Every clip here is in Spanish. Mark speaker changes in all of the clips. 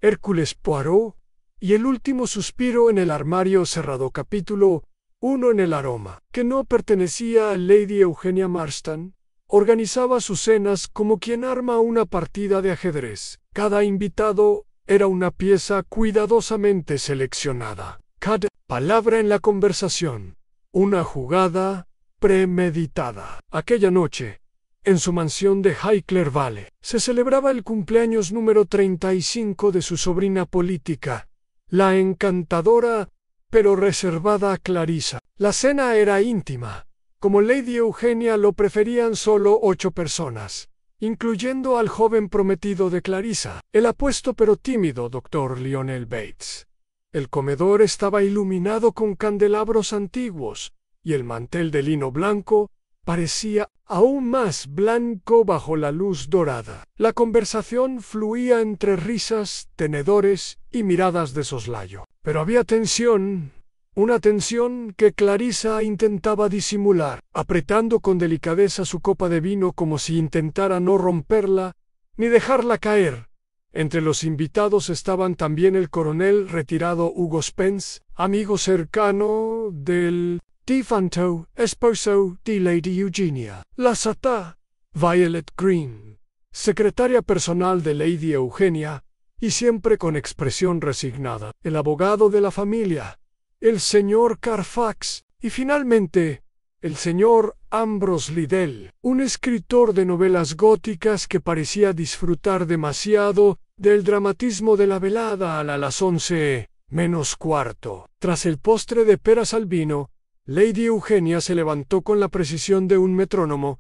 Speaker 1: Hércules Poirot y el último suspiro en el armario cerrado. Capítulo 1. En el aroma, que no pertenecía a Lady Eugenia Marston, organizaba sus cenas como quien arma una partida de ajedrez. Cada invitado era una pieza cuidadosamente seleccionada. Cada palabra en la conversación, una jugada premeditada. Aquella noche, en su mansión de Highclere Valley, se celebraba el cumpleaños número 35 de su sobrina política, la encantadora pero reservada Clarissa. La cena era íntima. Como Lady Eugenia lo preferían solo 8 personas, incluyendo al joven prometido de Clarissa, el apuesto pero tímido Dr. Lionel Bates. El comedor estaba iluminado con candelabros antiguos, y el mantel de lino blanco parecía aún más blanco bajo la luz dorada. La conversación fluía entre risas, tenedores y miradas de soslayo. Pero había tensión, una tensión que Clarissa intentaba disimular, apretando con delicadeza su copa de vino como si intentara no romperla ni dejarla caer. Entre los invitados estaban también el coronel retirado Hugo Spence, amigo cercano del difunto esposo de Lady Eugenia, la Sata Violet Green, secretaria personal de Lady Eugenia, y siempre con expresión resignada, el abogado de la familia, el señor Carfax, y finalmente el señor Ambrose Liddell, un escritor de novelas góticas que parecía disfrutar demasiado del dramatismo de la velada a las 11:15. Tras el postre de peras al vino, Lady Eugenia se levantó con la precisión de un metrónomo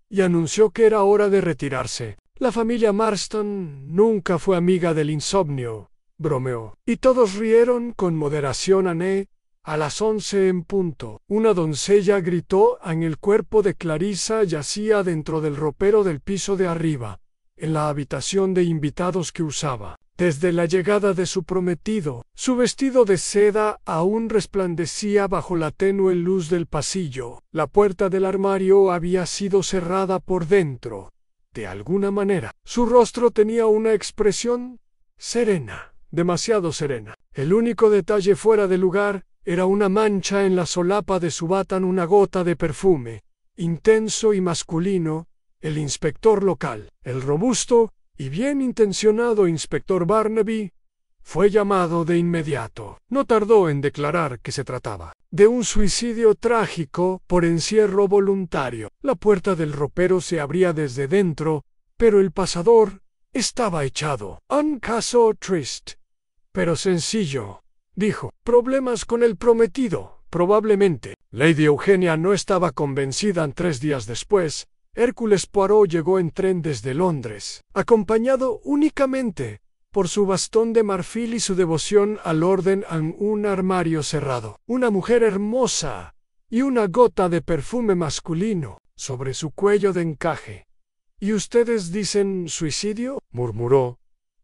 Speaker 1: y anunció que era hora de retirarse. La familia Marston nunca fue amiga del insomnio, bromeó, y todos rieron con moderación. A las 11 en punto, una doncella gritó en el cuerpo de Clarissa yacía dentro del ropero del piso de arriba, en la habitación de invitados que usaba. Desde la llegada de su prometido, su vestido de seda aún resplandecía bajo la tenue luz del pasillo. La puerta del armario había sido cerrada por dentro. De alguna manera, su rostro tenía una expresión serena, demasiado serena. El único detalle fuera de lugar era una mancha en la solapa de su bata, una gota de perfume, intenso y masculino. El inspector local, el robusto y bien intencionado inspector Barnaby, fue llamado de inmediato. No tardó en declarar que se trataba de un suicidio trágico por encierro voluntario. La puerta del ropero se abría desde dentro, pero el pasador estaba echado. Un caso triste, pero sencillo, dijo. Problemas con el prometido, probablemente. Lady Eugenia no estaba convencida. 3 días después, Hércules Poirot llegó en tren desde Londres, acompañado únicamente por su bastón de marfil y su devoción al orden en un armario cerrado. Una mujer hermosa y una gota de perfume masculino sobre su cuello de encaje. ¿Y ustedes dicen suicidio?, murmuró,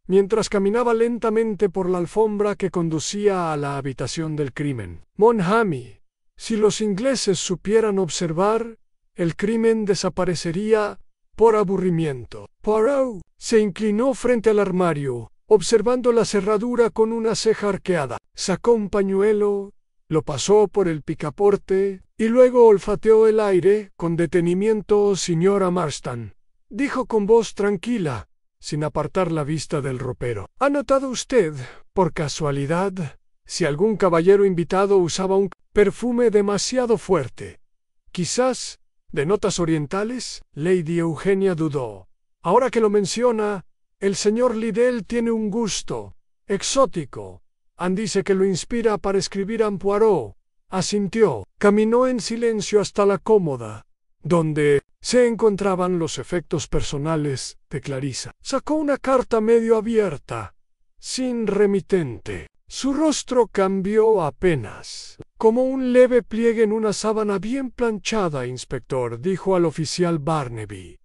Speaker 1: mientras caminaba lentamente por la alfombra que conducía a la habitación del crimen. Monhami, si los ingleses supieran observar, el crimen desaparecería por aburrimiento. Poirot se inclinó frente al armario, observando la cerradura con una ceja arqueada. Sacó un pañuelo, lo pasó por el picaporte y luego olfateó el aire con detenimiento. Señora Marston, dijo con voz tranquila, sin apartar la vista del ropero. ¿Ha notado usted, por casualidad, si algún caballero invitado usaba un perfume demasiado fuerte? Quizás de notas orientales. Lady Eugenia dudó. Ahora que lo menciona, el señor Liddell tiene un gusto exótico. Dice que lo inspira para escribir a Poirot. Asintió. Caminó en silencio hasta la cómoda, donde se encontraban los efectos personales de Clarissa. Sacó una carta medio abierta, sin remitente. Su rostro cambió apenas, como un leve pliegue en una sábana bien planchada. Inspector, dijo al oficial Barnaby,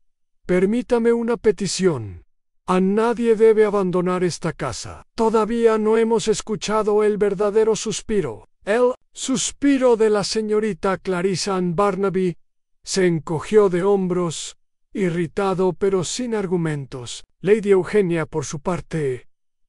Speaker 1: permítame una petición. A nadie debe abandonar esta casa. Todavía no hemos escuchado el verdadero suspiro. El suspiro de la señorita Clarissa. Barnaby se encogió de hombros, irritado pero sin argumentos. Lady Eugenia, por su parte,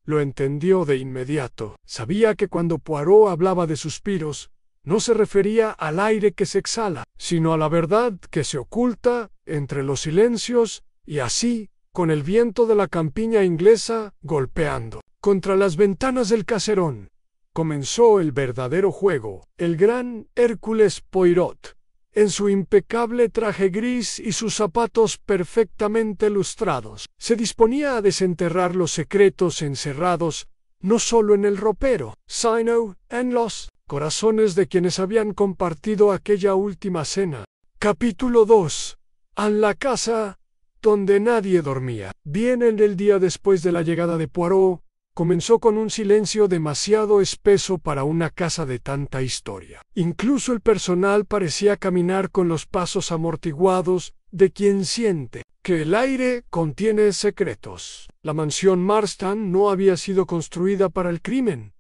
Speaker 1: lo entendió de inmediato. Sabía que cuando Poirot hablaba de suspiros, no se refería al aire que se exhala, sino a la verdad que se oculta entre los silencios y así, con el viento de la campiña inglesa golpeando contra las ventanas del caserón, comenzó el verdadero juego. El gran Hércules Poirot, en su impecable traje gris y sus zapatos perfectamente lustrados, se disponía a desenterrar los secretos encerrados no solo en el ropero, sino en los corazones de quienes habían compartido aquella última cena. Capítulo 2. En la casa donde nadie dormía. Bien en el día después de la llegada de Poirot, comenzó con un silencio demasiado espeso para una casa de tanta historia. Incluso el personal parecía caminar con los pasos amortiguados de quien siente que el aire contiene secretos. La mansión Marston no había sido construida para el crimen,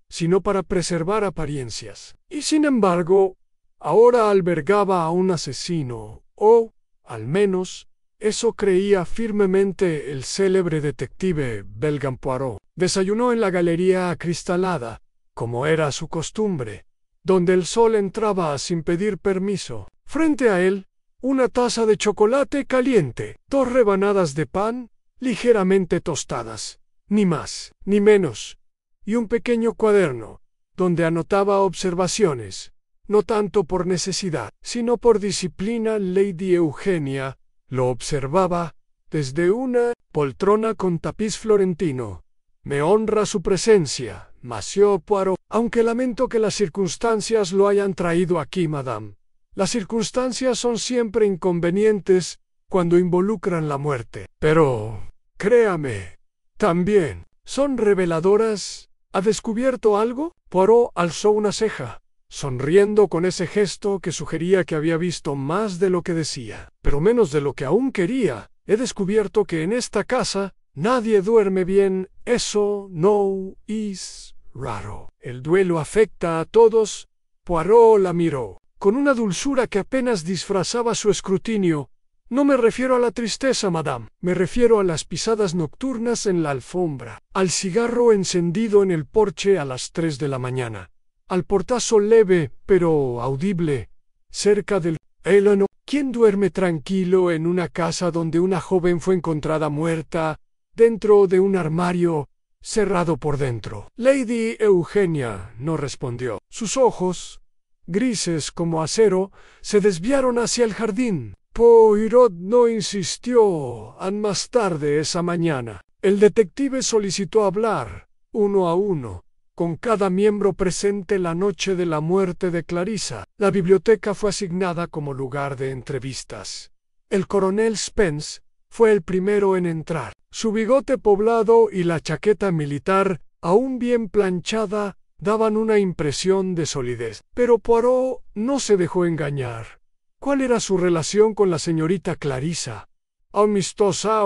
Speaker 1: sino para preservar apariencias. Y sin embargo, ahora albergaba a un asesino, o, al menos, eso creía firmemente el célebre detective Belgan Poirot. Desayunó en la galería acristalada, como era su costumbre, donde el sol entraba sin pedir permiso. Frente a él, una taza de chocolate caliente, 2 rebanadas de pan, ligeramente tostadas, ni más, ni menos, y un pequeño cuaderno, donde anotaba observaciones, no tanto por necesidad, sino por disciplina. Lady Eugenia lo observaba desde una poltrona con tapiz florentino. Me honra su presencia, Monsieur Poirot, aunque lamento que las circunstancias lo hayan traído aquí, madame. Las circunstancias son siempre inconvenientes cuando involucran la muerte. Pero, créame, también son reveladoras. ¿Ha descubierto algo? Poirot alzó una ceja, sonriendo con ese gesto que sugería que había visto más de lo que decía, pero menos de lo que aún quería. He descubierto que en esta casa nadie duerme bien. Eso no es raro. El duelo afecta a todos. Poirot la miró con una dulzura que apenas disfrazaba su escrutinio. No me refiero a la tristeza, madame. Me refiero a las pisadas nocturnas en la alfombra, al cigarro encendido en el porche a las 3 de la mañana, al portazo leve pero audible cerca del élano. ¿Quién duerme tranquilo en una casa donde una joven fue encontrada muerta dentro de un armario cerrado por dentro? Lady Eugenia no respondió. Sus ojos, grises como acero, se desviaron hacia el jardín. Poirot no insistió más tarde esa mañana. El detective solicitó hablar, uno a uno, con cada miembro presente la noche de la muerte de Clarissa. La biblioteca fue asignada como lugar de entrevistas. El coronel Spence fue el primero en entrar. Su bigote poblado y la chaqueta militar, aún bien planchada, daban una impresión de solidez. Pero Poirot no se dejó engañar. ¿Cuál era su relación con la señorita Clarissa? Amistosa,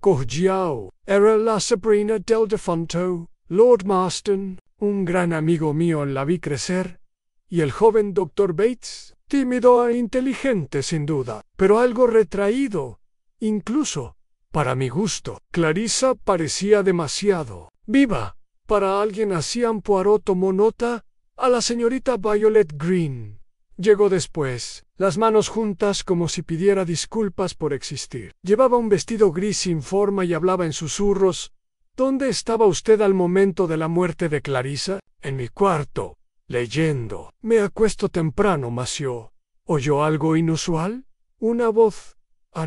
Speaker 1: cordial. Era la sobrina del difunto Lord Marston. Un gran amigo mío la vi crecer. Y el joven Dr. Bates, tímido e inteligente sin duda, pero algo retraído, incluso, para mi gusto. Clarissa parecía demasiado viva para alguien así. Poirot tomó nota. A la señorita Violet Green llegó después, las manos juntas como si pidiera disculpas por existir. Llevaba un vestido gris sin forma y hablaba en susurros. ¿Dónde estaba usted al momento de la muerte de Clarissa? En mi cuarto, leyendo. Me acuesto temprano, monsieur. ¿Oyó algo inusual? Una voz.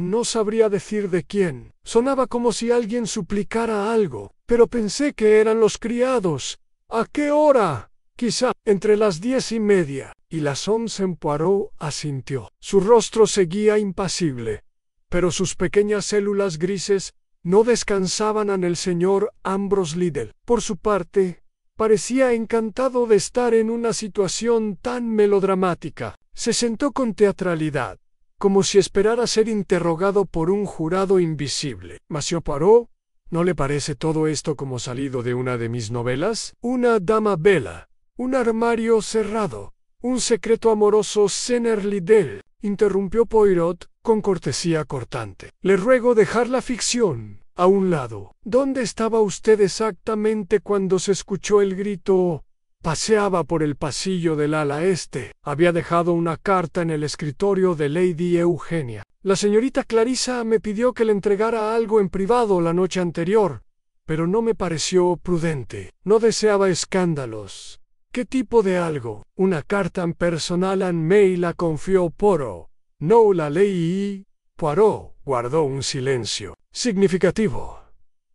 Speaker 1: No sabría decir de quién. Sonaba como si alguien suplicara algo, pero pensé que eran los criados. ¿A qué hora? Quizá entre las 10:30 y las 11. Poirot asintió. Su rostro seguía impasible, pero sus pequeñas células grises no descansaban en el señor Ambrose Liddell. Por su parte, parecía encantado de estar en una situación tan melodramática. Se sentó con teatralidad, como si esperara ser interrogado por un jurado invisible. Monsieur Poirot, ¿no le parece todo esto como salido de una de mis novelas? Una dama bella, un armario cerrado, un secreto amoroso. Señor Liddell, interrumpió Poirot con cortesía cortante. Le ruego dejar la ficción a un lado. ¿Dónde estaba usted exactamente cuando se escuchó el grito? Paseaba por el pasillo del ala este. Había dejado una carta en el escritorio de Lady Eugenia. La señorita Clarissa me pidió que le entregara algo en privado la noche anterior, pero no me pareció prudente. No deseaba escándalos. ¿Qué tipo de algo? Una carta personal a me la confió Poirot. No la leí. Poirot guardó un silencio significativo.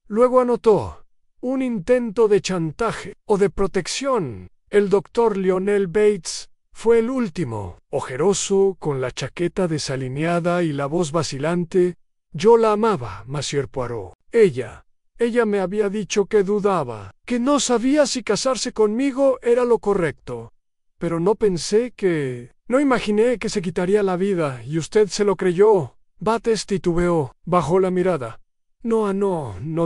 Speaker 1: Luego anotó: un intento de chantaje o de protección. El doctor Lionel Bates fue el último, ojeroso, con la chaqueta desalineada y la voz vacilante. Yo la amaba, Monsieur Poirot. Ella me había dicho que dudaba, que no sabía si casarse conmigo era lo correcto. Pero no imaginé que se quitaría la vida, y usted se lo creyó. Bates titubeó, bajó la mirada. No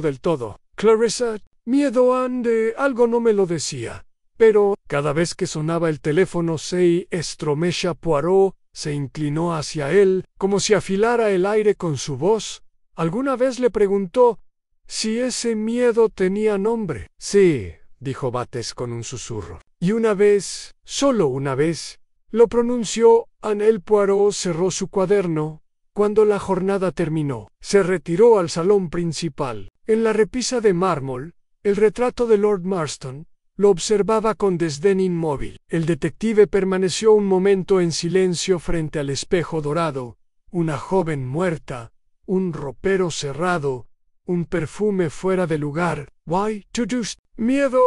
Speaker 1: del todo. Clarissa, miedo de algo no me lo decía. Pero, cada vez que sonaba el teléfono Estromesha Poirot se inclinó hacia él, como si afilara el aire con su voz. Alguna vez le preguntó si ese miedo tenía nombre. Sí, dijo Bates con un susurro. Y una vez, solo una vez, lo pronunció. Anel Poirot cerró su cuaderno. Cuando la jornada terminó, se retiró al salón principal. En la repisa de mármol, el retrato de Lord Marston lo observaba con desdén inmóvil. El detective permaneció un momento en silencio frente al espejo dorado. Una joven muerta, un ropero cerrado, un perfume fuera de lugar. Why, just miedo,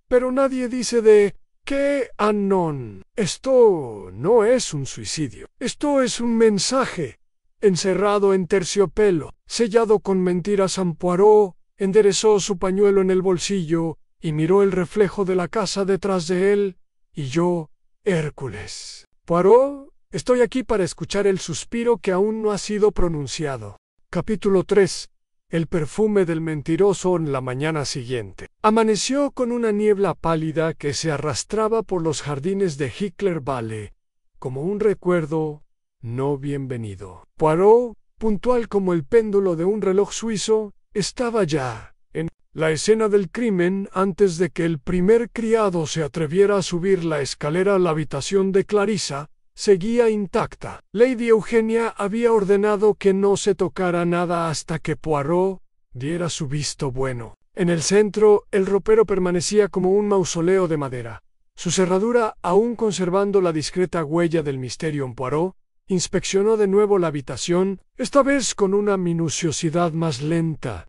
Speaker 1: pero nadie dice de qué anon. Esto no es un suicidio. Esto es un mensaje. Encerrado en terciopelo, sellado con mentiras. Poirot enderezó su pañuelo en el bolsillo y miró el reflejo de la casa detrás de él. Y yo, Hércules. Poirot, estoy aquí para escuchar el suspiro que aún no ha sido pronunciado. Capítulo 3. El perfume del mentiroso. En la mañana siguiente, amaneció con una niebla pálida que se arrastraba por los jardines de Hickler Valley, como un recuerdo no bienvenido. Poirot, puntual como el péndulo de un reloj suizo, estaba ya en la escena del crimen antes de que el primer criado se atreviera a subir la escalera. La habitación de Clarissa seguía intacta. Lady Eugenia había ordenado que no se tocara nada hasta que Poirot diera su visto bueno. En el centro, el ropero permanecía como un mausoleo de madera, su cerradura aún conservando la discreta huella del misterio. Poirot inspeccionó de nuevo la habitación, esta vez con una minuciosidad más lenta,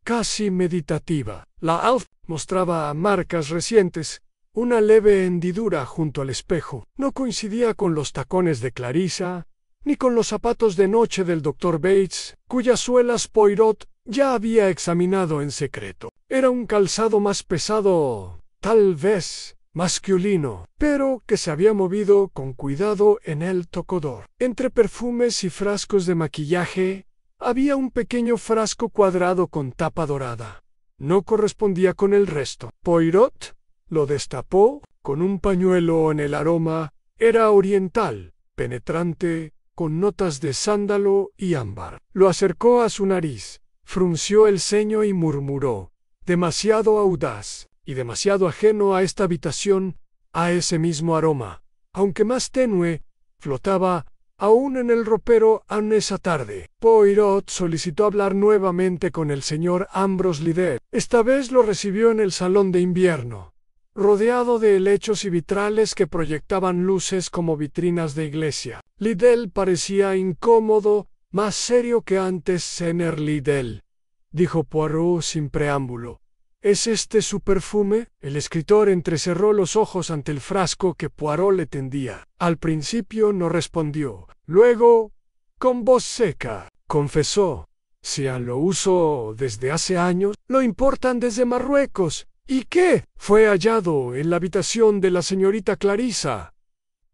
Speaker 1: casi meditativa. La alfombra mostraba marcas recientes. Una leve hendidura junto al espejo no coincidía con los tacones de Clarissa, ni con los zapatos de noche del doctor Bates, cuyas suelas Poirot ya había examinado en secreto. Era un calzado más pesado, tal vez masculino, pero que se había movido con cuidado en el tocador. Entre perfumes y frascos de maquillaje, había un pequeño frasco cuadrado con tapa dorada. No correspondía con el resto. Poirot lo destapó con un pañuelo. En el aroma era oriental, penetrante, con notas de sándalo y ámbar. Lo acercó a su nariz, frunció el ceño y murmuró: demasiado audaz y demasiado ajeno a esta habitación. A ese mismo aroma, aunque más tenue, flotaba aún en el ropero esa tarde. Poirot solicitó hablar nuevamente con el señor Ambrose Liddell. Esta vez lo recibió en el salón de invierno, rodeado de helechos y vitrales que proyectaban luces como vitrinas de iglesia. Liddell parecía incómodo, más serio que antes. Señor Liddell, dijo Poirot sin preámbulo, ¿es este su perfume? El escritor entrecerró los ojos ante el frasco que Poirot le tendía. Al principio no respondió. Luego, con voz seca, confesó: si lo uso desde hace años. Lo importan desde Marruecos. ¿Y qué? Fue hallado en la habitación de la señorita Clarissa.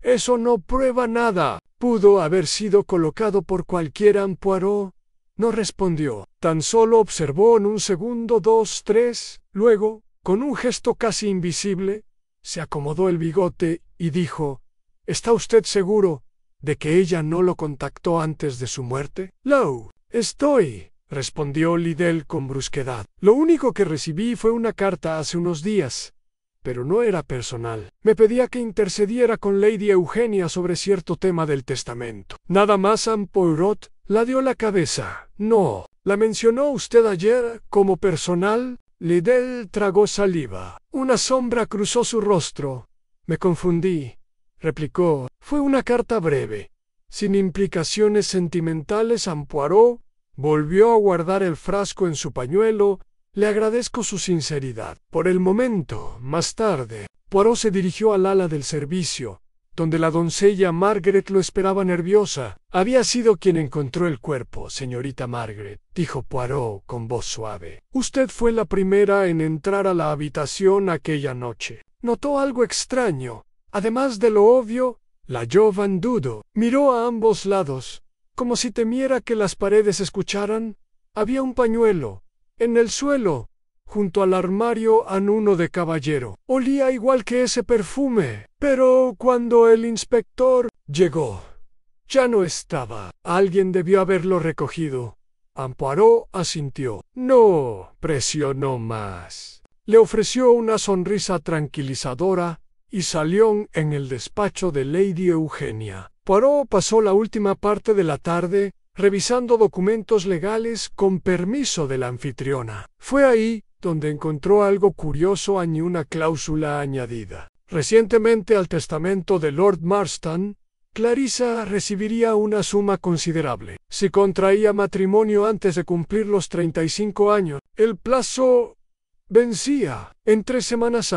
Speaker 1: Eso no prueba nada. Pudo haber sido colocado por cualquiera. Poirot no respondió. Tan solo observó en un segundo, 2, 3. Luego, con un gesto casi invisible, se acomodó el bigote y dijo: ¿está usted seguro de que ella no lo contactó antes de su muerte? Estoy respondió Liddell con brusquedad. Lo único que recibí fue una carta hace unos días, pero no era personal. Me pedía que intercediera con Lady Eugenia sobre cierto tema del testamento. Nada más. Poirot la dio la cabeza. No. ¿La mencionó usted ayer como personal? Liddell tragó saliva. Una sombra cruzó su rostro. Me confundí, replicó. Fue una carta breve, sin implicaciones sentimentales. Poirot volvió a guardar el frasco en su pañuelo. Le agradezco su sinceridad. Por el momento, más tarde, Poirot se dirigió al ala del servicio, donde la doncella Margaret lo esperaba nerviosa. Había sido quien encontró el cuerpo, señorita Margaret, dijo Poirot con voz suave. Usted fue la primera en entrar a la habitación aquella noche. Notó algo extraño. Además de lo obvio, la joven Dudo miró a ambos lados, como si temiera que las paredes escucharan. Había un pañuelo en el suelo, junto al armario uno de caballero. Olía igual que ese perfume, pero cuando el inspector llegó, ya no estaba. Alguien debió haberlo recogido. Poirot asintió. No presionó más. Le ofreció una sonrisa tranquilizadora y salió en el despacho de Lady Eugenia. Poirot pasó la última parte de la tarde revisando documentos legales con permiso de la anfitriona. Fue ahí donde encontró algo curioso y una cláusula añadida. Recientemente al testamento de Lord Marston, Clarissa recibiría una suma considerable si contraía matrimonio antes de cumplir los 35 años. El plazo vencía en 3 semanas,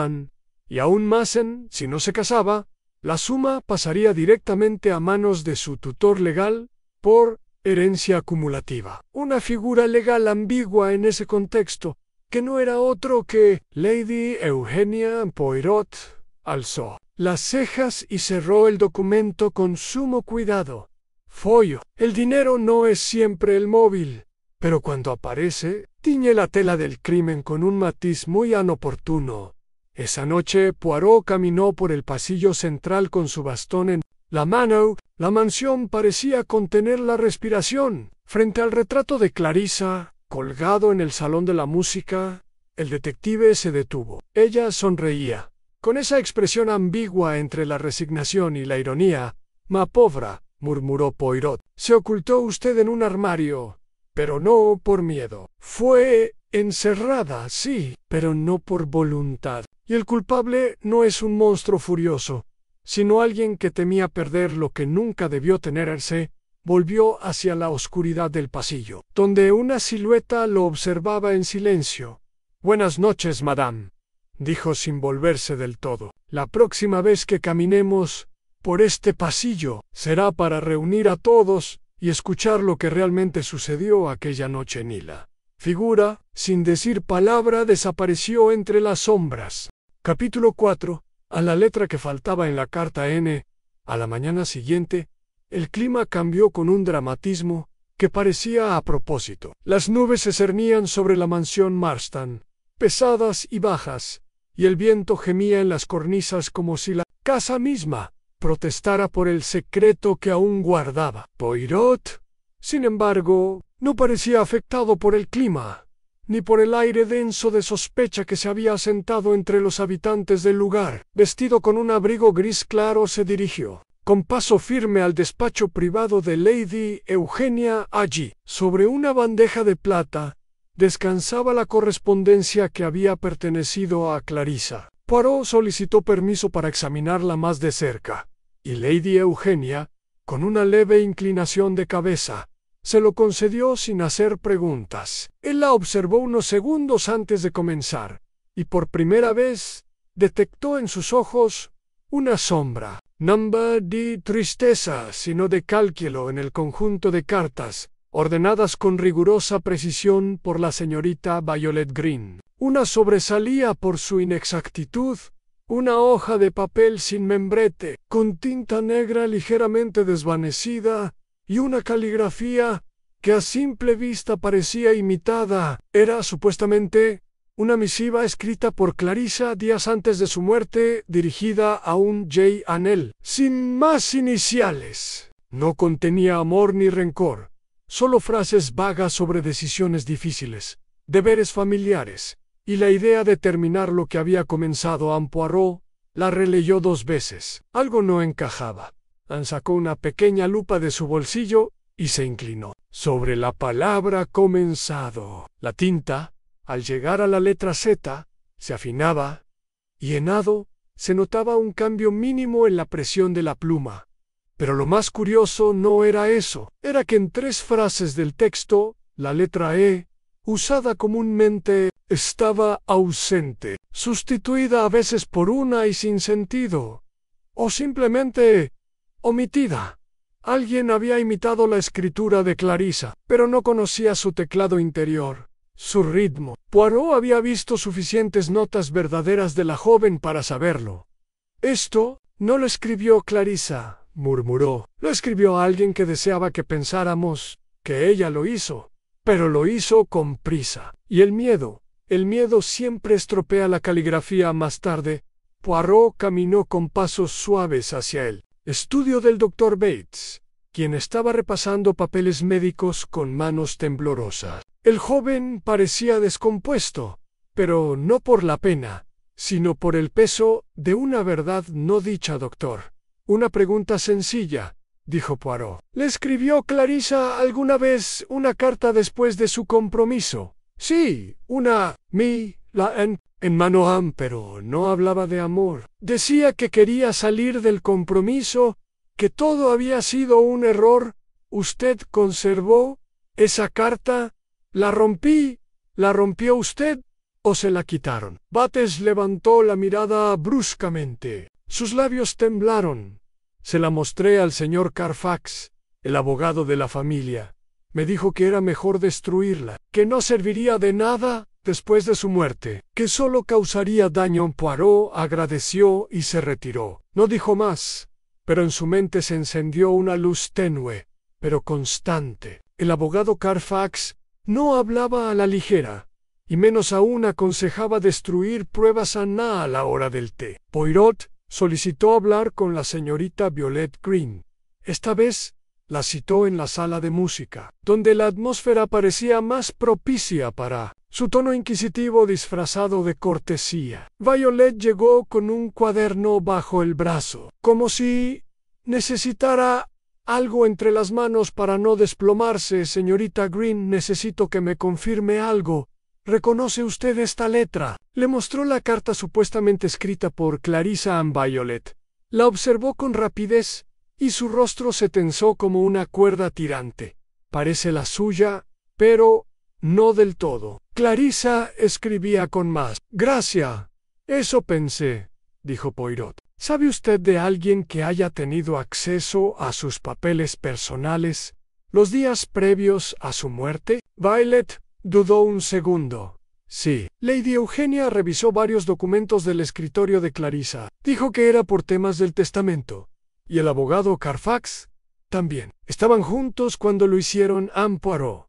Speaker 1: y aún más si no se casaba, la suma pasaría directamente a manos de su tutor legal por herencia acumulativa. Una figura legal ambigua en ese contexto, que no era otro que Lady Eugenia. Poirot alzó las cejas y cerró el documento con sumo cuidado. Follo. El dinero no es siempre el móvil, pero cuando aparece, tiñe la tela del crimen con un matiz muy inoportuno. Esa noche Poirot caminó por el pasillo central con su bastón en la mano. La mansión parecía contener la respiración. Frente al retrato de Clarissa, colgado en el salón de la música, el detective se detuvo. Ella sonreía, con esa expresión ambigua entre la resignación y la ironía. «Ma povra», murmuró Poirot. «Se ocultó usted en un armario, pero no por miedo. Fue encerrada, sí, pero no por voluntad. Y el culpable no es un monstruo furioso, sino alguien que temía perder lo que nunca debió tenerse». Volvió hacia la oscuridad del pasillo, donde una silueta lo observaba en silencio. «Buenas noches, madame», dijo sin volverse del todo. «La próxima vez que caminemos por este pasillo será para reunir a todos y escuchar lo que realmente sucedió aquella noche en la figura, sin decir palabra, desapareció entre las sombras. Capítulo 4. A la letra que faltaba en la carta N. A la mañana siguiente, el clima cambió con un dramatismo que parecía a propósito. Las nubes se cernían sobre la mansión Marston, pesadas y bajas, y el viento gemía en las cornisas como si la casa misma protestara por el secreto que aún guardaba. Poirot, sin embargo, no parecía afectado por el clima, ni por el aire denso de sospecha que se había asentado entre los habitantes del lugar. Vestido con un abrigo gris claro, se dirigió con paso firme al despacho privado de Lady Eugenia. Allí, sobre una bandeja de plata, descansaba la correspondencia que había pertenecido a Clarissa. Poirot solicitó permiso para examinarla más de cerca, y Lady Eugenia, con una leve inclinación de cabeza, se lo concedió sin hacer preguntas. Él la observó unos segundos antes de comenzar, y por primera vez detectó en sus ojos una sombra, no de tristeza, sino de cálculo en el conjunto de cartas, ordenadas con rigurosa precisión por la señorita Violet Green. Una sobresalía por su inexactitud, una hoja de papel sin membrete, con tinta negra ligeramente desvanecida, y una caligrafía que a simple vista parecía imitada. Era supuestamente una misiva escrita por Clarissa días antes de su muerte, dirigida a un J. Anel, sin más iniciales. No contenía amor ni rencor, solo frases vagas sobre decisiones difíciles, deberes familiares, y la idea de terminar lo que había comenzado. Anne Poirot la releyó 2 veces. Algo no encajaba. Anne sacó una pequeña lupa de su bolsillo y se inclinó sobre la palabra comenzado. La tinta, al llegar a la letra Z, se afinaba, y en ado se notaba un cambio mínimo en la presión de la pluma. Pero lo más curioso no era eso, era que en 3 frases del texto, la letra E, usada comúnmente, estaba ausente, sustituida a veces por una y sin sentido, o simplemente omitida. Alguien había imitado la escritura de Clarissa, pero no conocía su teclado interior, su ritmo. Poirot había visto suficientes notas verdaderas de la joven para saberlo. Esto no lo escribió Clarissa, murmuró. Lo escribió alguien que deseaba que pensáramos que ella lo hizo, pero lo hizo con prisa. Y el miedo siempre estropea la caligrafía más tarde. Poirot caminó con pasos suaves hacia él. Estudio del Dr. Bates, quien estaba repasando papeles médicos con manos temblorosas. El joven parecía descompuesto, pero no por la pena, sino por el peso de una verdad no dicha. Doctor, una pregunta sencilla, dijo Poirot. ¿Le escribió Clarissa alguna vez una carta después de su compromiso? Sí, en mano Anne, pero no hablaba de amor. Decía que quería salir del compromiso, que todo había sido un error. ¿Usted conservó esa carta? ¿La rompió usted o se la quitaron? Bates levantó la mirada bruscamente. Sus labios temblaron. Se la mostré al señor Carfax, el abogado de la familia. Me dijo que era mejor destruirla, que no serviría de nada después de su muerte, que solo causaría daño. Poirot agradeció y se retiró. No dijo más, pero en su mente se encendió una luz tenue, pero constante. El abogado Carfax no hablaba a la ligera, y menos aún aconsejaba destruir pruebas a la hora del té. Poirot solicitó hablar con la señorita Violet Green. Esta vez la citó en la sala de música, donde la atmósfera parecía más propicia para su tono inquisitivo disfrazado de cortesía. Violet llegó con un cuaderno bajo el brazo, como si necesitara algo entre las manos para no desplomarse. Señorita Green, necesito que me confirme algo. ¿Reconoce usted esta letra? Le mostró la carta supuestamente escrita por Clarissa Anne. Violet la observó con rapidez y su rostro se tensó como una cuerda tirante. Parece la suya, pero no del todo. Clarissa escribía con más gracia. Eso pensé, dijo Poirot. ¿Sabe usted de alguien que haya tenido acceso a sus papeles personales los días previos a su muerte? Violet dudó un segundo. Sí. Lady Eugenia revisó varios documentos del escritorio de Clarissa. Dijo que era por temas del testamento. Y el abogado Carfax también. Estaban juntos cuando lo hicieron. Anne Poirot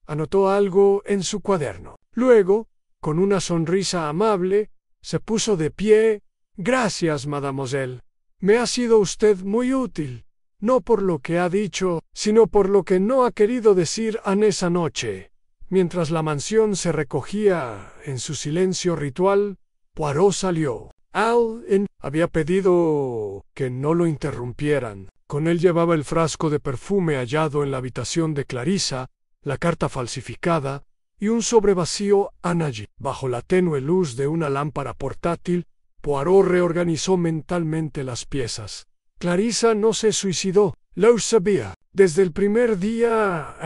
Speaker 1: anotó algo en su cuaderno. Luego, con una sonrisa amable, se puso de pie. Gracias, mademoiselle. Me ha sido usted muy útil, no por lo que ha dicho, sino por lo que no ha querido decir Anne esa noche. Mientras la mansión se recogía en su silencio ritual, Poirot salió. Al había pedido que no lo interrumpieran. Con él llevaba el frasco de perfume hallado en la habitación de Clarissa, la carta falsificada y un sobre vacío. Allí, bajo la tenue luz de una lámpara portátil, Poirot reorganizó mentalmente las piezas. Clarissa no se suicidó, lo sabía. Desde el primer día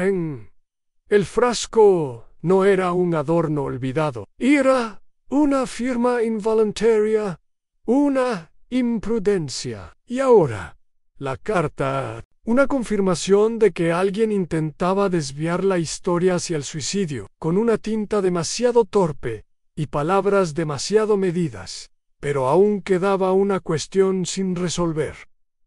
Speaker 1: el frasco no era un adorno olvidado. Era una firma involuntaria, una imprudencia. Y ahora, la carta, una confirmación de que alguien intentaba desviar la historia hacia el suicidio, con una tinta demasiado torpe y palabras demasiado medidas. Pero aún quedaba una cuestión sin resolver.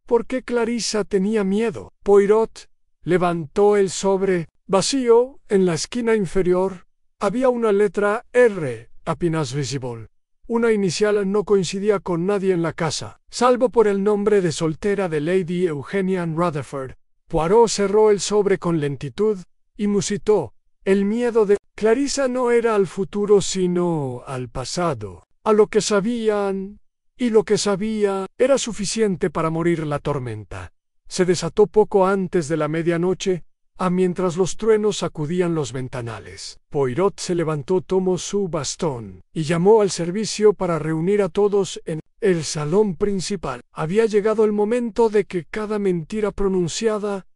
Speaker 1: ¿Por qué Clarissa tenía miedo? Poirot levantó el sobre vacío. En la esquina inferior había una letra R, apenas visible. Una inicial no coincidía con nadie en la casa, salvo por el nombre de soltera de Lady Eugenia Rutherford. Poirot cerró el sobre con lentitud y musitó. El miedo de Clarissa no era al futuro sino al pasado, a lo que sabían, y lo que sabía era suficiente para morir la tormenta. Se desató poco antes de la medianoche, mientras los truenos sacudían los ventanales. Poirot se levantó, tomó su bastón y llamó al servicio para reunir a todos en el salón principal. Había llegado el momento de que cada mentira pronunciada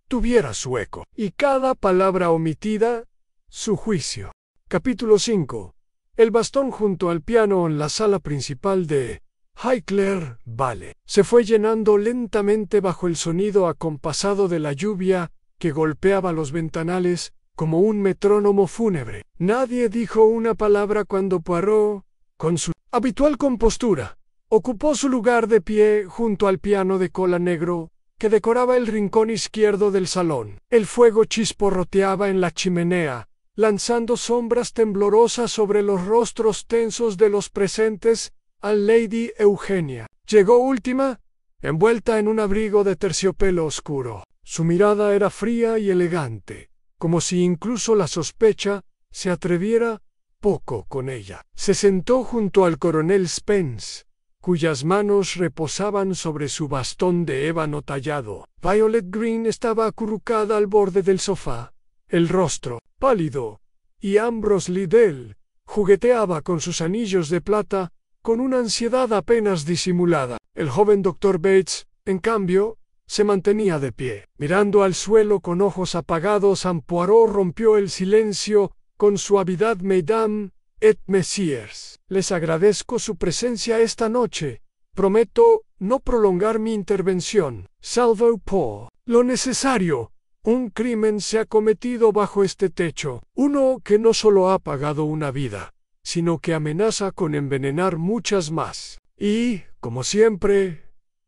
Speaker 1: tuviera su eco y cada palabra omitida su juicio. Capítulo 5. El bastón junto al piano en la sala principal de Highclere Vale se fue llenando lentamente bajo el sonido acompasado de la lluvia que golpeaba los ventanales como un metrónomo fúnebre. Nadie dijo una palabra cuando Poirot, con su habitual compostura, ocupó su lugar de pie junto al piano de cola negro que decoraba el rincón izquierdo del salón. El fuego chisporroteaba en la chimenea, lanzando sombras temblorosas sobre los rostros tensos de los presentes. A Lady Eugenia llegó última, envuelta en un abrigo de terciopelo oscuro. Su mirada era fría y elegante, como si incluso la sospecha se atreviera poco con ella. Se sentó junto al coronel Spence, cuyas manos reposaban sobre su bastón de ébano tallado. Violet Green estaba acurrucada al borde del sofá, el rostro pálido, y Ambrose Liddell jugueteaba con sus anillos de plata con una ansiedad apenas disimulada. El joven Dr. Bates, en cambio, se mantenía de pie, mirando al suelo con ojos apagados. Poirot rompió el silencio con suavidad. Mesdames et messieurs, les agradezco su presencia esta noche. Prometo no prolongar mi intervención. Salvo por lo necesario. Un crimen se ha cometido bajo este techo, uno que no solo ha pagado una vida, sino que amenaza con envenenar muchas más. Y, como siempre,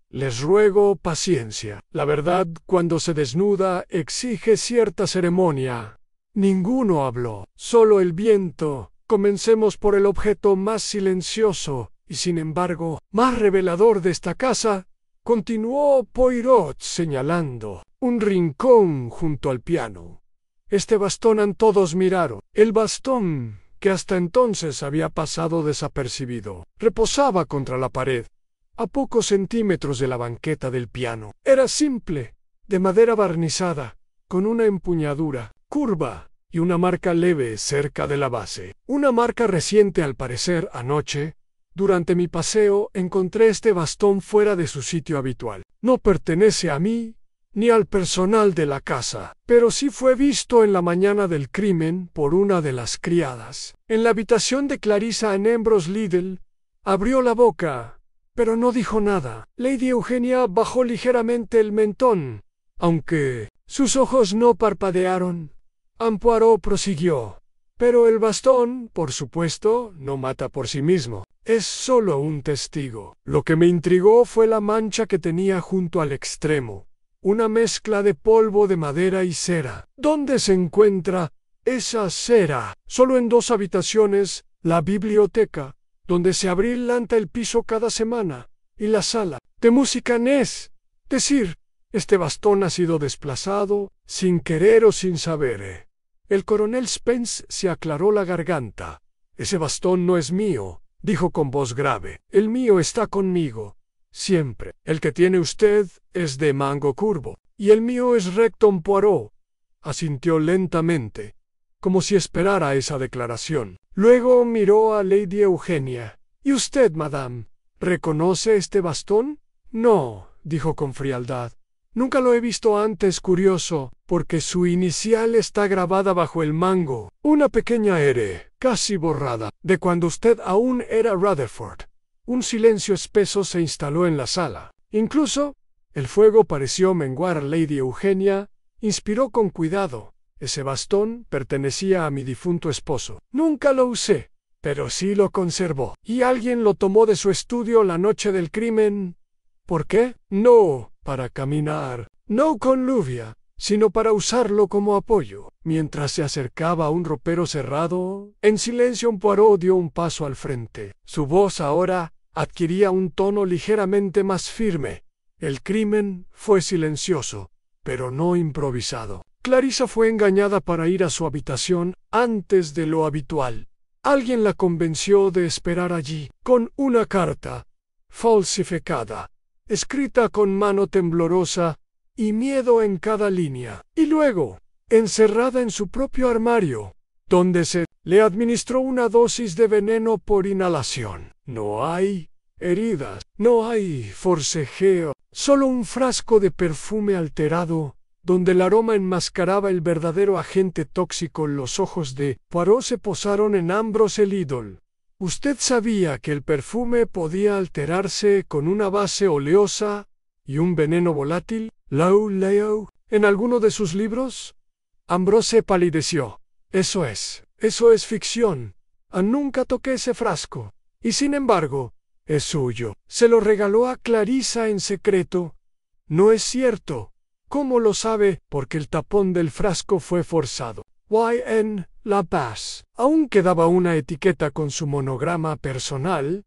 Speaker 1: les ruego paciencia. La verdad, cuando se desnuda, exige cierta ceremonia. Ninguno habló, solo el viento. Comencemos por el objeto más silencioso y, sin embargo, más revelador de esta casa, continuó Poirot señalando un rincón junto al piano. Este bastón. Todos miraron. El bastón, que hasta entonces había pasado desapercibido, reposaba contra la pared, a pocos centímetros de la banqueta del piano. Era simple, de madera barnizada, con una empuñadura curva y una marca leve cerca de la base. Una marca reciente, al parecer. Anoche, durante mi paseo, encontré este bastón fuera de su sitio habitual. No pertenece a mí ni al personal de la casa, pero sí fue visto en la mañana del crimen por una de las criadas. En la habitación de Clarissa en Ambrose Liddell, abrió la boca, pero no dijo nada. Lady Eugenia bajó ligeramente el mentón, aunque sus ojos no parpadearon. Poirot prosiguió. Pero el bastón, por supuesto, no mata por sí mismo. Es solo un testigo. Lo que me intrigó fue la mancha que tenía junto al extremo. Una mezcla de polvo de madera y cera. ¿Dónde se encuentra esa cera? Solo en 2 habitaciones: la biblioteca, donde se abrillanta el piso cada semana, y la sala de música. Es decir, este bastón ha sido desplazado, sin querer o sin saber. El coronel Spence se aclaró la garganta. Ese bastón no es mío, dijo con voz grave. El mío está conmigo siempre. El que tiene usted es de mango curvo, y el mío es recto. Poirot asintió lentamente, como si esperara esa declaración. Luego miró a Lady Eugenia. ¿Y usted, madame, reconoce este bastón? No, dijo con frialdad. Nunca lo he visto antes. Curioso, porque su inicial está grabada bajo el mango. Una pequeña R, casi borrada, de cuando usted aún era Rutherford. Un silencio espeso se instaló en la sala. Incluso, el fuego pareció menguar. Lady Eugenia inspiró con cuidado. Ese bastón pertenecía a mi difunto esposo. Nunca lo usé, pero sí lo conservó. Y alguien lo tomó de su estudio la noche del crimen. ¿Por qué? No para caminar, no con lluvia, sino para usarlo como apoyo. Mientras se acercaba a un ropero cerrado, en silencio, Poirot dio un paso al frente. Su voz ahora adquiría un tono ligeramente más firme. El crimen fue silencioso, pero no improvisado. Clarisa fue engañada para ir a su habitación antes de lo habitual. Alguien la convenció de esperar allí, con una carta falsificada, escrita con mano temblorosa y miedo en cada línea, y luego, encerrada en su propio armario, donde se le administró una dosis de veneno por inhalación. No hay heridas, no hay forcejeo, solo un frasco de perfume alterado, donde el aroma enmascaraba el verdadero agente tóxico. Los ojos de Poirot se posaron en Ambrose Liddell. ¿Usted sabía que el perfume podía alterarse con una base oleosa y un veneno volátil? ¿Lo leo en alguno de sus libros? Ambrose palideció. Eso es ficción. Nunca toqué ese frasco. Y sin embargo, es suyo. Se lo regaló a Clarisa en secreto. No es cierto. ¿Cómo lo sabe? Porque el tapón del frasco fue forzado. Y.N. La Paz. Aún quedaba una etiqueta con su monograma personal.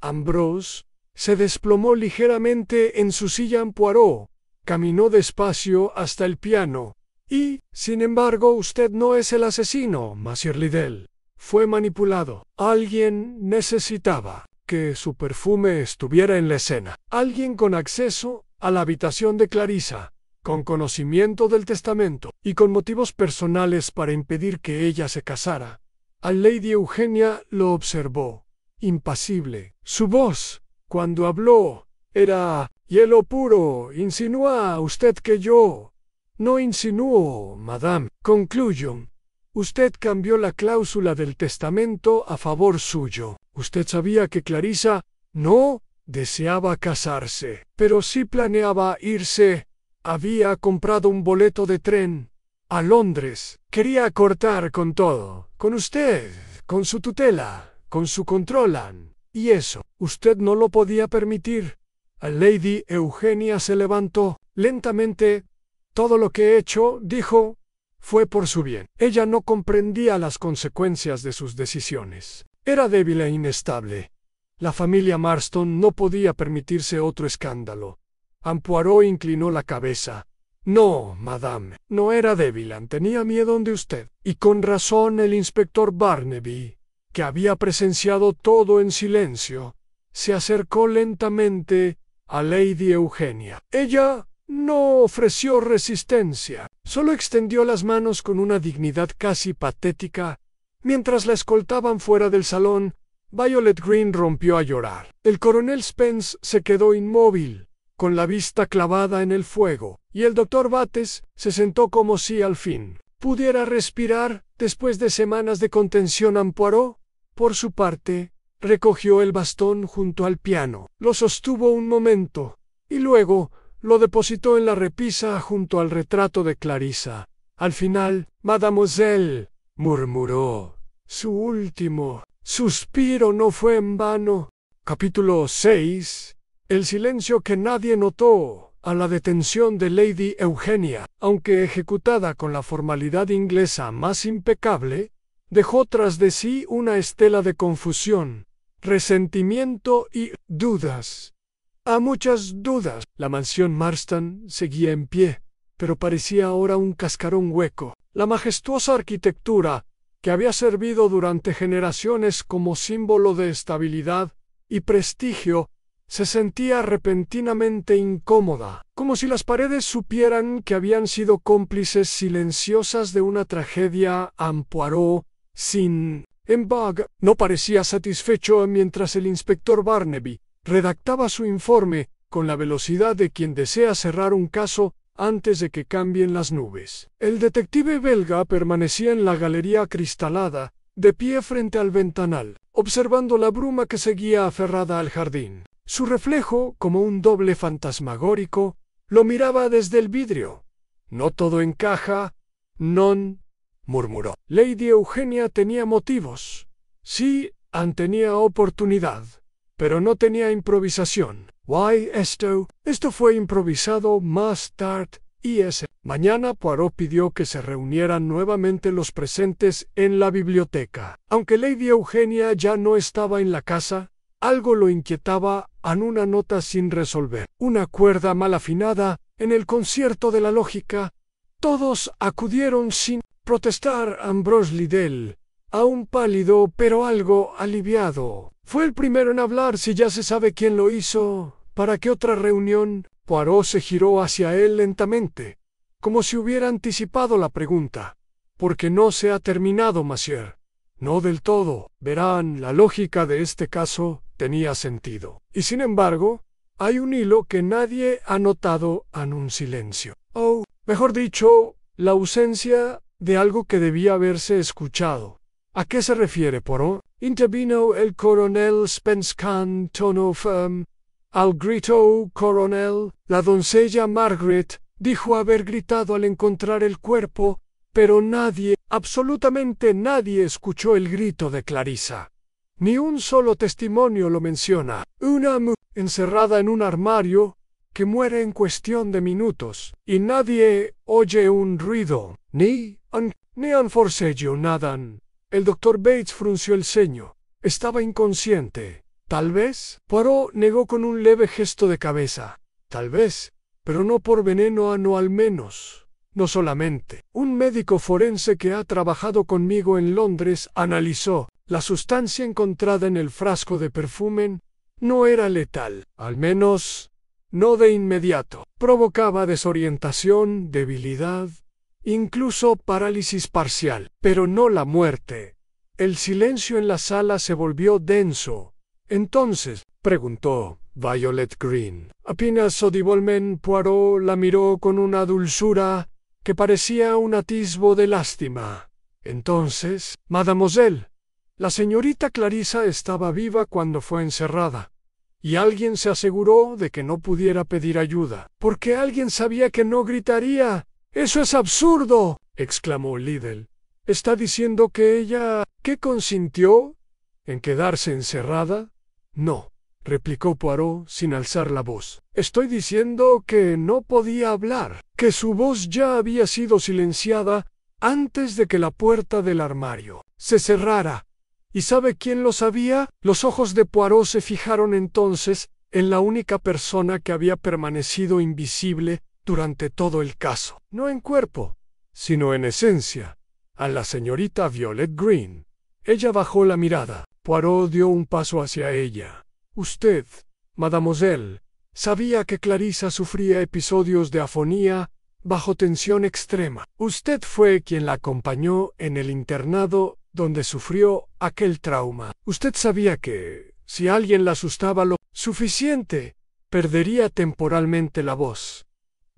Speaker 1: Ambrose. Se desplomó ligeramente en su silla. Poirot caminó despacio hasta el piano. Y, sin embargo, usted no es el asesino, Monsieur Liddell. Fue manipulado. Alguien necesitaba que su perfume estuviera en la escena. Alguien con acceso a la habitación de Clarisa, con conocimiento del testamento y con motivos personales para impedir que ella se casara. A Lady Eugenia lo observó, impasible. Su voz, cuando habló, era hielo puro. ¿Insinúa usted que yo? No insinúo, madame. Concluyo. Usted cambió la cláusula del testamento a favor suyo. Usted sabía que Clarisa no deseaba casarse, pero sí planeaba irse. Había comprado un boleto de tren a Londres. Quería cortar con todo, con usted, con su tutela, con su control. Y eso, usted no lo podía permitir. A Lady Eugenia se levantó lentamente. Todo lo que he hecho, dijo, fue por su bien. Ella no comprendía las consecuencias de sus decisiones. Era débil e inestable. La familia Marston no podía permitirse otro escándalo. Poirot inclinó la cabeza. No, madame, no era débil, tenía miedo de usted. Y con razón el inspector Barnaby, que había presenciado todo en silencio, se acercó lentamente a Lady Eugenia. Ella no ofreció resistencia, solo extendió las manos con una dignidad casi patética. Mientras la escoltaban fuera del salón, Violet Green rompió a llorar. El coronel Spence se quedó inmóvil, con la vista clavada en el fuego, y el doctor Bates se sentó como si al fin pudiera respirar después de semanas de contención. Poirot, por su parte, recogió el bastón junto al piano, lo sostuvo un momento, y luego lo depositó en la repisa junto al retrato de Clarisa. Al final, Mademoiselle, murmuró. Su último suspiro no fue en vano. Capítulo 6. El silencio que nadie notó a la detención de Lady Eugenia, aunque ejecutada con la formalidad inglesa más impecable, dejó tras de sí una estela de confusión, resentimiento y dudas. Muchas dudas. La mansión Marston seguía en pie, pero parecía ahora un cascarón hueco. La majestuosa arquitectura, que había servido durante generaciones como símbolo de estabilidad y prestigio, se sentía repentinamente incómoda, como si las paredes supieran que habían sido cómplices silenciosas de una tragedia. Poirot, sin embargo, no parecía satisfecho mientras el inspector Barnaby redactaba su informe con la velocidad de quien desea cerrar un caso antes de que cambien las nubes. El detective belga permanecía en la galería acristalada, de pie frente al ventanal, observando la bruma que seguía aferrada al jardín. Su reflejo, como un doble fantasmagórico, lo miraba desde el vidrio. «No todo encaja, non», murmuró. Lady Eugenia tenía motivos. Sí, tenía oportunidad, pero no tenía improvisación. Esto fue improvisado más tarde, y ese mañana Poirot pidió que se reunieran nuevamente los presentes en la biblioteca. Aunque Lady Eugenia ya no estaba en la casa, Algo lo inquietaba en una nota sin resolver. Una cuerda mal afinada en el concierto de la lógica. Todos acudieron sin protestar. Ambrose Liddell, aún pálido pero algo aliviado, fue el primero en hablar. Si ya se sabe quién lo hizo, ¿para qué otra reunión? Poirot se giró hacia él lentamente, como si hubiera anticipado la pregunta. Porque no se ha terminado, monsieur. No del todo. Verán, la lógica de este caso tenía sentido. Y sin embargo, hay un hilo que nadie ha notado en un silencio. O, mejor dicho, la ausencia de algo que debía haberse escuchado. ¿A qué se refiere, Poirot? Intervino el coronel Spence con tono firme. Al grito, coronel, la doncella Margaret dijo haber gritado al encontrar el cuerpo, pero nadie, absolutamente nadie, escuchó el grito de Clarissa. Ni un solo testimonio lo menciona. Una mujer encerrada en un armario que muere en cuestión de minutos, y nadie oye un ruido, ni un forcejeo, nada. El doctor Bates frunció el ceño. Estaba inconsciente. Tal vez. Poirot negó con un leve gesto de cabeza. Tal vez, pero no por veneno, no al menos. No solamente. Un médico forense que ha trabajado conmigo en Londres analizó. La sustancia encontrada en el frasco de perfume no era letal, al menos no de inmediato. Provocaba desorientación, debilidad, incluso parálisis parcial, pero no la muerte. El silencio en la sala se volvió denso. Entonces, preguntó Violet Green. Apenas audiblemente. Poirot la miró con una dulzura que parecía un atisbo de lástima. Entonces, mademoiselle, la señorita Clarissa estaba viva cuando fue encerrada, y alguien se aseguró de que no pudiera pedir ayuda, porque alguien sabía que no gritaría. «¡Eso es absurdo!», exclamó Liddell. «¿Está diciendo que ella, que consintió en quedarse encerrada?» «No», replicó Poirot sin alzar la voz. «Estoy diciendo que no podía hablar, que su voz ya había sido silenciada antes de que la puerta del armario se cerrara». ¿Y sabe quién lo sabía? Los ojos de Poirot se fijaron entonces en la única persona que había permanecido invisible durante todo el caso. No en cuerpo, sino en esencia, a la señorita Violet Green. Ella bajó la mirada. Poirot dio un paso hacia ella. «Usted, mademoiselle, sabía que Clarissa sufría episodios de afonía bajo tensión extrema. Usted fue quien la acompañó en el internado donde sufrió aquel trauma. Usted sabía que, si alguien la asustaba lo suficiente, perdería temporalmente la voz».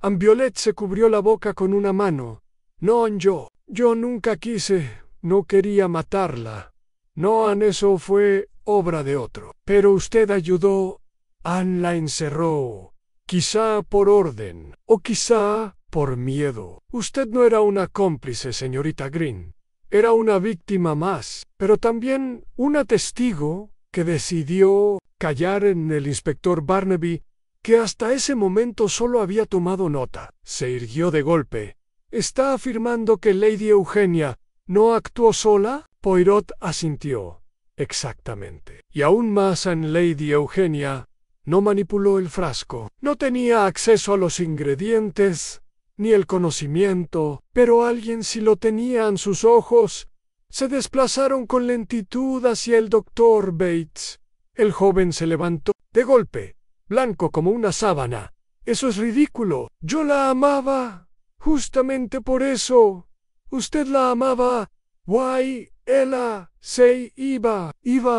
Speaker 1: Violet se cubrió la boca con una mano. «No, yo nunca quise, no quería matarla. No, eso fue obra de otro. Pero usted ayudó, la encerró, quizá por orden, o quizá por miedo. Usted no era una cómplice, señorita Green. Era una víctima más, pero también una testigo que decidió callar en el inspector Barnaby, que hasta ese momento solo había tomado nota». Se irguió de golpe. «¿Está afirmando que Lady Eugenia no actuó sola?» Poirot asintió. «Exactamente. Y aún más, en Lady Eugenia no manipuló el frasco. No tenía acceso a los ingredientes ni el conocimiento, pero alguien sí lo tenía en sus ojos. Se desplazaron con lentitud hacia el doctor Bates. El joven se levantó de golpe, blanco como una sábana. «Eso es ridículo. Yo la amaba. Justamente por eso. Usted la amaba. Why, ella se iba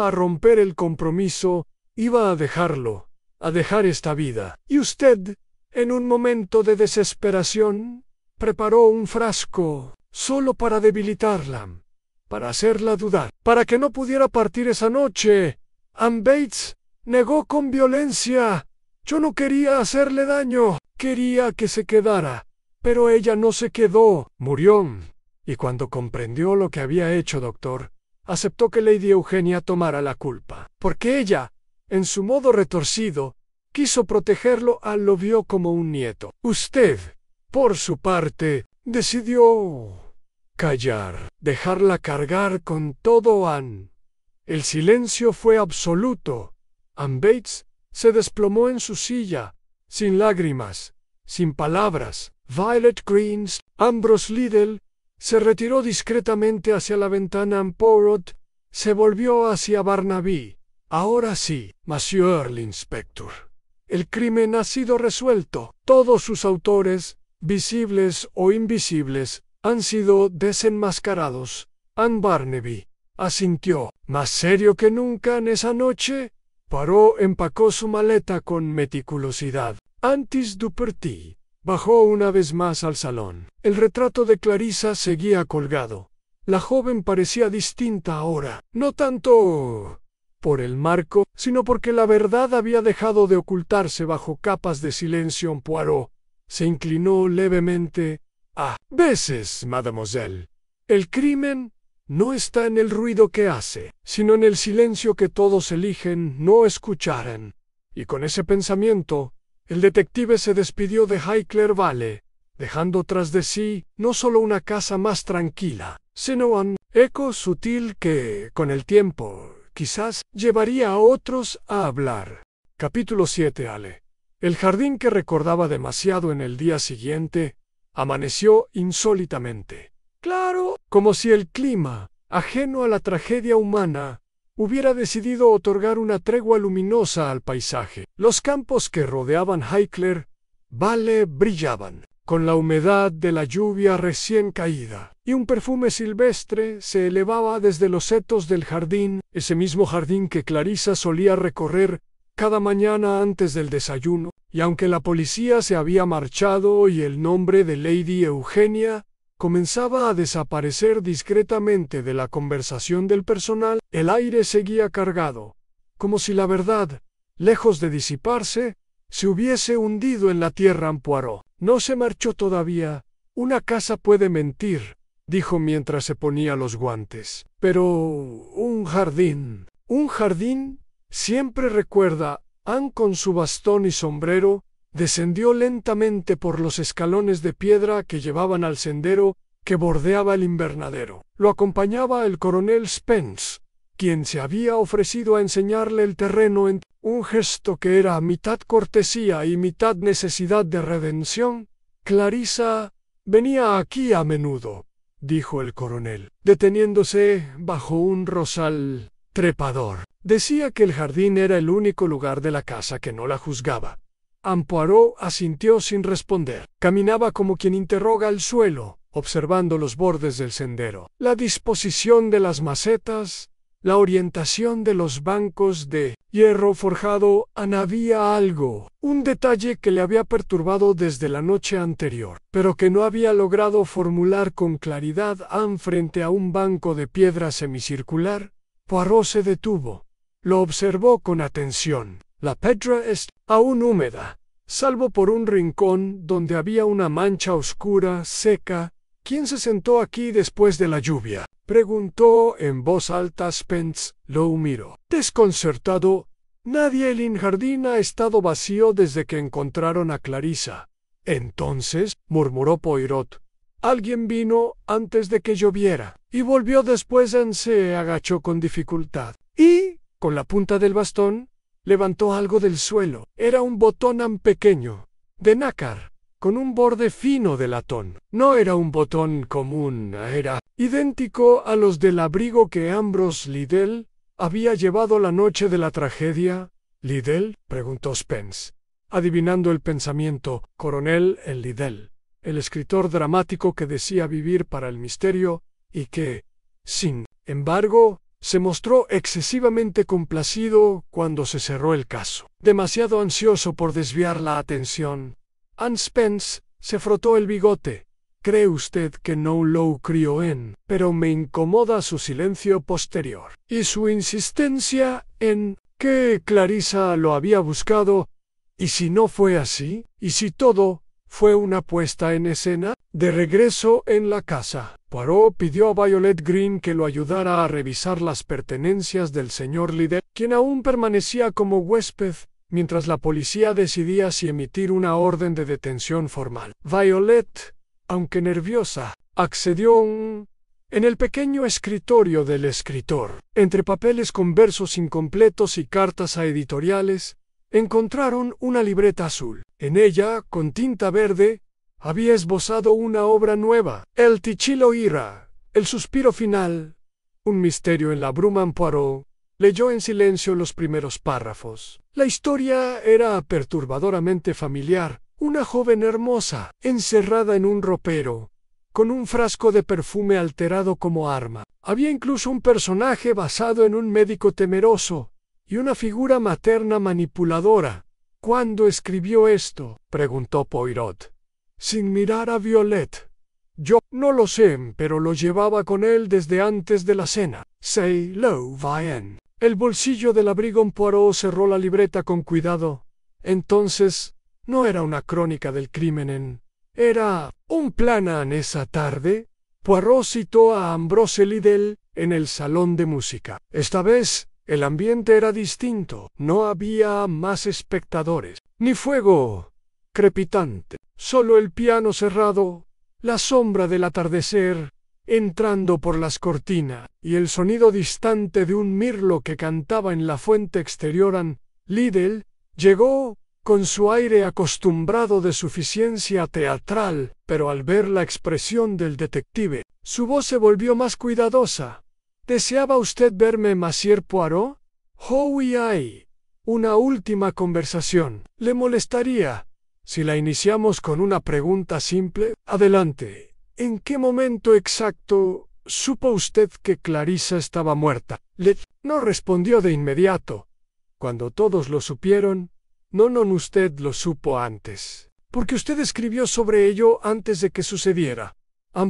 Speaker 1: a romper el compromiso, iba a dejarlo, a dejar esta vida. Y usted, en un momento de desesperación, preparó un frasco solo para debilitarla, para hacerla dudar, para que no pudiera partir esa noche. Bates negó con violencia. Yo no quería hacerle daño, quería que se quedara, pero ella no se quedó, murió. Y cuando comprendió lo que había hecho, doctor, aceptó que Lady Eugenia tomara la culpa, porque ella, en su modo retorcido, quiso protegerlo, lo vio como un nieto. Usted, por su parte, decidió callar, dejarla cargar con todo. El silencio fue absoluto, Ann Bates se desplomó en su silla, sin lágrimas, sin palabras. Violet Greens, Ambrose Liddell, se retiró discretamente hacia la ventana. Ann Poirot se volvió hacia Barnaby. Ahora sí, Monsieur l'Inspector. El crimen ha sido resuelto. Todos sus autores, visibles o invisibles, han sido desenmascarados. Ann Barnaby asintió. Más serio que nunca en esa noche, Poirot empacó su maleta con meticulosidad. Antis Duperty bajó una vez más al salón. El retrato de Clarissa seguía colgado. La joven parecía distinta ahora, no tanto por el marco, sino porque la verdad había dejado de ocultarse bajo capas de silencio. Poirot se inclinó levemente. A veces, mademoiselle, el crimen no está en el ruido que hace, sino en el silencio que todos eligen no escucharan. Y con ese pensamiento, el detective se despidió de Highclere Valley, dejando tras de sí no solo una casa más tranquila, sino un eco sutil que, con el tiempo, quizás llevaría a otros a hablar. Capítulo 7. El jardín, que recordaba demasiado en el día siguiente, amaneció insólitamente claro, como si el clima, ajeno a la tragedia humana, hubiera decidido otorgar una tregua luminosa al paisaje. Los campos que rodeaban Highclere Valley brillaban con la humedad de la lluvia recién caída, y un perfume silvestre se elevaba desde los setos del jardín, ese mismo jardín que Clarissa solía recorrer cada mañana antes del desayuno, y aunque la policía se había marchado y el nombre de Lady Eugenia comenzaba a desaparecer discretamente de la conversación del personal, el aire seguía cargado, como si la verdad, lejos de disiparse, se hubiese hundido en la tierra. Ann Poirot no se marchó todavía. Una casa puede mentir, dijo mientras se ponía los guantes. Pero un jardín siempre recuerda. Ann, con su bastón y sombrero, descendió lentamente por los escalones de piedra que llevaban al sendero que bordeaba el invernadero. Lo acompañaba el coronel Spence, quien se había ofrecido a enseñarle el terreno en un gesto que era mitad cortesía y mitad necesidad de redención. Clarissa venía aquí a menudo, dijo el coronel, deteniéndose bajo un rosal trepador. Decía que el jardín era el único lugar de la casa que no la juzgaba. Ann Poirot asintió sin responder. Caminaba como quien interroga el suelo, observando los bordes del sendero, la disposición de las macetas, la orientación de los bancos de hierro forjado. Había algo, un detalle que le había perturbado desde la noche anterior, pero que no había logrado formular con claridad. Ann, frente a un banco de piedra semicircular. Poirot se detuvo. Lo observó con atención. La piedra está aún húmeda, salvo por un rincón donde había una mancha oscura, seca. ¿Quién se sentó aquí después de la lluvia?, preguntó en voz alta. Spence lo miró desconcertado. Nadie. El jardín ha estado vacío desde que encontraron a Clarissa. Entonces, murmuró Poirot, alguien vino antes de que lloviera y volvió después. Ann se agachó con dificultad y, con la punta del bastón, levantó algo del suelo. Era un botón pequeño, de nácar, con un borde fino de latón. No era un botón común, era idéntico a los del abrigo que Ambrose Liddell había llevado la noche de la tragedia. ¿Liddell?, preguntó Spence, adivinando el pensamiento. Coronel Liddell, el escritor dramático que decía vivir para el misterio y que, sin embargo, se mostró excesivamente complacido cuando se cerró el caso, demasiado ansioso por desviar la atención. Ann Spence se frotó el bigote. ¿Cree usted que no lo crió en? Pero me incomoda su silencio posterior y su insistencia en que Clarissa lo había buscado. ¿Y si no fue así? ¿Y si todo fue una puesta en escena? De regreso en la casa, Poirot pidió a Violet Green que lo ayudara a revisar las pertenencias del señor Liddell, quien aún permanecía como huésped, mientras la policía decidía si emitir una orden de detención formal. Violet, aunque nerviosa, accedió. En el pequeño escritorio del escritor, entre papeles con versos incompletos y cartas a editoriales, encontraron una libreta azul. En ella, con tinta verde, había esbozado una obra nueva, El Tichilo Ira, el suspiro final. Un misterio en la bruma. Poirot leyó en silencio los primeros párrafos. La historia era perturbadoramente familiar. Una joven hermosa, encerrada en un ropero, con un frasco de perfume alterado como arma. Había incluso un personaje basado en un médico temeroso y una figura materna manipuladora. ¿Cuándo escribió esto?, preguntó Poirot, sin mirar a Violet. Yo no lo sé, pero lo llevaba con él desde antes de la cena. C'est lo bien. El bolsillo del abrigo. Poirot cerró la libreta con cuidado. Entonces, no era una crónica del crimen. Era un plan. Esa tarde, Poirot citó a Ambrose Liddell en el salón de música. Esta vez, el ambiente era distinto. No había más espectadores, ni fuego crepitante. Solo el piano cerrado, la sombra del atardecer entrando por las cortinas y el sonido distante de un mirlo que cantaba en la fuente exterior. Liddell llegó con su aire acostumbrado de suficiencia teatral, pero al ver la expresión del detective, su voz se volvió más cuidadosa. ¿Deseaba usted verme, Monsieur Poirot? Oui, hay una última conversación. ¿Le molestaría si la iniciamos con una pregunta simple? Adelante. ¿En qué momento exacto supo usted que Clarissa estaba muerta? No respondió de inmediato. Cuando todos lo supieron, no, usted lo supo antes, porque usted escribió sobre ello antes de que sucediera.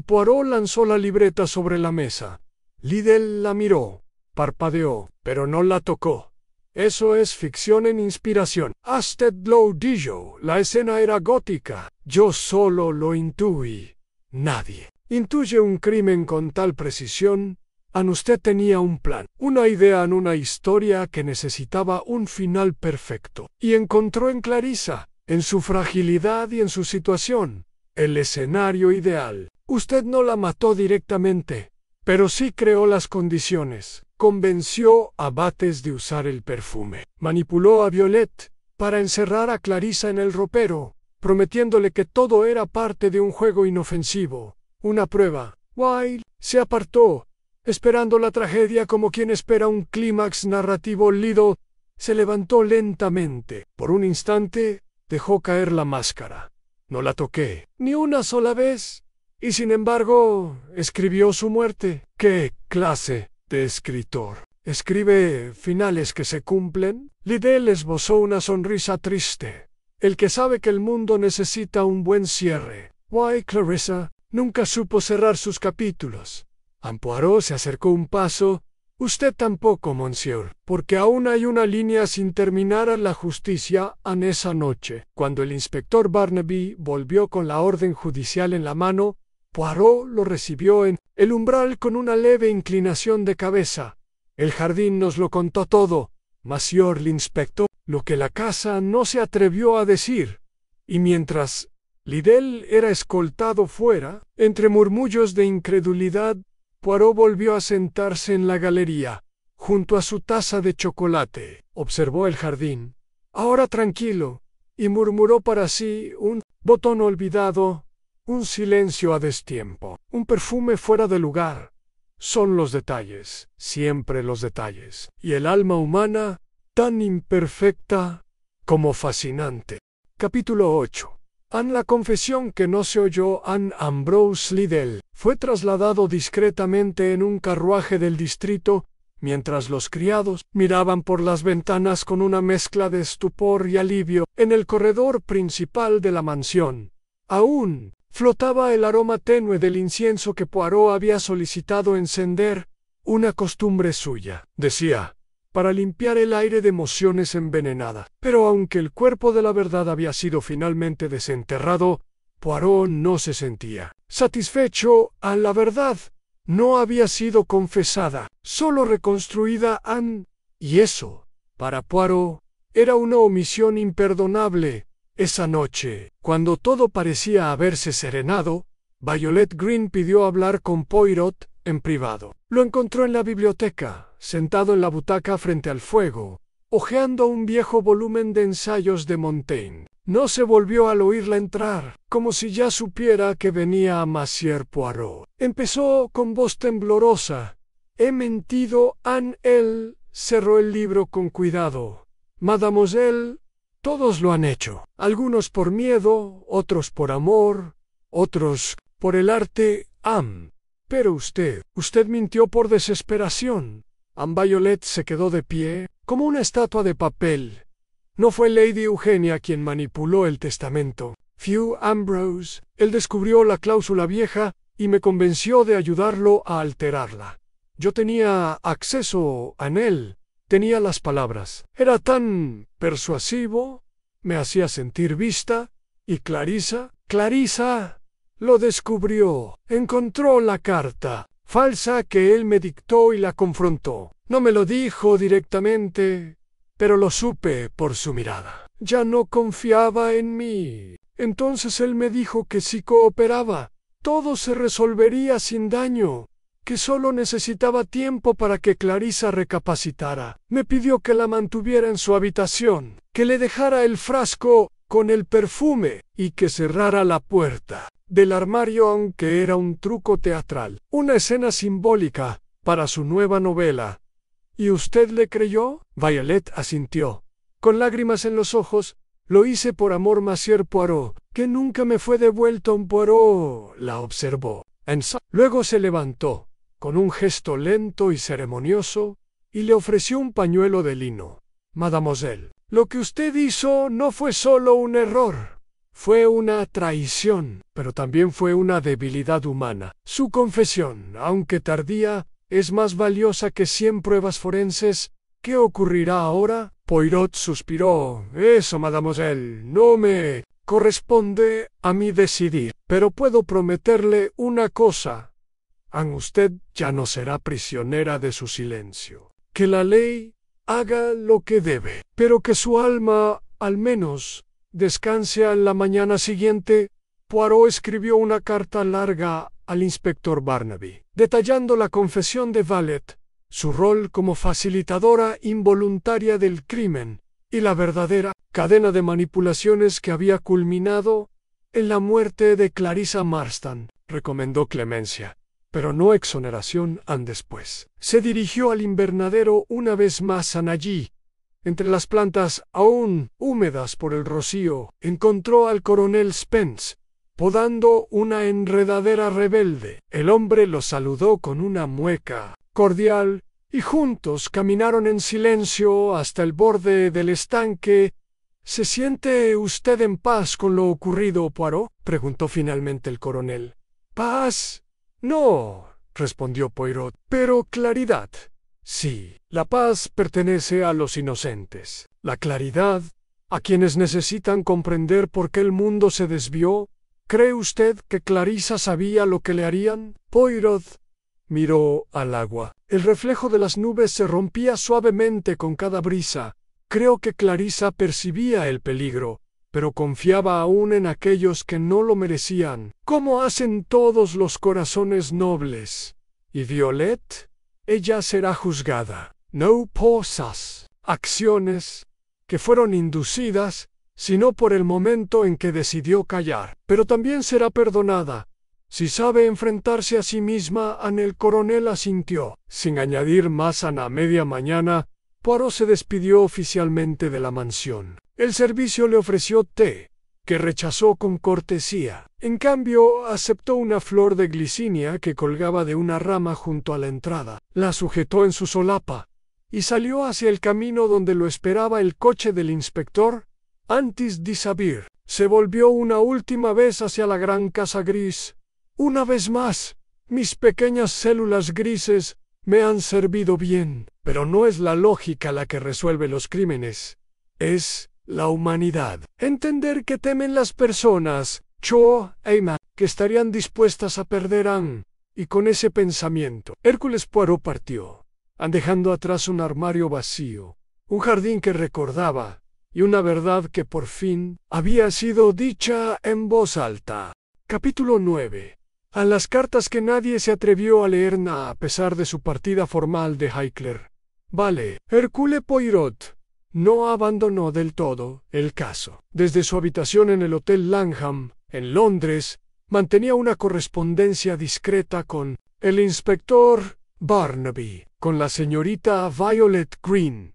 Speaker 1: Poirot lanzó la libreta sobre la mesa. Liddell la miró, parpadeó, pero no la tocó. Eso es ficción en inspiración. Usted lo dijo, la escena era gótica. Yo solo lo intuí. Nadie intuye un crimen con tal precisión. Usted tenía un plan, una idea en una historia que necesitaba un final perfecto. Y encontró en Clarissa, en su fragilidad y en su situación, el escenario ideal. Usted no la mató directamente, pero sí creó las condiciones. Convenció a Bates de usar el perfume. Manipuló a Violet para encerrar a Clarissa en el ropero, prometiéndole que todo era parte de un juego inofensivo, una prueba. Wilde se apartó, esperando la tragedia como quien espera un clímax narrativo. Lido se levantó lentamente. Por un instante, dejó caer la máscara. No la toqué, ni una sola vez. Y sin embargo, escribió su muerte. ¿Qué clase de escritor escribe finales que se cumplen? Liddell esbozó una sonrisa triste. El que sabe que el mundo necesita un buen cierre. Clarissa nunca supo cerrar sus capítulos. Poirot se acercó un paso. Usted tampoco, monsieur, porque aún hay una línea sin terminar. La justicia. Esa noche, cuando el inspector Barnaby volvió con la orden judicial en la mano, Poirot lo recibió en el umbral con una leve inclinación de cabeza. El jardín nos lo contó todo, monsieur l'inspector, lo que la casa no se atrevió a decir. Y mientras Liddell era escoltado fuera, entre murmullos de incredulidad, Poirot volvió a sentarse en la galería, junto a su taza de chocolate. Observó el jardín, ahora tranquilo, y murmuró para sí: un botón olvidado, un silencio a destiempo, un perfume fuera de lugar. Son los detalles, siempre los detalles, y el alma humana, tan imperfecta como fascinante. Capítulo 8. La confesión que no se oyó. Ambrose Liddell fue trasladado discretamente en un carruaje del distrito, mientras los criados miraban por las ventanas con una mezcla de estupor y alivio. En el corredor principal de la mansión, aún flotaba el aroma tenue del incienso que Poirot había solicitado encender, una costumbre suya, decía, para limpiar el aire de emociones envenenadas. Pero aunque el cuerpo de la verdad había sido finalmente desenterrado, Poirot no se sentía satisfecho. La verdad no había sido confesada, solo reconstruida. Y eso, para Poirot, era una omisión imperdonable. Esa noche, cuando todo parecía haberse serenado, Violet Green pidió hablar con Poirot en privado. Lo encontró en la biblioteca, sentado en la butaca frente al fuego, hojeando un viejo volumen de ensayos de Montaigne. No se volvió al oírla entrar, como si ya supiera que venía a Monsieur Poirot. Empezó con voz temblorosa. «He mentido, Anne». Él cerró el libro con cuidado. «Mademoiselle, todos lo han hecho. Algunos por miedo, otros por amor, otros por el arte. Pero usted mintió por desesperación». Anne Violet se quedó de pie, como una estatua de papel. No fue Lady Eugenia quien manipuló el testamento. Fue Ambrose. Él descubrió la cláusula vieja y me convenció de ayudarlo a alterarla. Yo tenía acceso a él, tenía las palabras. Era tan persuasivo, me hacía sentir vista, y Clarissa lo descubrió. Encontró la carta falsa que él me dictó y la confrontó. No me lo dijo directamente, pero lo supe por su mirada. Ya no confiaba en mí. Entonces él me dijo que si cooperaba, todo se resolvería sin daño, que solo necesitaba tiempo para que Clarissa recapacitara. Me pidió que la mantuviera en su habitación, que le dejara el frasco con el perfume y que cerrara la puerta del armario, aunque era un truco teatral, una escena simbólica para su nueva novela. ¿Y usted le creyó? Violet asintió. Con lágrimas en los ojos, lo hice por amor, Monsieur Poirot, que nunca me fue devuelto un Poirot, la observó. Luego se levantó, con un gesto lento y ceremonioso, y le ofreció un pañuelo de lino. Mademoiselle, lo que usted hizo no fue solo un error. Fue una traición, pero también fue una debilidad humana. Su confesión, aunque tardía, es más valiosa que 100 pruebas forenses. ¿Qué ocurrirá ahora? Poirot suspiró. Eso, mademoiselle, no me corresponde a mí decidir, pero puedo prometerle una cosa. Usted ya no será prisionera de su silencio. Que la ley haga lo que debe, pero que su alma, al menos, descanse a la mañana siguiente. Poirot escribió una carta larga al inspector Barnaby, detallando la confesión de Violet, su rol como facilitadora involuntaria del crimen y la verdadera cadena de manipulaciones que había culminado en la muerte de Clarissa Marston. Recomendó clemencia, pero no exoneración después. Se dirigió al invernadero una vez más. Allí, entre las plantas aún húmedas por el rocío, encontró al coronel Spence, podando una enredadera rebelde. El hombre lo saludó con una mueca cordial, y juntos caminaron en silencio hasta el borde del estanque. ¿Se siente usted en paz con lo ocurrido, Poirot?, preguntó finalmente el coronel. ¿Paz? No, respondió Poirot, pero claridad. Sí, la paz pertenece a los inocentes. La claridad, a quienes necesitan comprender por qué el mundo se desvió. ¿Cree usted que Clarissa sabía lo que le harían? Poirot miró al agua. El reflejo de las nubes se rompía suavemente con cada brisa. Creo que Clarissa percibía el peligro, pero confiaba aún en aquellos que no lo merecían, como hacen todos los corazones nobles. ¿Y Violet? Ella será juzgada, no por sus acciones, que fueron inducidas, sino por el momento en que decidió callar. Pero también será perdonada, si sabe enfrentarse a sí misma. El coronel asintió. Sin añadir más, a la media mañana, Poirot se despidió oficialmente de la mansión. El servicio le ofreció té, que rechazó con cortesía. En cambio, aceptó una flor de glicinia que colgaba de una rama junto a la entrada. La sujetó en su solapa y salió hacia el camino donde lo esperaba el coche del inspector. Antes de salir, se volvió una última vez hacia la gran casa gris. Una vez más, mis pequeñas células grises me han servido bien, pero no es la lógica la que resuelve los crímenes. Es la humanidad. Entender que temen las personas, Cho e Emma, que estarían dispuestas a perder y con ese pensamiento, Hércules Poirot partió, dejando atrás un armario vacío, un jardín que recordaba, y una verdad que por fin había sido dicha en voz alta. Capítulo 9. a las cartas que nadie se atrevió a leer a pesar de su partida formal de Highclere. Vale, Hercule Poirot no abandonó del todo el caso. Desde su habitación en el Hotel Langham, en Londres, mantenía una correspondencia discreta con el inspector Barnaby, con la señorita Violet Green,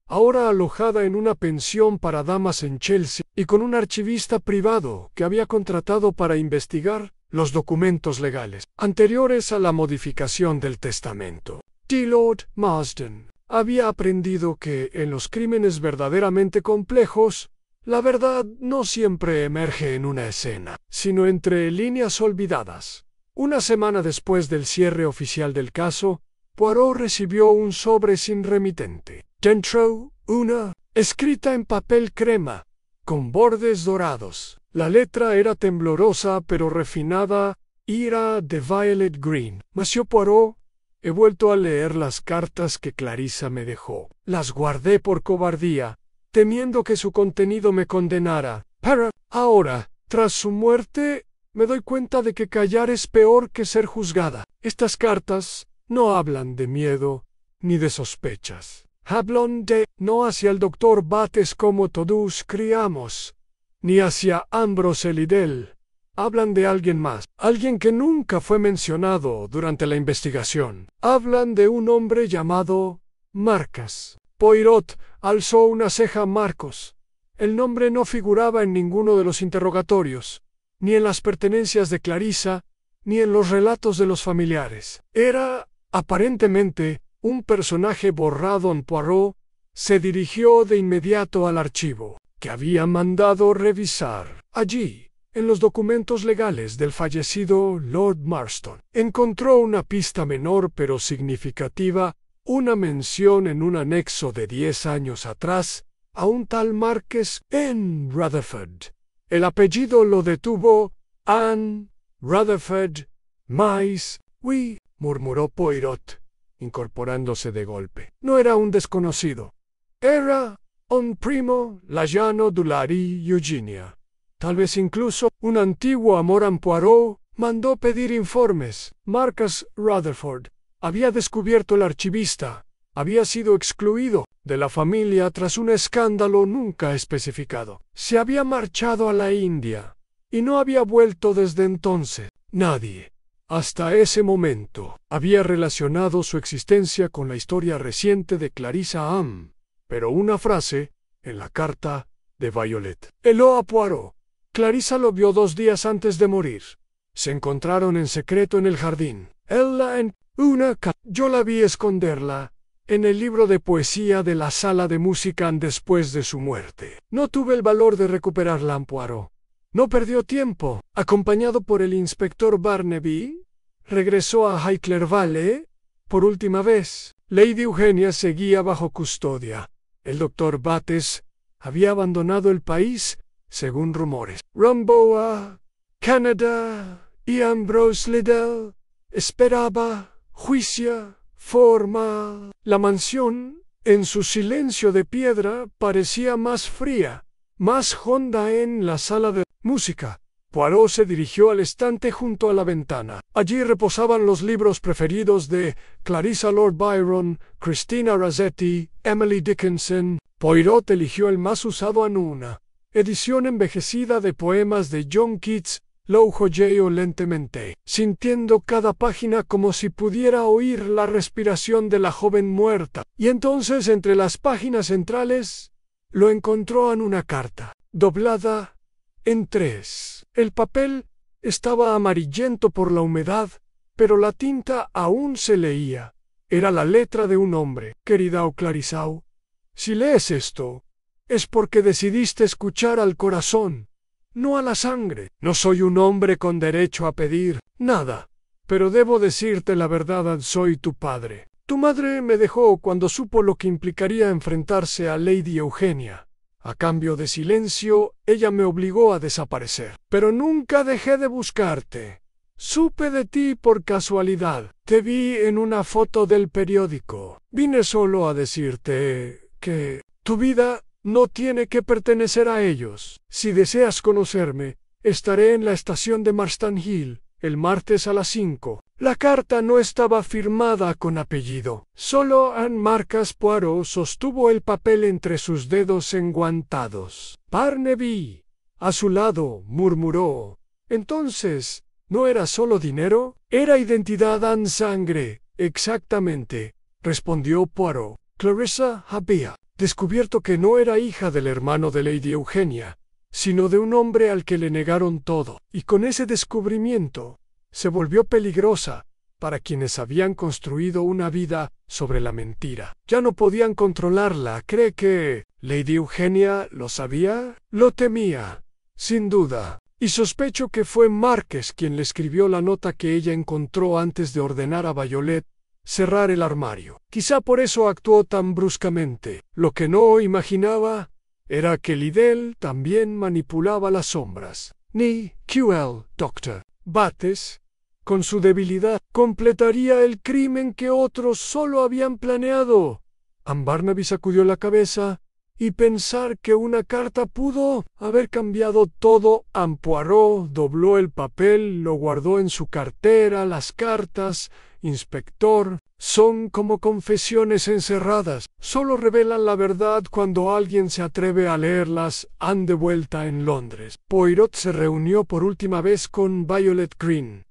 Speaker 1: ahora alojada en una pensión para damas en Chelsea, y con un archivista privado que había contratado para investigar los documentos legales anteriores a la modificación del testamento. Lord Marsden había aprendido que en los crímenes verdaderamente complejos, la verdad no siempre emerge en una escena, sino entre líneas olvidadas. Una semana después del cierre oficial del caso, Poirot recibió un sobre sin remitente. Dentro, una, escrita en papel crema, con bordes dorados. La letra era temblorosa pero refinada y era de Violet Green. Monsieur Poirot, he vuelto a leer las cartas que Clarissa me dejó. Las guardé por cobardía, temiendo que su contenido me condenara. Pero ahora, tras su muerte, me doy cuenta de que callar es peor que ser juzgada. Estas cartas no hablan de miedo ni de sospechas. Hablan de no hacia el doctor Bates como todos creíamos, ni hacia Ambrose Liddell. Hablan de alguien más, alguien que nunca fue mencionado durante la investigación. Hablan de un hombre llamado Marcas. Poirot alzó una ceja. Marcos. El nombre no figuraba en ninguno de los interrogatorios, ni en las pertenencias de Clarissa, ni en los relatos de los familiares. Era, aparentemente, un personaje borrado. Poirot se dirigió de inmediato al archivo, que había mandado revisar. Allí, en los documentos legales del fallecido Lord Marston, encontró una pista menor pero significativa, una mención en un anexo de 10 años atrás a un tal Marqués en Rutherford. El apellido lo detuvo. Anne Rutherford. Oui, murmuró Poirot, incorporándose de golpe. No era un desconocido. Era un primo lejano de Lady Eugenia. Tal vez incluso un antiguo amor. Poirot mandó pedir informes. Marcus Rutherford había descubierto el archivista. Había sido excluido de la familia tras un escándalo nunca especificado. Se había marchado a la India y no había vuelto desde entonces. Nadie, hasta ese momento, había relacionado su existencia con la historia reciente de Clarissa Ann. Pero una frase en la carta de Violet heló a Poirot. Clarissa lo vio 2 días antes de morir. Se encontraron en secreto en el jardín. Ella en una yo la vi esconderla en el libro de poesía de la sala de música después de su muerte. No tuve el valor de recuperarla. Poirot no perdió tiempo. Acompañado por el inspector Barnaby, regresó a Highclere Valley por última vez. Lady Eugenia seguía bajo custodia. El doctor Bates había abandonado el país, según rumores. Rumbo a Canadá y Ambrose Liddell esperaba juicio formal. La mansión, en su silencio de piedra, parecía más fría, más honda. En la sala de música, Poirot se dirigió al estante junto a la ventana. Allí reposaban los libros preferidos de Clarissa, Lord Byron, Christina Rossetti, Emily Dickinson. Poirot eligió el más usado en una edición envejecida de poemas de John Keats. Lo hojeó lentamente, sintiendo cada página como si pudiera oír la respiración de la joven muerta. Y entonces, entre las páginas centrales, lo encontró en una carta, doblada en 3. El papel estaba amarillento por la humedad, pero la tinta aún se leía. Era la letra de un hombre. Querida Clarissa, si lees esto, es porque decidiste escuchar al corazón, no a la sangre. No soy un hombre con derecho a pedir nada, pero debo decirte la verdad. Soy tu padre. Tu madre me dejó cuando supo lo que implicaría enfrentarse a Lady Eugenia. A cambio de silencio, ella me obligó a desaparecer. Pero nunca dejé de buscarte. Supe de ti por casualidad. Te vi en una foto del periódico. Vine solo a decirte que tu vida no tiene que pertenecer a ellos. Si deseas conocerme, estaré en la estación de Marston Hill, el martes a las 5. La carta no estaba firmada con apellido. Solo Anne Marcas Poirot sostuvo el papel entre sus dedos enguantados. Barnaby, a su lado, murmuró: «Entonces, ¿no era solo dinero?» «Era identidad en sangre, exactamente», respondió Poirot. Clarissa había descubierto que no era hija del hermano de Lady Eugenia, sino de un hombre al que le negaron todo, y con ese descubrimiento se volvió peligrosa para quienes habían construido una vida sobre la mentira. Ya no podían controlarla. ¿Cree que Lady Eugenia lo sabía? Lo temía, sin duda, y sospecho que fue Marqués quien le escribió la nota que ella encontró antes de ordenar a Violet cerrar el armario. Quizá por eso actuó tan bruscamente. Lo que no imaginaba era que Liddell también manipulaba las sombras. Ni QL, Dr. Bates, con su debilidad, completaría el crimen que otros solo habían planeado. Anne Barnaby sacudió la cabeza, y pensar que una carta pudo haber cambiado todo. Anne Poirot dobló el papel, lo guardó en su cartera. Las cartas, inspector, son como confesiones encerradas. Solo revelan la verdad cuando alguien se atreve a leerlas. Han de vuelta en Londres. Poirot se reunió por última vez con Violet Green.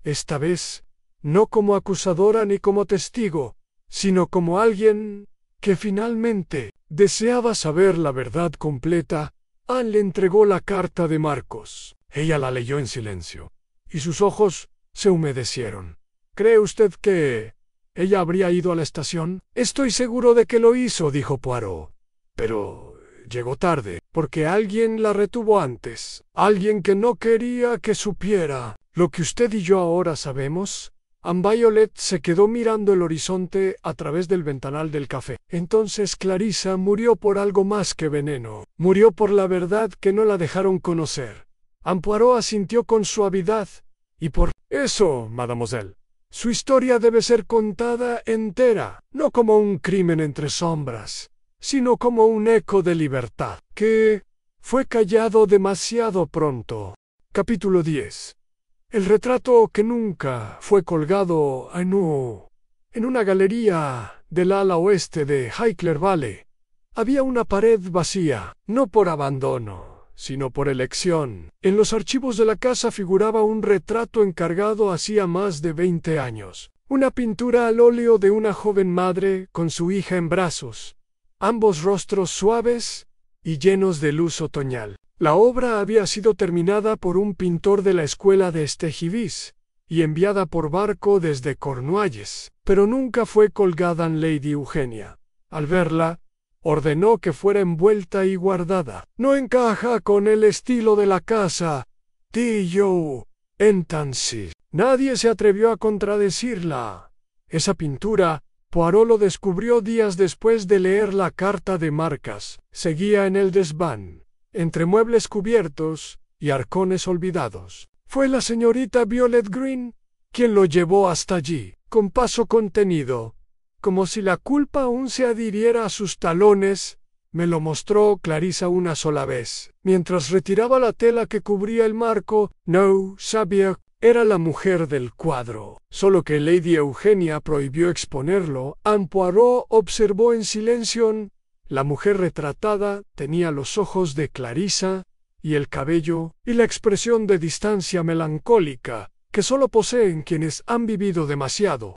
Speaker 1: Esta vez, no como acusadora ni como testigo, sino como alguien que finalmente deseaba saber la verdad completa. Anne le entregó la carta de Marcos. Ella la leyó en silencio, y sus ojos se humedecieron. ¿Cree usted que ella habría ido a la estación? Estoy seguro de que lo hizo, dijo Poirot. Pero llegó tarde, porque alguien la retuvo antes. Alguien que no quería que supiera lo que usted y yo ahora sabemos. Anne Violet se quedó mirando el horizonte a través del ventanal del café. Entonces Clarissa murió por algo más que veneno. Murió por la verdad que no la dejaron conocer. Anne Poirot asintió con suavidad. Y por eso, mademoiselle, su historia debe ser contada entera, no como un crimen entre sombras, sino como un eco de libertad, que fue callado demasiado pronto. Capítulo 10. El retrato que nunca fue colgado en una galería del ala oeste de Highclere Valley. Había una pared vacía, no por abandono, sino por elección. En los archivos de la casa figuraba un retrato encargado hacía más de 20 años. Una pintura al óleo de una joven madre con su hija en brazos, ambos rostros suaves y llenos de luz otoñal. La obra había sido terminada por un pintor de la escuela de Stégivís y enviada por barco desde Cornualles, pero nunca fue colgada en Lady Eugenia. Al verla, ordenó que fuera envuelta y guardada. «No encaja con el estilo de la casa», dijo entonces. Nadie se atrevió a contradecirla. Esa pintura, Poirot lo descubrió días después de leer la carta de Marcas. Seguía en el desván, entre muebles cubiertos y arcones olvidados. Fue la señorita Violet Green quien lo llevó hasta allí, con paso contenido, como si la culpa aún se adhiriera a sus talones. Me lo mostró Clarissa una sola vez, mientras retiraba la tela que cubría el marco. No sabía, era la mujer del cuadro, solo que Lady Eugenia prohibió exponerlo. Anne Poirot observó en silencio. La mujer retratada tenía los ojos de Clarissa y el cabello y la expresión de distancia melancólica que solo poseen quienes han vivido demasiado.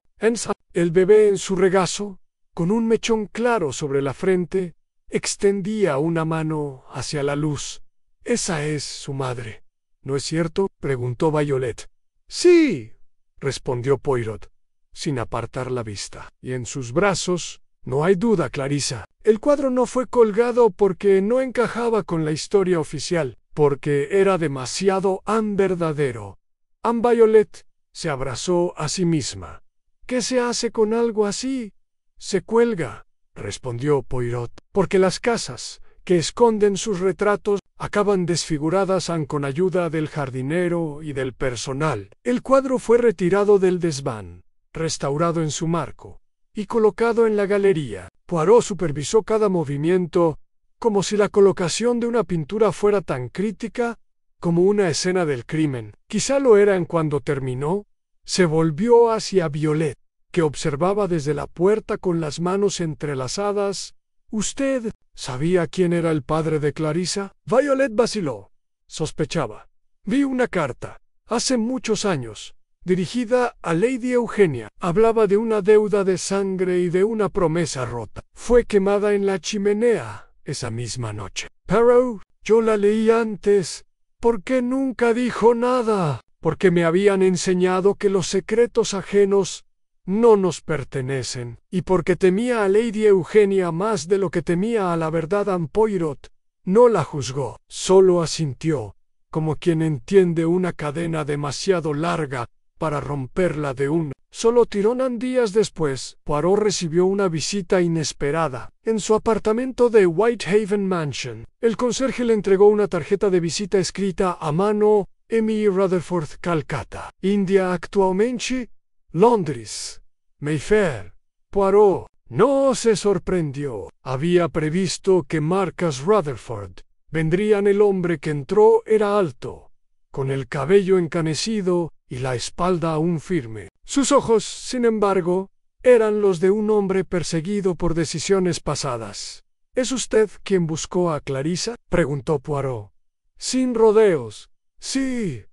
Speaker 1: El bebé en su regazo, con un mechón claro sobre la frente, extendía una mano hacia la luz. «Esa es su madre, ¿no es cierto?», preguntó Violet. «Sí», respondió Poirot, sin apartar la vista. «Y en sus brazos, no hay duda, Clarissa. El cuadro no fue colgado porque no encajaba con la historia oficial, porque era demasiado verdadero». Anne Violet se abrazó a sí misma. «¿Qué se hace con algo así?». «Se cuelga», respondió Poirot, «porque las casas que esconden sus retratos acaban desfiguradas con ayuda del jardinero y del personal». El cuadro fue retirado del desván, restaurado en su marco y colocado en la galería. Poirot supervisó cada movimiento, como si la colocación de una pintura fuera tan crítica como una escena del crimen. Quizá lo eran cuando terminó. Se volvió hacia Violet, que observaba desde la puerta con las manos entrelazadas. ¿Usted sabía quién era el padre de Clarissa? Violet vaciló. Sospechaba. Vi una carta, hace muchos años, dirigida a Lady Eugenia. Hablaba de una deuda de sangre y de una promesa rota. Fue quemada en la chimenea esa misma noche. Pero yo la leí antes. ¿Por qué nunca dijo nada? Porque me habían enseñado que los secretos ajenos no nos pertenecen, y porque temía a Lady Eugenia más de lo que temía a la verdad Poirot, no la juzgó, solo asintió, como quien entiende una cadena demasiado larga para romperla de un solo tirón. Días después, Poirot recibió una visita inesperada. En su apartamento de Whitehaven Mansion, el conserje le entregó una tarjeta de visita escrita a mano: M. Rutherford, Calcata, India actualmente, Londres, Mayfair. Poirot no se sorprendió. Había previsto que Marcus Rutherford vendrían. El hombre que entró era alto, con el cabello encanecido y la espalda aún firme. Sus ojos, sin embargo, eran los de un hombre perseguido por decisiones pasadas. ¿Es usted quien buscó a Clarissa?, preguntó Poirot. Sin rodeos. Sí.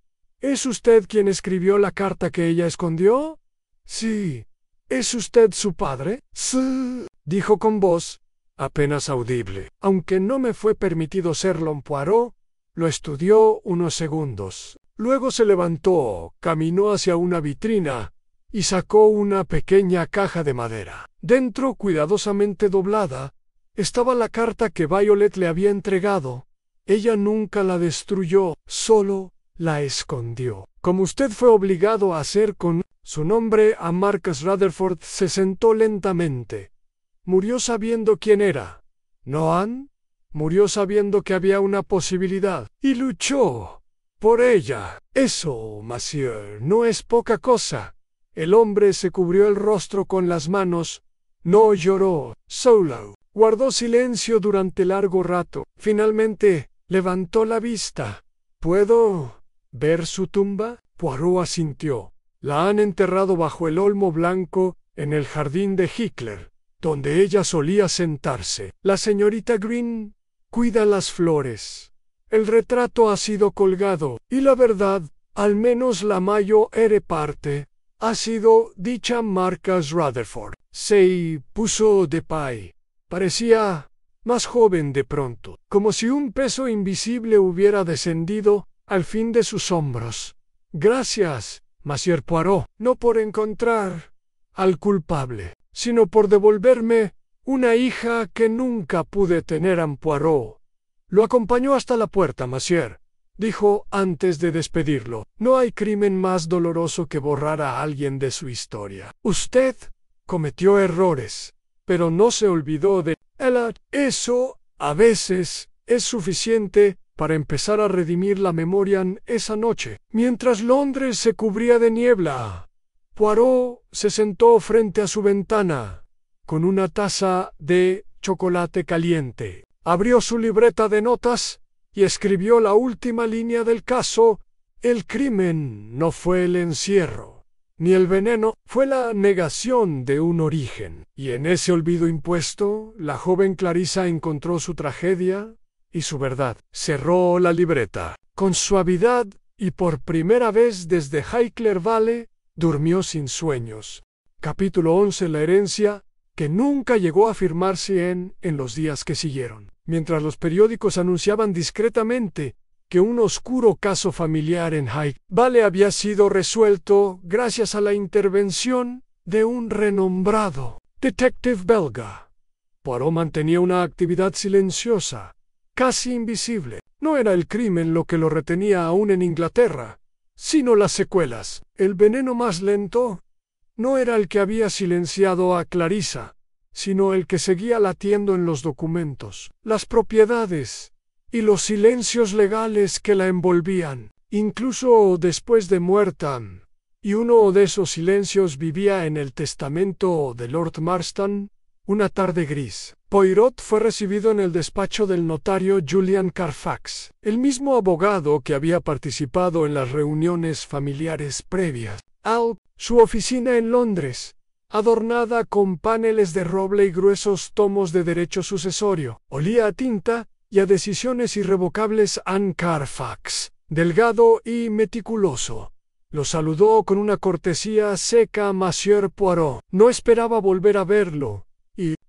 Speaker 1: ¿Es usted quien escribió la carta que ella escondió? Sí. ¿Es usted su padre? Sí, dijo con voz apenas audible. Aunque no me fue permitido serlo. Poirot lo estudió unos segundos. Luego se levantó, caminó hacia una vitrina y sacó una pequeña caja de madera. Dentro, cuidadosamente doblada, estaba la carta que Violet le había entregado. Ella nunca la destruyó, solo la escondió, como usted fue obligado a hacer con su nombre. A Marcus Rutherford se sentó lentamente. Murió sabiendo quién era. ¿No, Anne? Murió sabiendo que había una posibilidad, y luchó por ella. Eso, monsieur, no es poca cosa. El hombre se cubrió el rostro con las manos. No lloró, solo guardó silencio durante largo rato. Finalmente, levantó la vista. ¿Puedo ver su tumba? Poirot asintió. La han enterrado bajo el olmo blanco, en el jardín de Hickler, donde ella solía sentarse. La señorita Green cuida las flores. El retrato ha sido colgado, y la verdad, al menos la mayor parte, ha sido dicha Marcus Rutherford. Se puso de pie. Parecía más joven de pronto, como si un peso invisible hubiera descendido al fin de sus hombros. Gracias, Monsieur Poirot, no por encontrar al culpable, sino por devolverme una hija que nunca pude tener. Poirot lo acompañó hasta la puerta. Monsieur, dijo antes de despedirlo, no hay crimen más doloroso que borrar a alguien de su historia. Usted cometió errores, pero no se olvidó de ella. Eso, a veces, es suficiente para empezar a redimir la memoria. Esa noche, mientras Londres se cubría de niebla, Poirot se sentó frente a su ventana, con una taza de chocolate caliente. Abrió su libreta de notas y escribió la última línea del caso. El crimen no fue el encierro, ni el veneno, fue la negación de un origen. Y en ese olvido impuesto, la joven Clarissa encontró su tragedia y su verdad. Cerró la libreta con suavidad y por primera vez desde Hickler Valley durmió sin sueños. Capítulo 11. La herencia, que nunca llegó a firmarse en los días que siguieron. Mientras los periódicos anunciaban discretamente que un oscuro caso familiar en Hickler Valley había sido resuelto gracias a la intervención de un renombrado detective belga, Poirot mantenía una actividad silenciosa, casi invisible. No era el crimen lo que lo retenía aún en Inglaterra, sino las secuelas. El veneno más lento no era el que había silenciado a Clarissa, sino el que seguía latiendo en los documentos, las propiedades y los silencios legales que la envolvían, incluso después de muerta. Y uno de esos silencios vivía en el testamento de Lord Marston. Una tarde gris, Poirot fue recibido en el despacho del notario Julian Carfax, el mismo abogado que había participado en las reuniones familiares previas. Su oficina en Londres, adornada con paneles de roble y gruesos tomos de derecho sucesorio, olía a tinta y a decisiones irrevocables. Anne Carfax, delgado y meticuloso, lo saludó con una cortesía seca a Monsieur Poirot. No esperaba volver a verlo.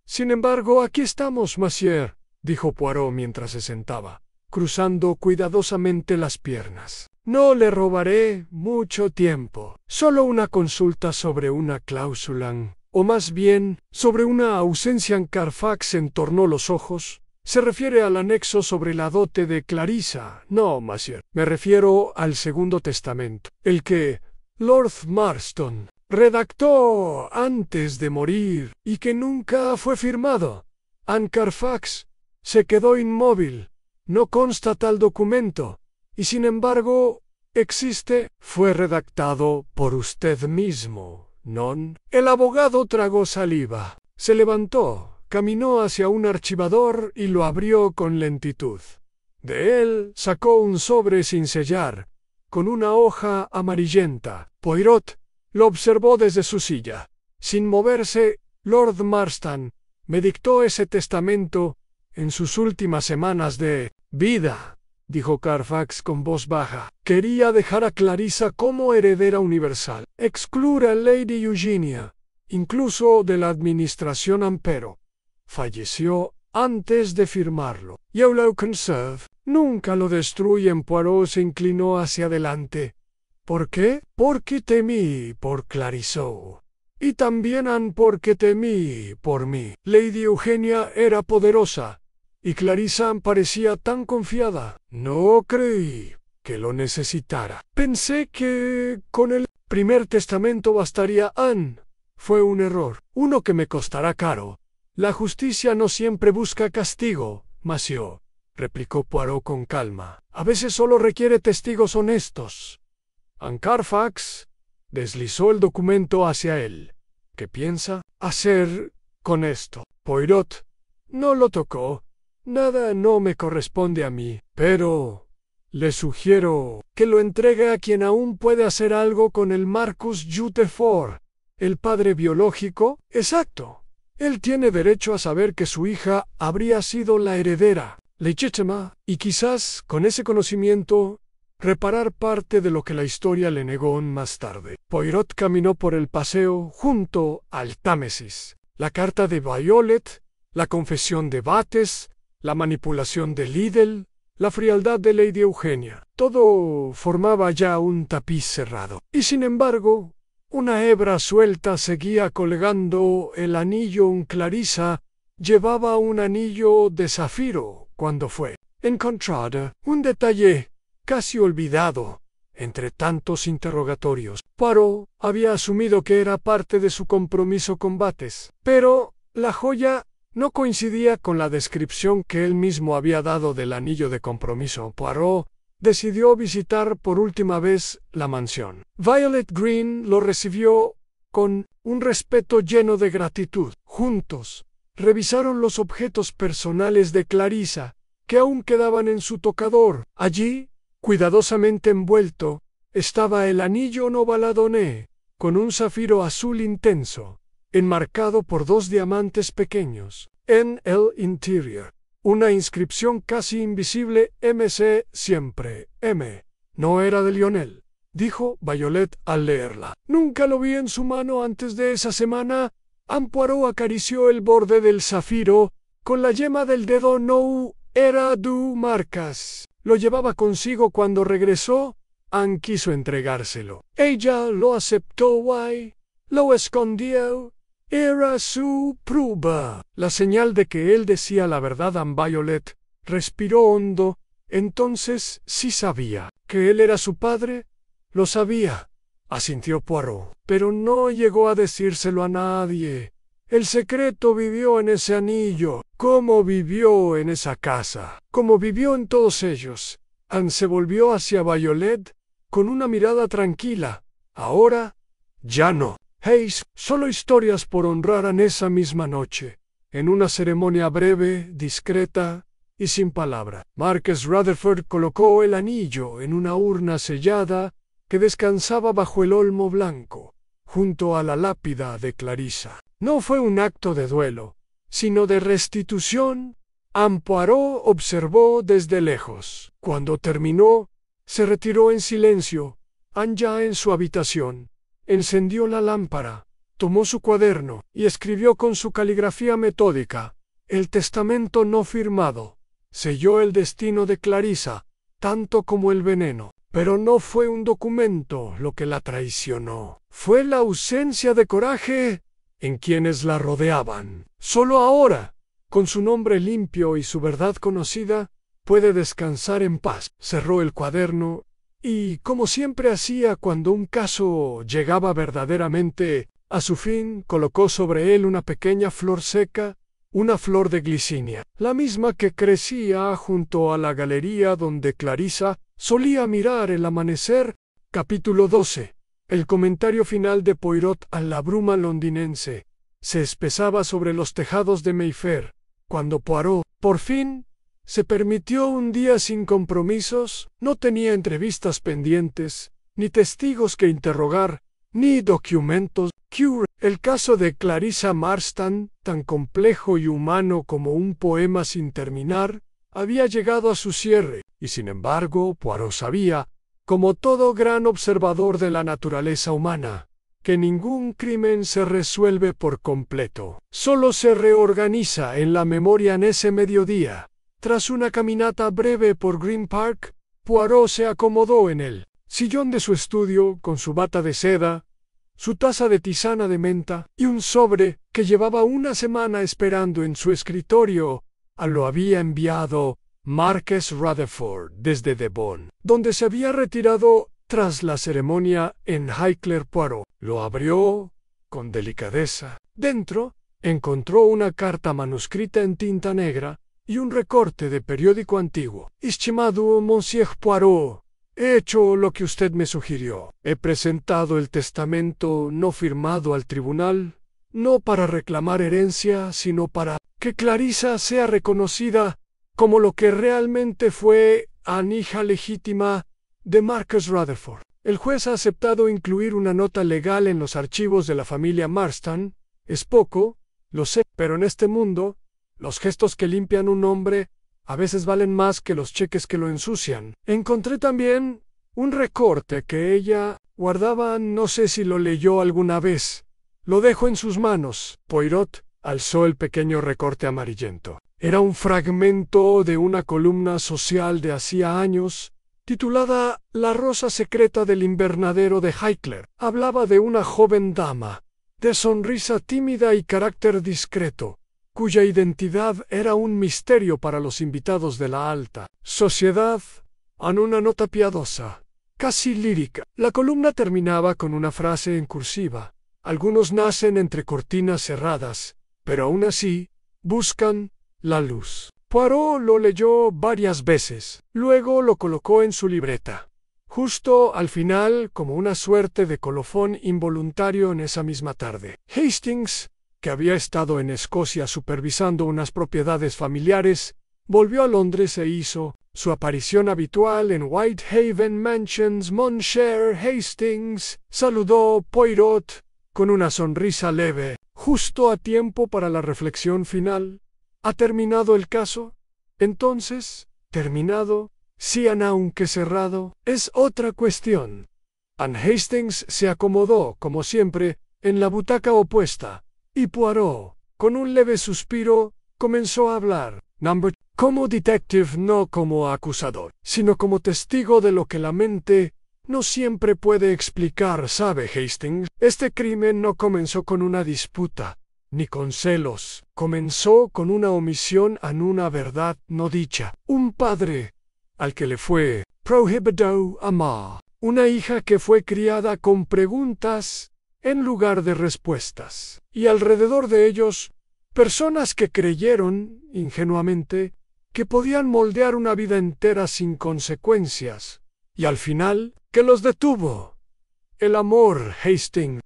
Speaker 1: Sin embargo, aquí estamos, Monsieur, dijo Poirot mientras se sentaba, cruzando cuidadosamente las piernas. No le robaré mucho tiempo. Solo una consulta sobre una cláusula, o más bien, sobre una ausencia. Carfax entornó los ojos. ¿Se refiere al anexo sobre la dote de Clarissa? No, Monsieur. Me refiero al segundo testamento, el que Lord Marston redactó antes de morir y que nunca fue firmado. Anne Carfax se quedó inmóvil. No consta tal documento, y sin embargo existe. Fue redactado por usted mismo, ¿no? El abogado tragó saliva. Se levantó, caminó hacia un archivador y lo abrió con lentitud. De él sacó un sobre sin sellar, con una hoja amarillenta. Poirot lo observó desde su silla. Sin moverse, Lord Marston me dictó ese testamento en sus últimas semanas de vida, dijo Carfax con voz baja. Quería dejar a Clarissa como heredera universal, excluir a Lady Eugenia, incluso de la administración, Ampero. Falleció antes de firmarlo. Yo lo conserve. Nunca lo destruyen. Poirot se inclinó hacia adelante. ¿Por qué? Porque temí por Clarissa. Y también porque temí por mí. Lady Eugenia era poderosa, y Clarissa parecía tan confiada. No creí que lo necesitara. Pensé que con el primer testamento bastaría. Anne, fue un error, uno que me costará caro. La justicia no siempre busca castigo, Monsieur, replicó Poirot con calma. A veces solo requiere testigos honestos. Anne Carfax deslizó el documento hacia él. ¿Qué piensa hacer con esto? Poirot no lo tocó. Nada no me corresponde a mí, pero le sugiero que lo entregue a quien aún puede hacer algo con el Marcus Jutefort, el padre biológico. Exacto. Él tiene derecho a saber que su hija habría sido la heredera legítima, y quizás, con ese conocimiento, reparar parte de lo que la historia le negó más tarde. Poirot caminó por el paseo junto al Támesis. La carta de Violet, la confesión de Bates, la manipulación de Liddell, la frialdad de Lady Eugenia. Todo formaba ya un tapiz cerrado. Y sin embargo, una hebra suelta seguía colgando el anillo. Clarissa llevaba un anillo de zafiro cuando fue encontrada. Un detalle casi olvidado entre tantos interrogatorios. Poirot había asumido que era parte de su compromiso con Bates, pero la joya no coincidía con la descripción que él mismo había dado del anillo de compromiso. Poirot decidió visitar por última vez la mansión. Violet Green lo recibió con un respeto lleno de gratitud. Juntos revisaron los objetos personales de Clarissa, que aún quedaban en su tocador. Allí, cuidadosamente envuelto, estaba el anillo novaladonné, con un zafiro azul intenso, enmarcado por 2 diamantes pequeños. En el interior, una inscripción casi invisible: MC siempre, M. No era de Lionel, dijo Violet al leerla. Nunca lo vi en su mano antes de esa semana. Anne Poirot acarició el borde del zafiro con la yema del dedo. No era du marcas. Lo llevaba consigo cuando regresó. Anne quiso entregárselo. Ella lo aceptó. Lo escondió. Era su prueba. La señal de que él decía la verdad. Anne Violet respiró hondo. Entonces sí sabía que él era su padre. Lo sabía, asintió Poirot, pero no llegó a decírselo a nadie. El secreto vivió en ese anillo, como vivió en esa casa, como vivió en todos ellos. Anne se volvió hacia Violet con una mirada tranquila. Ahora, ya no. Hayes, solo historias por honrar a esa misma noche. en una ceremonia breve, discreta y sin palabra. Marcus Rutherford colocó el anillo en una urna sellada que descansaba bajo el olmo blanco, junto a la lápida de Clarissa. No fue un acto de duelo, sino de restitución. Poirot observó desde lejos. Cuando terminó, se retiró en silencio. Ya en su habitación, encendió la lámpara, tomó su cuaderno y escribió con su caligrafía metódica: el testamento no firmado. Selló el destino de Clarissa, tanto como el veneno. Pero no fue un documento lo que la traicionó. Fue la ausencia de coraje en quienes la rodeaban. Solo ahora, con su nombre limpio y su verdad conocida, puede descansar en paz. Cerró el cuaderno y, como siempre hacía cuando un caso llegaba verdaderamente a su fin, colocó sobre él una pequeña flor seca, una flor de glicinia, la misma que crecía junto a la galería donde Clarissa solía mirar el amanecer. Capítulo 12. El comentario final de Poirot a la bruma londinense se espesaba sobre los tejados de Mayfair, cuando Poirot, por fin, se permitió un día sin compromisos. No tenía entrevistas pendientes, ni testigos que interrogar, ni documentos. El caso de Clarissa Marston, tan complejo y humano como un poema sin terminar, había llegado a su cierre, y sin embargo Poirot sabía, como todo gran observador de la naturaleza humana, que ningún crimen se resuelve por completo. Solo se reorganiza en la memoria. En ese mediodía, tras una caminata breve por Green Park, Poirot se acomodó en el sillón de su estudio con su bata de seda, su taza de tisana de menta y un sobre que llevaba una semana esperando en su escritorio. Lo había enviado Marcus Rutherford desde Devon, donde se había retirado tras la ceremonia en Highclere. Poirot lo abrió con delicadeza. Dentro encontró una carta manuscrita en tinta negra y un recorte de periódico antiguo. Estimado Monsieur Poirot, he hecho lo que usted me sugirió. He presentado el testamento no firmado al tribunal, no para reclamar herencia, sino para que Clarissa sea reconocida como lo que realmente fue, hija legítima de Marcus Rutherford. El juez ha aceptado incluir una nota legal en los archivos de la familia Marston. Es poco, lo sé, pero en este mundo, los gestos que limpian un nombre a veces valen más que los cheques que lo ensucian. Encontré también un recorte que ella guardaba. No sé si lo leyó alguna vez. Lo dejo en sus manos. Poirot alzó el pequeño recorte amarillento. Era un fragmento de una columna social de hacía años, titulada La rosa secreta del invernadero de Highclere. Hablaba de una joven dama, de sonrisa tímida y carácter discreto, cuya identidad era un misterio para los invitados de la alta sociedad, en una nota piadosa, casi lírica. La columna terminaba con una frase en cursiva: algunos nacen entre cortinas cerradas, pero aún así buscan la luz. Poirot lo leyó varias veces, luego lo colocó en su libreta. Justo al final, como una suerte de colofón involuntario en esa misma tarde, Hastings, que había estado en Escocia supervisando unas propiedades familiares, volvió a Londres e hizo su aparición habitual en Whitehaven Mansions. Monsieur Hastings, saludó Poirot con una sonrisa leve, justo a tiempo para la reflexión final. ¿Ha terminado el caso? Entonces, terminado, sí, aunque cerrado, es otra cuestión. Hastings se acomodó, como siempre, en la butaca opuesta, y Poirot, con un leve suspiro, comenzó a hablar. Como detective, no como acusador, sino como testigo de lo que la mente no siempre puede explicar. ¿Sabe, Hastings? Este crimen no comenzó con una disputa, ni con celos. Comenzó con una omisión en una verdad no dicha. Un padre al que le fue prohibido amar. Una hija que fue criada con preguntas en lugar de respuestas. Y alrededor de ellos, personas que creyeron, ingenuamente, que podían moldear una vida entera sin consecuencias. Y al final, ¿qué los detuvo? El amor. Hastings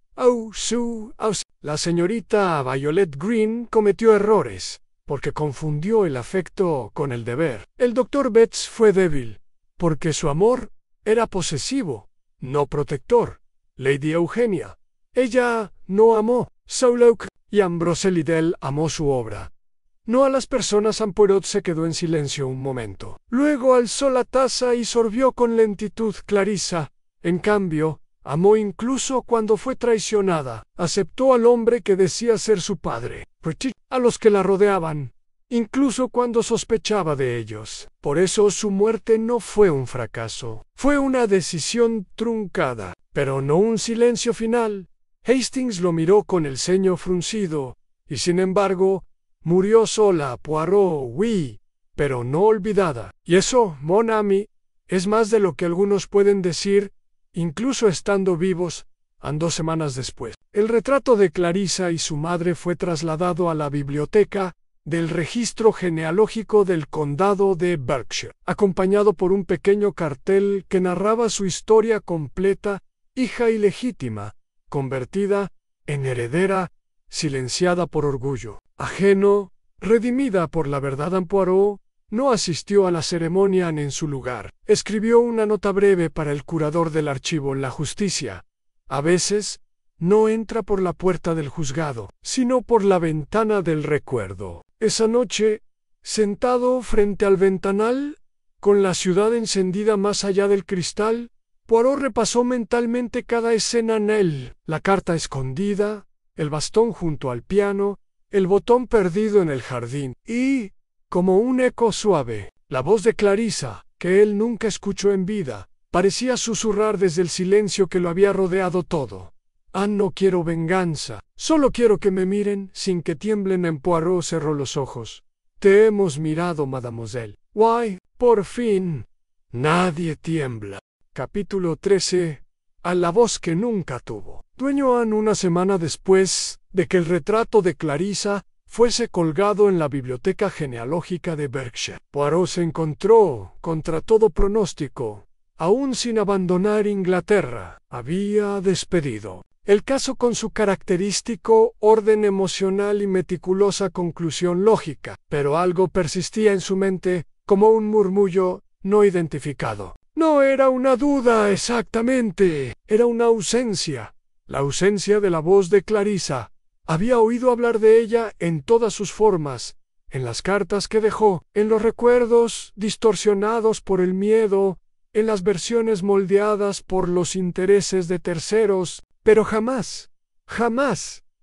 Speaker 1: La señorita Violet Green cometió errores, porque confundió el afecto con el deber. El doctor Betts fue débil, porque su amor era posesivo, no protector. Lady Eugenia. Ella no amó Soulock, y Ambrose Liddell amó su obra. No a las personas. Poirot se quedó en silencio un momento. Luego alzó la taza y sorbió con lentitud. Clarissa, en cambio, amó incluso cuando fue traicionada. Aceptó al hombre que decía ser su padre, a los que la rodeaban, incluso cuando sospechaba de ellos. Por eso su muerte no fue un fracaso. Fue una decisión truncada, pero no un silencio final. Hastings lo miró con el ceño fruncido, y sin embargo, murió sola. Poirot, oui, pero no olvidada. Y eso, mon ami, es más de lo que algunos pueden decir, incluso estando vivos, 2 semanas después. El retrato de Clarissa y su madre fue trasladado a la biblioteca del registro genealógico del condado de Berkshire, acompañado por un pequeño cartel que narraba su historia completa: hija ilegítima, convertida en heredera, silenciada por orgullo ajeno, redimida por la verdad. Poirot no asistió a la ceremonia en su lugar. Escribió una nota breve para el curador del archivo. La justicia, a veces, no entra por la puerta del juzgado, sino por la ventana del recuerdo. Esa noche, sentado frente al ventanal, con la ciudad encendida más allá del cristal, Poirot repasó mentalmente cada escena en él: la carta escondida, el bastón junto al piano, el botón perdido en el jardín, y, como un eco suave, la voz de Clarissa, que él nunca escuchó en vida, parecía susurrar desde el silencio que lo había rodeado todo. No quiero venganza, solo quiero que me miren sin que tiemblen. Poirot cerró los ojos. Te hemos mirado, mademoiselle. Why, por fin, nadie tiembla. Capítulo 13. A la voz que nunca tuvo. Dueño una semana después de que el retrato de Clarissa fuese colgado en la biblioteca genealógica de Berkshire, Poirot se encontró, contra todo pronóstico, aún sin abandonar Inglaterra, había despedido el caso con su característico orden emocional y meticulosa conclusión lógica, pero algo persistía en su mente, como un murmullo no identificado. No era una duda exactamente, era una ausencia, la ausencia de la voz de Clarissa. Había oído hablar de ella en todas sus formas, en las cartas que dejó, en los recuerdos distorsionados por el miedo, en las versiones moldeadas por los intereses de terceros, pero jamás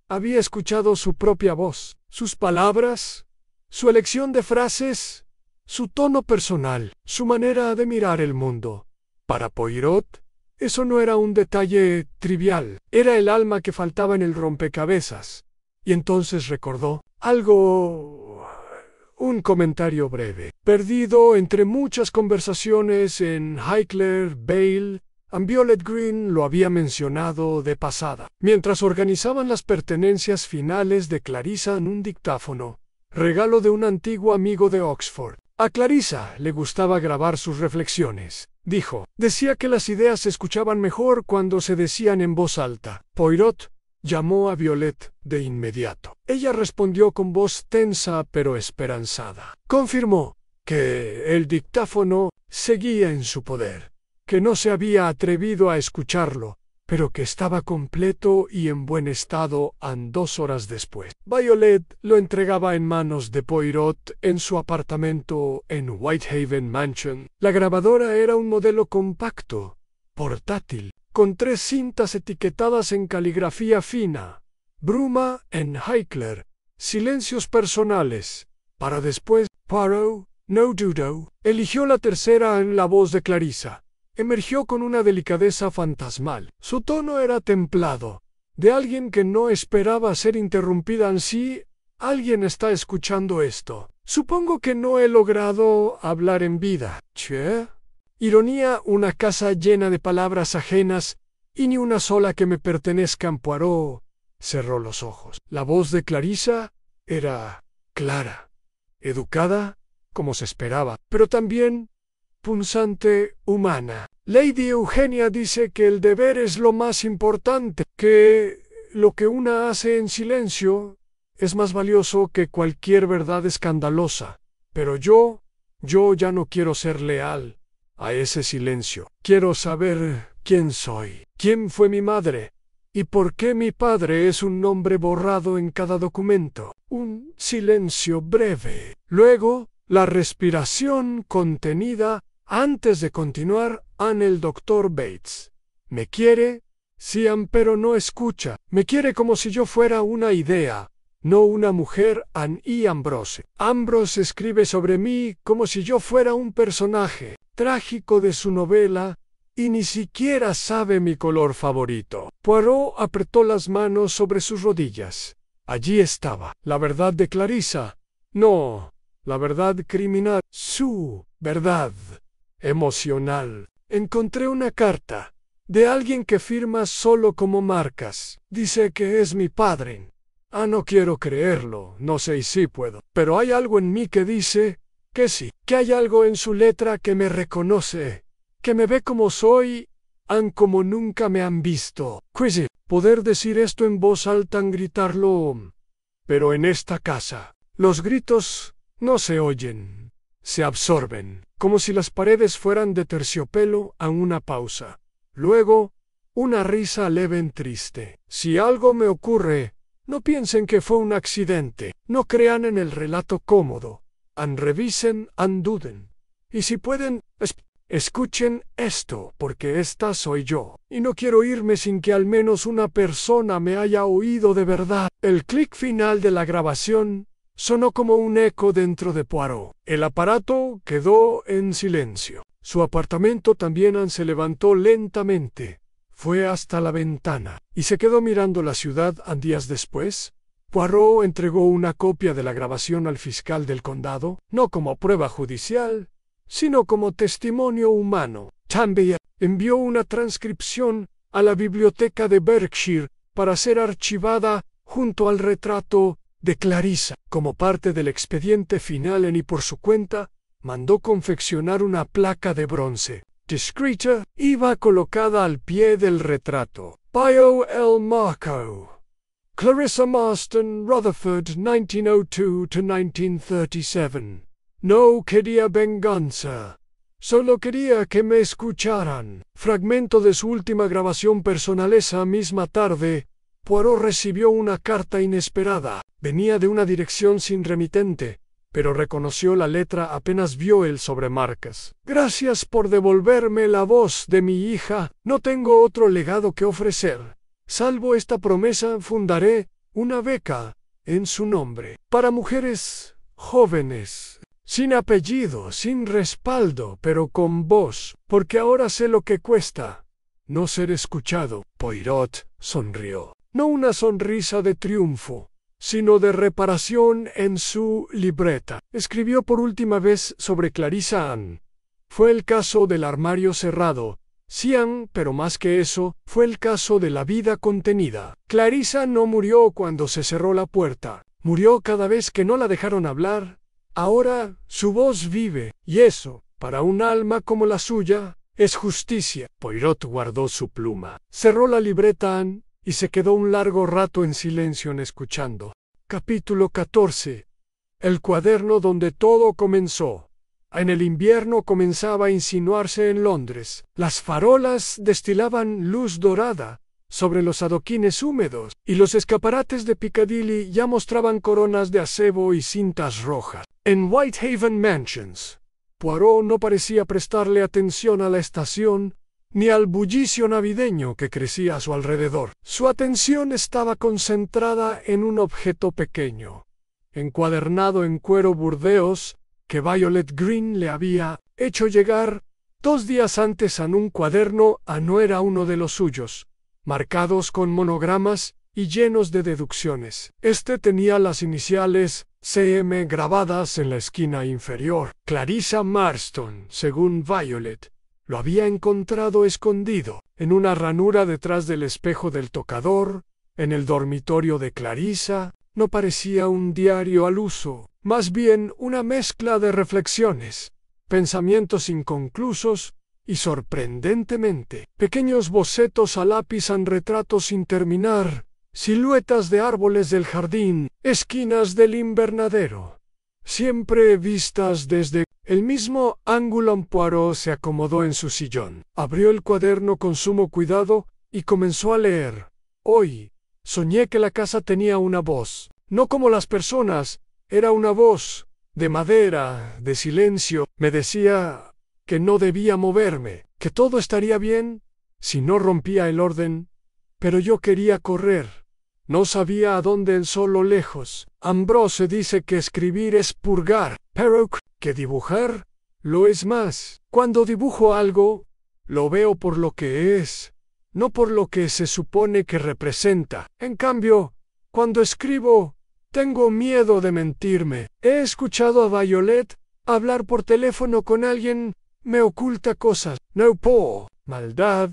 Speaker 1: había escuchado su propia voz, sus palabras, su elección de frases, su tono personal, su manera de mirar el mundo. Para Poirot, eso no era un detalle trivial, era el alma que faltaba en el rompecabezas. Y entonces recordó algo, un comentario breve, perdido entre muchas conversaciones en Highclere Vale. Violet Green lo había mencionado de pasada, mientras organizaban las pertenencias finales de Clarissa en un dictáfono, regalo de un antiguo amigo de Oxford. A Clarissa le gustaba grabar sus reflexiones, dijo. Decía que las ideas se escuchaban mejor cuando se decían en voz alta. Poirot llamó a Violet de inmediato. Ella respondió con voz tensa pero esperanzada. Confirmó que el dictáfono seguía en su poder, que no se había atrevido a escucharlo, pero que estaba completo y en buen estado 2 horas después. Violet lo entregaba en manos de Poirot en su apartamento en Whitehaven Mansion. La grabadora era un modelo compacto, portátil, con 3 cintas etiquetadas en caligrafía fina. Bruma en Highclere, silencios personales. Para después, Poirot, no dudó, eligió la tercera en la voz de Clarissa. Emergió con una delicadeza fantasmal. Su tono era templado, de alguien que no esperaba ser interrumpida. Así, alguien está escuchando esto. Supongo que no he logrado hablar en vida. ¿Che? Ironía, una casa llena de palabras ajenas y ni una sola que me pertenezca. Poirot cerró los ojos. La voz de Clarissa era clara, educada, como se esperaba, pero también punzante, humana. Lady Eugenia dice que el deber es lo más importante, que lo que una hace en silencio es más valioso que cualquier verdad escandalosa. Pero yo ya no quiero ser leal a ese silencio. Quiero saber quién soy, quién fue mi madre y por qué mi padre es un nombre borrado en cada documento. Un silencio breve. Luego, la respiración contenida antes de continuar en el doctor Bates. ¿Me quiere? Siam, pero no escucha. Me quiere como si yo fuera una idea, no una mujer. Y Ambrose. Ambrose escribe sobre mí como si yo fuera un personaje trágico de su novela y ni siquiera sabe mi color favorito. Poirot apretó las manos sobre sus rodillas. Allí estaba, la verdad de Clarissa. No, la verdad criminal. Su verdad emocional. Encontré una carta de alguien que firma solo como marcas. Dice que es mi padre. No quiero creerlo, no sé si puedo, pero hay algo en mí que dice que sí, que hay algo en su letra que me reconoce, que me ve como soy, como nunca me han visto. Quizá poder decir esto en voz alta, gritarlo, pero en esta casa los gritos no se oyen, se absorben, como si las paredes fueran de terciopelo. A una pausa. Luego, una risa leve y triste. Si algo me ocurre, no piensen que fue un accidente. No crean en el relato cómodo. Revisen, duden. Y si pueden, escuchen esto, porque esta soy yo. Y no quiero irme sin que al menos una persona me haya oído de verdad. El clic final de la grabación sonó como un eco dentro de Poirot. El aparato quedó en silencio. Su apartamento también se levantó lentamente. Fue hasta la ventana y se quedó mirando la ciudad. Días después, Poirot entregó una copia de la grabación al fiscal del condado, no como prueba judicial, sino como testimonio humano. También envió una transcripción a la biblioteca de Berkshire para ser archivada junto al retrato de Clarissa. Como parte del expediente final, y por su cuenta, mandó confeccionar una placa de bronce discreta, iba colocada al pie del retrato. Bio el Marco. Clarissa Marston Rutherford, 1902–1937. No quería venganza. Solo quería que me escucharan. Fragmento de su última grabación personal. Esa misma tarde, Poirot recibió una carta inesperada. Venía de una dirección sin remitente, pero reconoció la letra apenas vio el sobremarcas. Gracias por devolverme la voz de mi hija. No tengo otro legado que ofrecer. Salvo esta promesa, fundaré una beca en su nombre para mujeres jóvenes, sin apellido, sin respaldo, pero con voz, porque ahora sé lo que cuesta no ser escuchado. Poirot sonrió. No una sonrisa de triunfo, sino de reparación. En su libreta escribió por última vez sobre Clarissa Ann. Fue el caso del armario cerrado. Siam, pero más que eso, fue el caso de la vida contenida. Clarissa no murió cuando se cerró la puerta. Murió cada vez que no la dejaron hablar. Ahora su voz vive, y eso, para un alma como la suya, es justicia. Poirot guardó su pluma, cerró la libreta y se quedó un largo rato en silencio escuchando. Capítulo 14. El cuaderno donde todo comenzó. En el invierno comenzaba a insinuarse en Londres. Las farolas destilaban luz dorada sobre los adoquines húmedos, y los escaparates de Piccadilly ya mostraban coronas de acebo y cintas rojas. En Whitehaven Mansions, Poirot no parecía prestarle atención a la estación ni al bullicio navideño que crecía a su alrededor. Su atención estaba concentrada en un objeto pequeño, encuadernado en cuero burdeos, que Violet Green le había hecho llegar 2 días antes en un cuaderno. No era uno de los suyos, marcados con monogramas y llenos de deducciones. Este tenía las iniciales CM grabadas en la esquina inferior. Clarissa Marston, según Violet, lo había encontrado escondido en una ranura detrás del espejo del tocador, en el dormitorio de Clarissa. No parecía un diario al uso, más bien una mezcla de reflexiones, pensamientos inconclusos y, sorprendentemente, pequeños bocetos a lápiz en retratos sin terminar, siluetas de árboles del jardín, esquinas del invernadero, siempre vistas desde el mismo ángulo. Poirot se acomodó en su sillón, abrió el cuaderno con sumo cuidado y comenzó a leer. Hoy soñé que la casa tenía una voz, no como las personas, era una voz de madera, de silencio. Me decía que no debía moverme, que todo estaría bien si no rompía el orden, pero yo quería correr. No sabía a dónde, solo lejos. Ambrose dice que escribir es purgar, pero que dibujar lo es más. Cuando dibujo algo, lo veo por lo que es, no por lo que se supone que representa. En cambio, cuando escribo, tengo miedo de mentirme. He escuchado a Violet hablar por teléfono con alguien, me oculta cosas, no por maldad,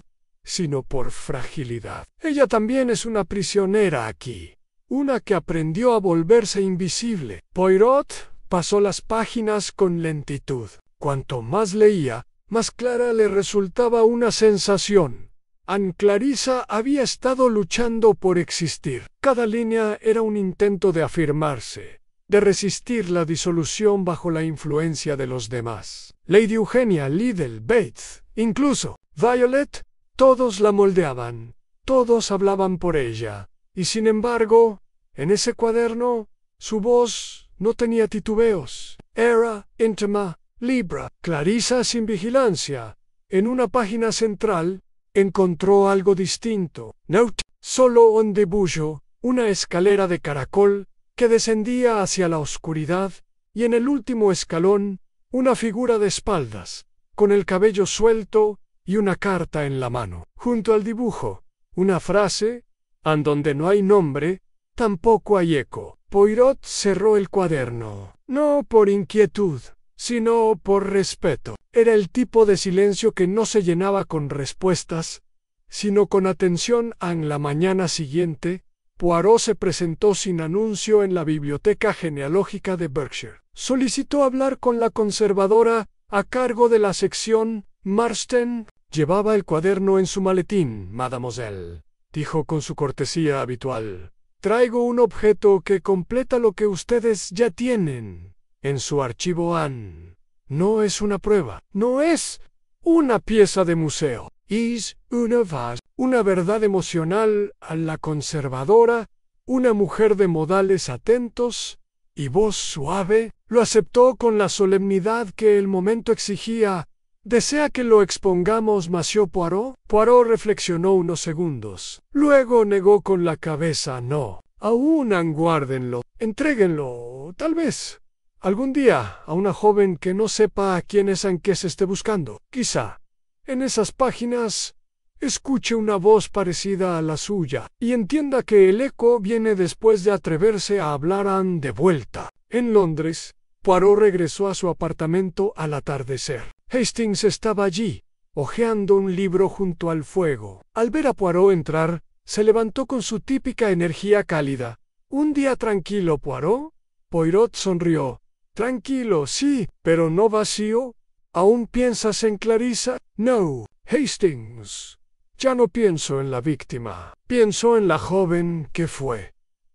Speaker 1: sino por fragilidad. Ella también es una prisionera aquí, una que aprendió a volverse invisible. Poirot pasó las páginas con lentitud. Cuanto más leía, más clara le resultaba una sensación. Anne Clarissa había estado luchando por existir. Cada línea era un intento de afirmarse, de resistir la disolución bajo la influencia de los demás. Lady Eugenia, Liddell, Bates, incluso Violet, todos la moldeaban, todos hablaban por ella, y sin embargo, en ese cuaderno, su voz no tenía titubeos. Era íntima, libra. Clarissa, sin vigilancia, en una página central, encontró algo distinto. Note, solo un dibujo, una escalera de caracol que descendía hacia la oscuridad, y en el último escalón, una figura de espaldas, con el cabello suelto y una carta en la mano. Junto al dibujo, una frase, en donde no hay nombre, tampoco hay eco. Poirot cerró el cuaderno, no por inquietud, sino por respeto. Era el tipo de silencio que no se llenaba con respuestas, sino con atención. En la mañana siguiente, Poirot se presentó sin anuncio en la biblioteca genealógica de Berkshire. Solicitó hablar con la conservadora a cargo de la sección. Marston llevaba el cuaderno en su maletín. Mademoiselle, dijo con su cortesía habitual, traigo un objeto que completa lo que ustedes ya tienen en su archivo. Anne, no es una prueba, no es una pieza de museo, es una vase, una verdad emocional a la conservadora, una mujer de modales atentos y voz suave. Lo aceptó con la solemnidad que el momento exigía. ¿Desea que lo expongamos, Monsieur Poirot? Poirot reflexionó unos segundos. Luego negó con la cabeza. No, aún guárdenlo, entréguenlo, tal vez algún día, a una joven que no sepa a quién es en qué se esté buscando. Quizá en esas páginas escuche una voz parecida a la suya y entienda que el eco viene después de atreverse a hablar. De vuelta en Londres, Poirot regresó a su apartamento al atardecer. Hastings estaba allí, hojeando un libro junto al fuego. Al ver a Poirot entrar, se levantó con su típica energía cálida. «¿Un día tranquilo, Poirot?» Poirot sonrió. «Tranquilo, sí, pero no vacío. ¿Aún piensas en Clarissa?» «No, Hastings. Ya no pienso en la víctima. Pienso en la joven que fue,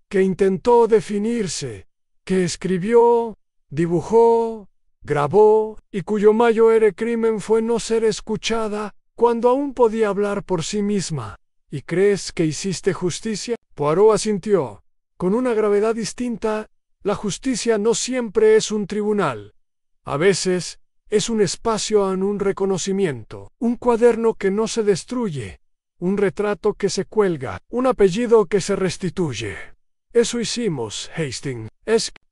Speaker 1: que intentó definirse, que escribió, dibujó, grabó, y cuyo mayor crimen fue no ser escuchada cuando aún podía hablar por sí misma. ¿Y crees que hiciste justicia?» Poirot asintió, con una gravedad distinta. La justicia no siempre es un tribunal. A veces es un espacio en un reconocimiento, un cuaderno que no se destruye, un retrato que se cuelga, un apellido que se restituye. Eso hicimos, Hastings.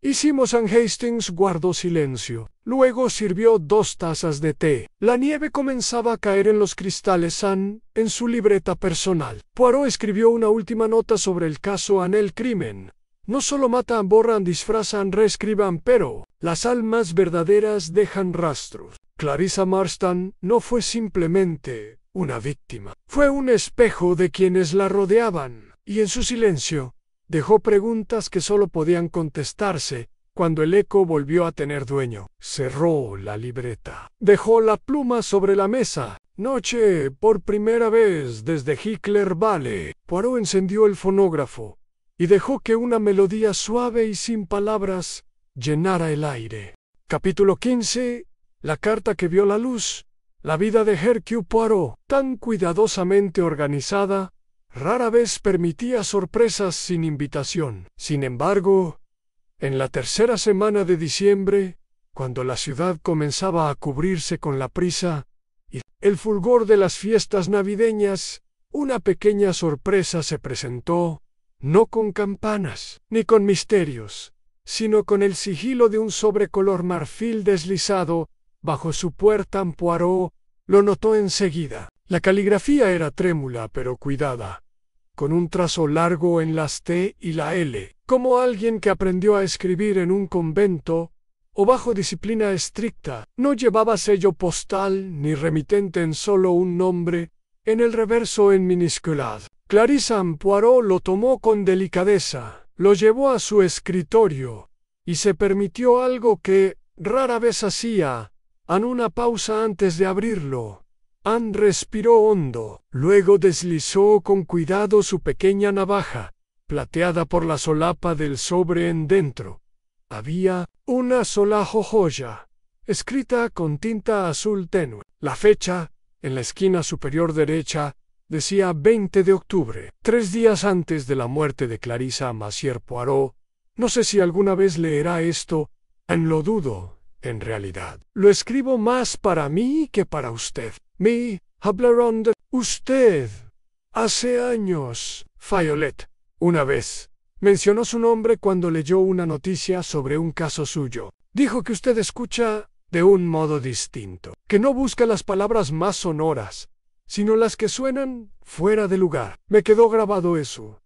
Speaker 1: Hicimos. Hastings guardó silencio. Luego sirvió 2 tazas de té. La nieve comenzaba a caer en los cristales en su libreta personal. Poirot escribió una última nota sobre el caso. El crimen no solo matan, borran, disfrazan, reescriban, pero las almas verdaderas dejan rastros. Clarissa Marston no fue simplemente una víctima. Fue un espejo de quienes la rodeaban, y en su silencio dejó preguntas que solo podían contestarse cuando el eco volvió a tener dueño. Cerró la libreta. Dejó la pluma sobre la mesa. Noche, por primera vez desde Hitler Valley. Poirot encendió el fonógrafo y dejó que una melodía suave y sin palabras llenara el aire. Capítulo 15. La carta que vio la luz. La vida de Hercule Poirot, tan cuidadosamente organizada, rara vez permitía sorpresas sin invitación. Sin embargo, en la tercera semana de diciembre, cuando la ciudad comenzaba a cubrirse con la prisa y el fulgor de las fiestas navideñas, una pequeña sorpresa se presentó, no con campanas ni con misterios, sino con el sigilo de un sobre color marfil deslizado bajo su puerta. Poirot lo notó enseguida. La caligrafía era trémula pero cuidada, con un trazo largo en las T y la L, como alguien que aprendió a escribir en un convento o bajo disciplina estricta. No llevaba sello postal ni remitente, en solo un nombre, en el reverso en minúsculas. Clarissa. Poirot lo tomó con delicadeza, lo llevó a su escritorio y se permitió algo que rara vez hacía, una pausa antes de abrirlo. Anne respiró hondo, luego deslizó con cuidado su pequeña navaja, plateada por la solapa del sobre en dentro. Había una sola joya, escrita con tinta azul tenue. La fecha, en la esquina superior derecha, decía 20 de octubre, 3 días antes de la muerte de Clarissa. Monsieur Poirot, no sé si alguna vez leerá esto, lo dudo, en realidad. Lo escribo más para mí que para usted. Me hablaron de usted hace años. Violet, una vez, mencionó su nombre cuando leyó una noticia sobre un caso suyo. Dijo que usted escucha de un modo distinto, que no busca las palabras más sonoras, sino las que suenan fuera de lugar. Me quedó grabado eso.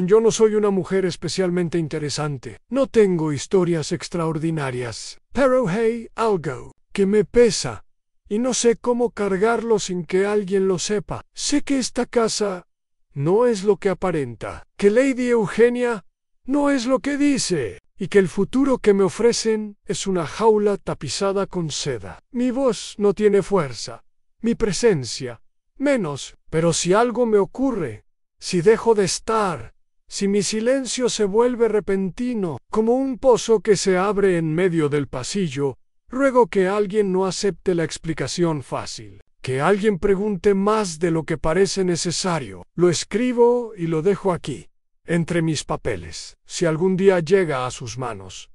Speaker 1: Yo no soy una mujer especialmente interesante. No tengo historias extraordinarias. Pero hay algo que me pesa, y no sé cómo cargarlo sin que alguien lo sepa. Sé que esta casa no es lo que aparenta, que Lady Eugenia no es lo que dice, y que el futuro que me ofrecen es una jaula tapizada con seda. Mi voz no tiene fuerza, mi presencia menos, pero si algo me ocurre, si dejo de estar, si mi silencio se vuelve repentino, como un pozo que se abre en medio del pasillo, ruego que alguien no acepte la explicación fácil, que alguien pregunte más de lo que parece necesario. Lo escribo y lo dejo aquí, entre mis papeles. Si algún día llega a sus manos,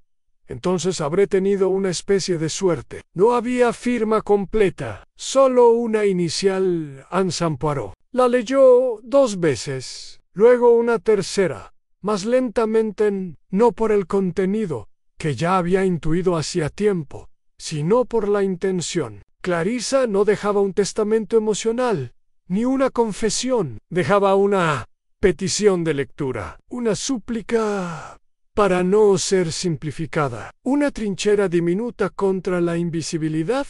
Speaker 1: entonces habré tenido una especie de suerte. No había firma completa, solo una inicial. Anne Poirot. La leyó 2 veces, luego una tercera, más lentamente, no por el contenido, que ya había intuido hacía tiempo, sino por la intención. Clarissa no dejaba un testamento emocional, ni una confesión. Dejaba una petición de lectura, una súplica para no ser simplificada, una trinchera diminuta contra la invisibilidad.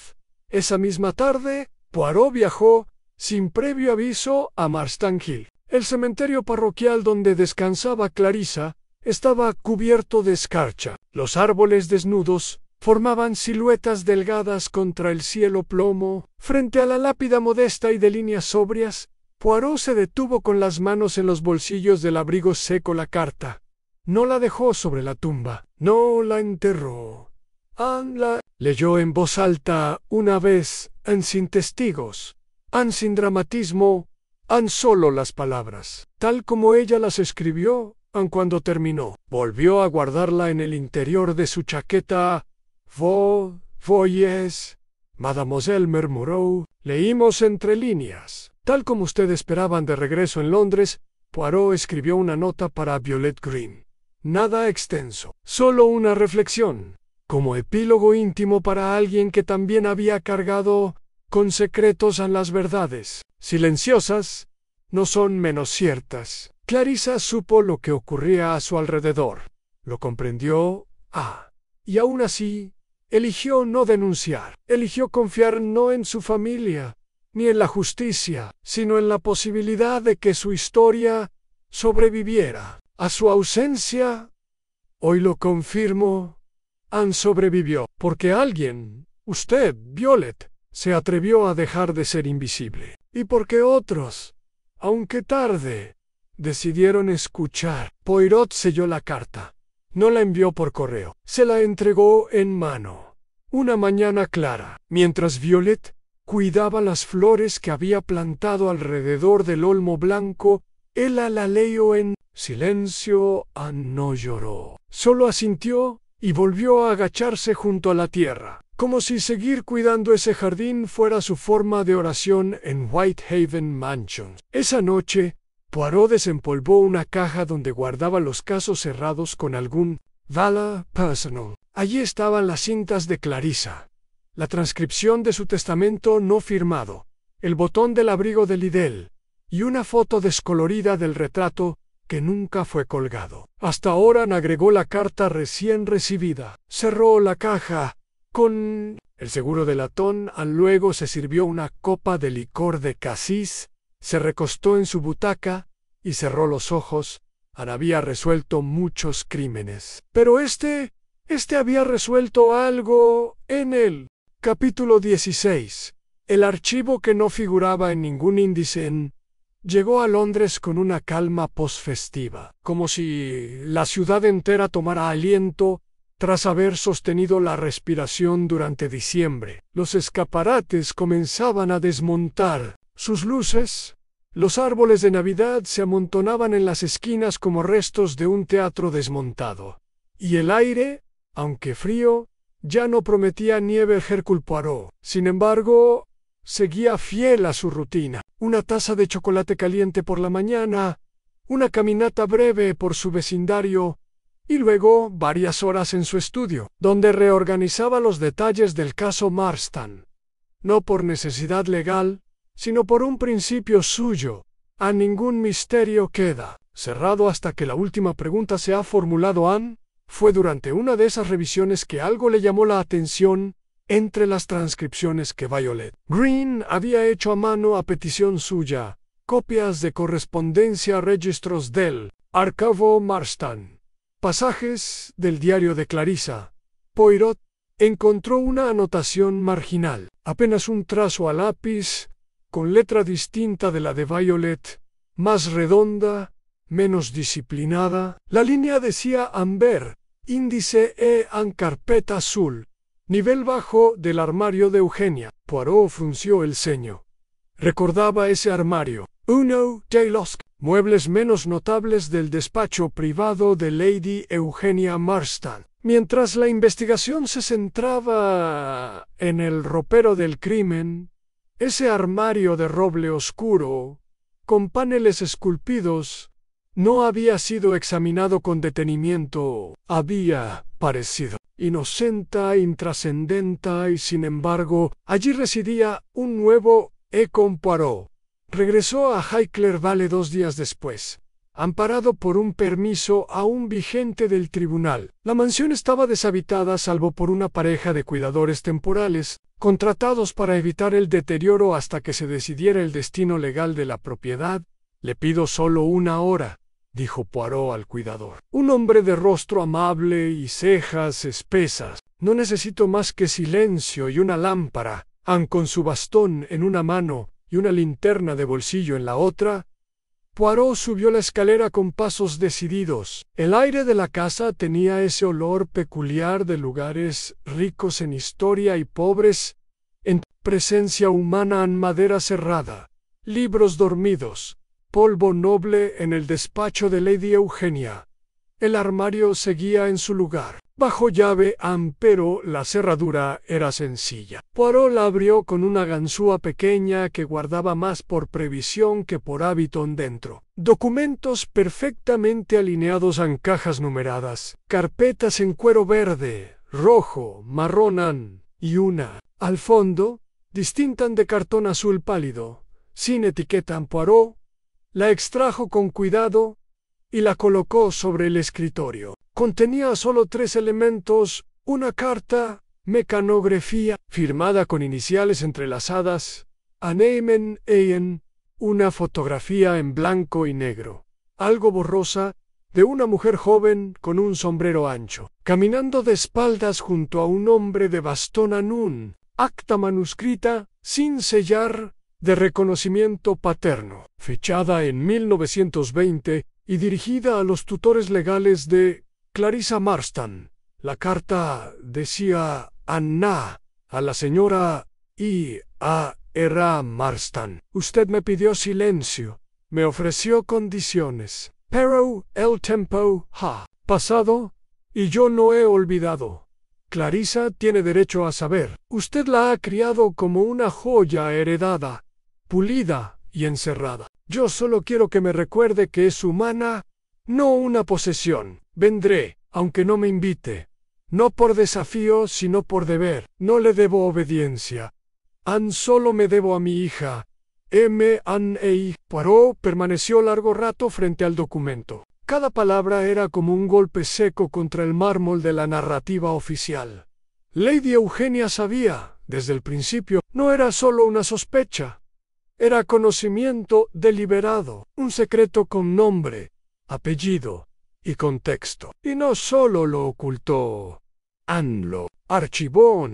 Speaker 1: Esa misma tarde, Poirot viajó, sin previo aviso, a Marston Hill. El cementerio parroquial donde descansaba Clarissa estaba cubierto de escarcha. Los árboles desnudos formaban siluetas delgadas contra el cielo plomo. Frente a la lápida modesta y de líneas sobrias, Poirot se detuvo con las manos en los bolsillos del abrigo seco. La carta no la dejó sobre la tumba, no la enterró. Anne la leyó en voz alta una vez, sin testigos, sin dramatismo, solo las palabras, tal como ella las escribió. Cuando terminó, volvió a guardarla en el interior de su chaqueta. Vos voyez, mademoiselle, murmuró. Leímos entre líneas. Tal como ustedes esperaban, de regreso en Londres, Poirot escribió una nota para Violet Green. Nada extenso, solo una reflexión, como epílogo íntimo para alguien que también había cargado con secretos. Las verdades silenciosas no son menos ciertas. Clarissa supo lo que ocurría a su alrededor, lo comprendió, y aún así, eligió no denunciar, eligió confiar no en su familia, ni en la justicia, sino en la posibilidad de que su historia sobreviviera a su ausencia. Hoy lo confirmo, Anne sobrevivió, porque alguien, usted, Violet, se atrevió a dejar de ser invisible. Y porque otros, aunque tarde, decidieron escuchar. Poirot selló la carta. No la envió por correo. Se la entregó en mano. Una mañana clara, mientras Violet cuidaba las flores que había plantado alrededor del olmo blanco, él la leyó en silencio. No lloró. Solo asintió y volvió a agacharse junto a la tierra, como si seguir cuidando ese jardín fuera su forma de oración en Whitehaven Mansions. Esa noche, Poirot desempolvó una caja donde guardaba los casos cerrados con algún valor personal. Allí estaban las cintas de Clarissa, la transcripción de su testamento no firmado, el botón del abrigo de Liddell y una foto descolorida del retrato que nunca fue colgado. Hasta ahora agregó la carta recién recibida. Cerró la caja con el seguro de latón. Luego se sirvió una copa de licor de casis, se recostó en su butaca y cerró los ojos. Había resuelto muchos crímenes, pero este había resuelto algo en él. Capítulo 16. El archivo, que no figuraba en ningún índice, llegó a Londres con una calma posfestiva, como si la ciudad entera tomara aliento tras haber sostenido la respiración durante diciembre. Los escaparates comenzaban a desmontar sus luces. Los árboles de Navidad se amontonaban en las esquinas como restos de un teatro desmontado. Y el aire, aunque frío, ya no prometía nieve. Hercule Poirot, sin embargo, seguía fiel a su rutina. Una taza de chocolate caliente por la mañana, una caminata breve por su vecindario y luego varias horas en su estudio, donde reorganizaba los detalles del caso Marston. No por necesidad legal, sino por un principio suyo. A ningún misterio queda cerrado hasta que la última pregunta se ha formulado. Fue durante una de esas revisiones que algo le llamó la atención entre las transcripciones que Violet Green había hecho a mano a petición suya, copias de correspondencia, registros del Archivo Marston, pasajes del diario de Clarissa. Poirot encontró una anotación marginal, apenas un trazo a lápiz, con letra distinta de la de Violet, más redonda, menos disciplinada. La línea decía Amber, índice en carpeta azul, nivel bajo del armario de Eugenia. Poirot frunció el ceño. Recordaba ese armario. Uno de los muebles menos notables del despacho privado de Lady Eugenia Marston. Mientras la investigación se centraba en el ropero del crimen, ese armario de roble oscuro, con paneles esculpidos, no había sido examinado con detenimiento. Había parecido inocente, intrascendente, y sin embargo, allí residía un nuevo con Poirot. Regresó a Highclere Valley 2 días después, amparado por un permiso aún vigente del tribunal. La mansión estaba deshabitada salvo por una pareja de cuidadores temporales, contratados para evitar el deterioro hasta que se decidiera el destino legal de la propiedad. «Le pido solo 1 hora», dijo Poirot al cuidador. Un hombre de rostro amable y cejas espesas. «No necesito más que silencio y una lámpara». Con su bastón en una mano y una linterna de bolsillo en la otra, Poirot subió la escalera con pasos decididos. El aire de la casa tenía ese olor peculiar de lugares ricos en historia y pobres en presencia humana, en madera cerrada, libros dormidos, polvo noble en el despacho de Lady Eugenia. El armario seguía en su lugar, bajo llave, pero la cerradura era sencilla. Poirot la abrió con una ganzúa pequeña que guardaba más por previsión que por hábito dentro. Documentos perfectamente alineados en cajas numeradas, carpetas en cuero verde, rojo, marrón y una, al fondo, distinta de cartón azul pálido, sin etiqueta. Poirot la extrajo con cuidado y la colocó sobre el escritorio. Contenía solo 3 elementos: una carta, mecanografía, firmada con iniciales entrelazadas, Amen Ein, una fotografía en blanco y negro, algo borrosa, de una mujer joven con un sombrero ancho, caminando de espaldas junto a un hombre de bastón acta manuscrita, sin sellar, de reconocimiento paterno, fechada en 1920 y dirigida a los tutores legales de Clarissa Marston. La carta decía Anna, a la señora I.A.R. Marston. Usted me pidió silencio, me ofreció condiciones, pero el tiempo ha pasado y yo no he olvidado. Clarissa tiene derecho a saber. Usted la ha criado como una joya heredada, pulida y encerrada. Yo solo quiero que me recuerde que es humana, no una posesión. Vendré, aunque no me invite. No por desafío, sino por deber. No le debo obediencia. Solo me debo a mi hija. M.A.E. Poirot permaneció largo rato frente al documento. Cada palabra era como un golpe seco contra el mármol de la narrativa oficial. Lady Eugenia sabía, desde el principio, no era solo una sospecha. Era conocimiento deliberado, un secreto con nombre, apellido y contexto. Y no solo lo ocultó, lo archivó,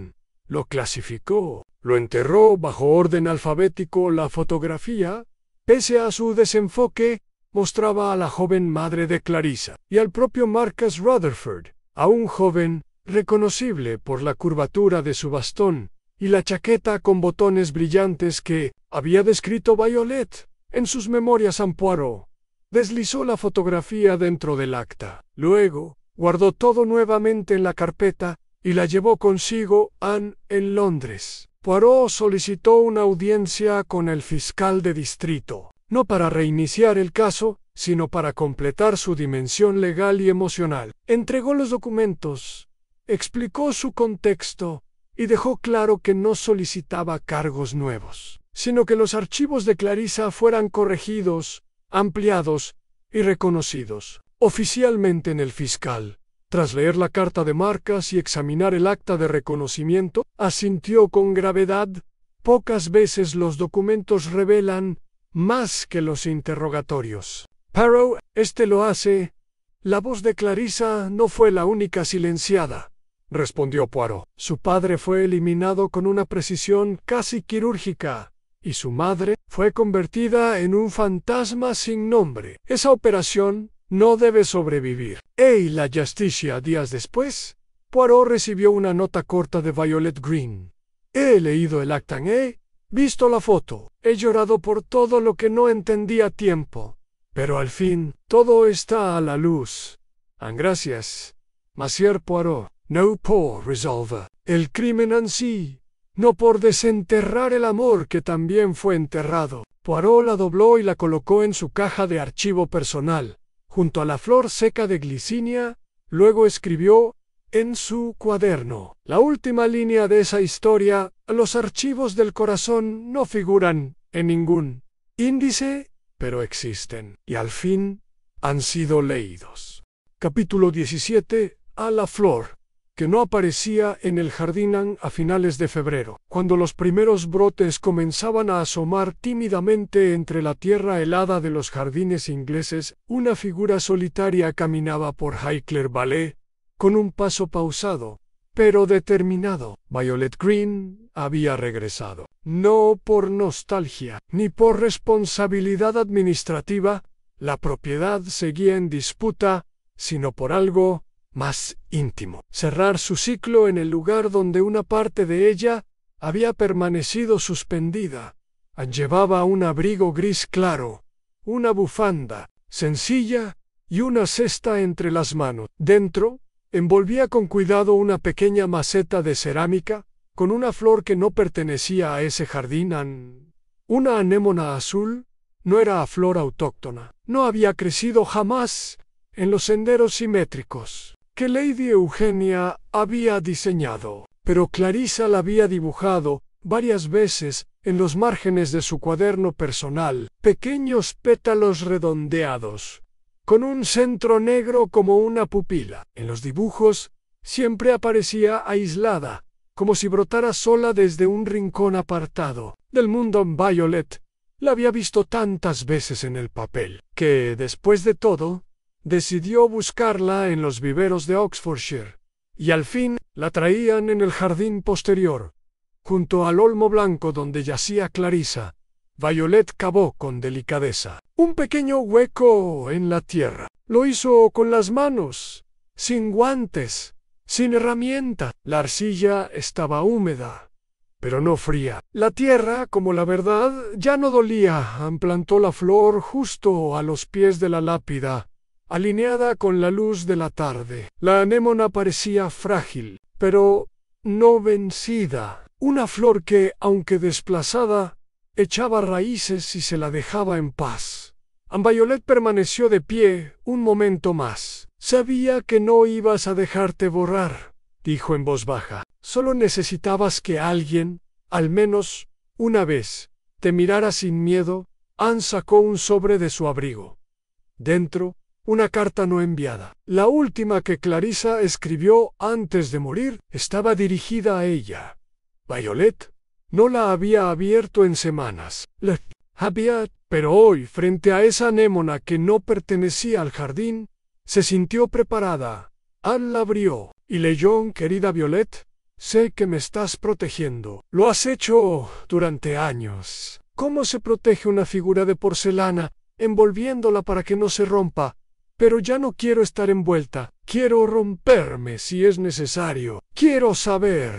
Speaker 1: lo clasificó, lo enterró bajo orden alfabético. La fotografía, pese a su desenfoque, mostraba a la joven madre de Clarissa y al propio Marcus Rutherford, aún joven, reconocible por la curvatura de su bastón y la chaqueta con botones brillantes que había descrito Violet en sus memorias a Poirot. Deslizó la fotografía dentro del acta. Luego, guardó todo nuevamente en la carpeta y la llevó consigo en Londres. Poirot solicitó una audiencia con el fiscal de distrito, no para reiniciar el caso, sino para completar su dimensión legal y emocional. Entregó los documentos, explicó su contexto y dejó claro que no solicitaba cargos nuevos, sino que los archivos de Clarissa fueran corregidos, ampliados y reconocidos. Oficialmente en el fiscal, tras leer la carta de Marcus y examinar el acta de reconocimiento, asintió con gravedad. Pocas veces los documentos revelan más que los interrogatorios. Pero este lo hace. La voz de Clarissa no fue la única silenciada, respondió Poirot. Su padre fue eliminado con una precisión casi quirúrgica, y su madre fue convertida en un fantasma sin nombre. Esa operación no debe sobrevivir. Y la justicia días después, Poirot recibió una nota corta de Violet Green. He leído el acta, he visto la foto, he llorado por todo lo que no entendí a tiempo. Pero al fin, todo está a la luz. Gracias, Monsieur Poirot. No por resolver el crimen en sí, no por desenterrar el amor que también fue enterrado. Poirot la dobló y la colocó en su caja de archivo personal, junto a la flor seca de glicinia. Luego escribió en su cuaderno la última línea de esa historia. Los archivos del corazón no figuran en ningún índice, pero existen, y al fin han sido leídos. Capítulo 17. A la flor, que no aparecía en el jardín a finales de febrero, cuando los primeros brotes comenzaban a asomar tímidamente entre la tierra helada de los jardines ingleses. Una figura solitaria caminaba por Highclere Valley, con un paso pausado, pero determinado. Violet Green había regresado. No por nostalgia, ni por responsabilidad administrativa, la propiedad seguía en disputa, sino por algo más íntimo. Cerrar su ciclo en el lugar donde una parte de ella había permanecido suspendida. Llevaba un abrigo gris claro, una bufanda sencilla y una cesta entre las manos. Dentro, envolvía con cuidado una pequeña maceta de cerámica, con una flor que no pertenecía a ese jardín. Una anémona azul. No era flor autóctona. No había crecido jamás en los senderos simétricos que Lady Eugenia había diseñado, pero Clarissa la había dibujado varias veces en los márgenes de su cuaderno personal, pequeños pétalos redondeados, con un centro negro como una pupila. En los dibujos siempre aparecía aislada, como si brotara sola desde un rincón apartado del mundo. Violet la había visto tantas veces en el papel, que, después de todo, decidió buscarla en los viveros de Oxfordshire, y al fin la traían en el jardín posterior, junto al olmo blanco donde yacía Clarissa, Violet cavó con delicadeza un pequeño hueco en la tierra. Lo hizo con las manos, sin guantes, sin herramienta. La arcilla estaba húmeda, pero no fría. La tierra, como la verdad, ya no dolía. Plantó la flor justo a los pies de la lápida, alineada con la luz de la tarde. La anémona parecía frágil, pero no vencida. Una flor que, aunque desplazada, echaba raíces y se la dejaba en paz. Violet permaneció de pie un momento más. «Sabía que no ibas a dejarte borrar», dijo en voz baja. «Solo necesitabas que alguien, al menos una vez, te mirara sin miedo». Anne sacó un sobre de su abrigo. Dentro, una carta no enviada. La última que Clarissa escribió antes de morir estaba dirigida a ella. Violet no la había abierto en semanas. La había, pero hoy, frente a esa anémona que no pertenecía al jardín, se sintió preparada. Anne la abrió y leyó: «Querida Violet, sé que me estás protegiendo. Lo has hecho durante años. ¿Cómo se protege una figura de porcelana? Envolviéndola para que no se rompa. Pero ya no quiero estar envuelta. Quiero romperme si es necesario. Quiero saber.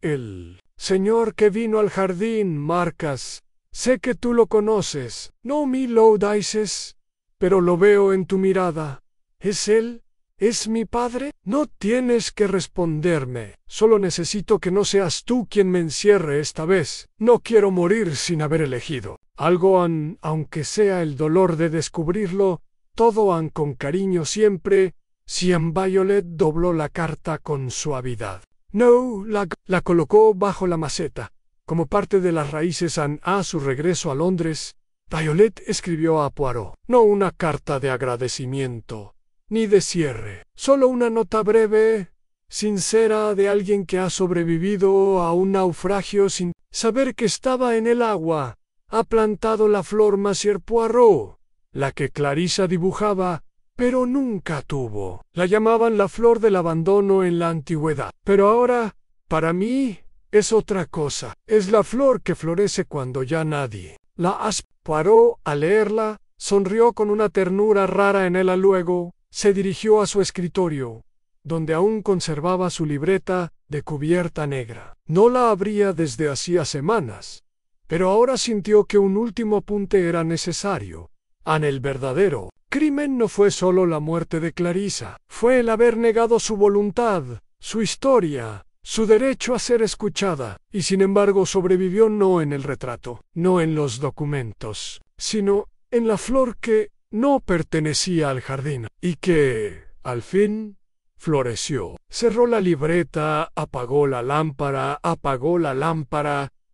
Speaker 1: El señor que vino al jardín, Marcas, sé que tú lo conoces. No me lo dices, pero lo veo en tu mirada. ¿Es él? ¿Es mi padre? No tienes que responderme. Solo necesito que no seas tú quien me encierre esta vez. No quiero morir sin haber elegido. Algo, aunque sea el dolor de descubrirlo, todo con cariño siempre». Violet dobló la carta con suavidad. No, la colocó bajo la maceta. Como parte de las raíces a su regreso a Londres, Violet escribió a Poirot. No una carta de agradecimiento, ni de cierre. Solo una nota breve, sincera, de alguien que ha sobrevivido a un naufragio sin saber que estaba en el agua. Ha plantado la flor Monsieur Poirot, la que Clarissa dibujaba, pero nunca tuvo. La llamaban la flor del abandono en la antigüedad. Pero ahora, para mí, es otra cosa. Es la flor que florece cuando ya nadie la Poirot, al leerla, sonrió con una ternura rara en ella. Luego, se dirigió a su escritorio, donde aún conservaba su libreta de cubierta negra. No la abría desde hacía semanas, pero ahora sintió que un último apunte era necesario. El verdadero crimen no fue solo la muerte de Clarissa, fue el haber negado su voluntad, su historia, su derecho a ser escuchada, y sin embargo sobrevivió no en el retrato, no en los documentos, sino en la flor que no pertenecía al jardín, y que, al fin, floreció. Cerró la libreta, apagó la lámpara,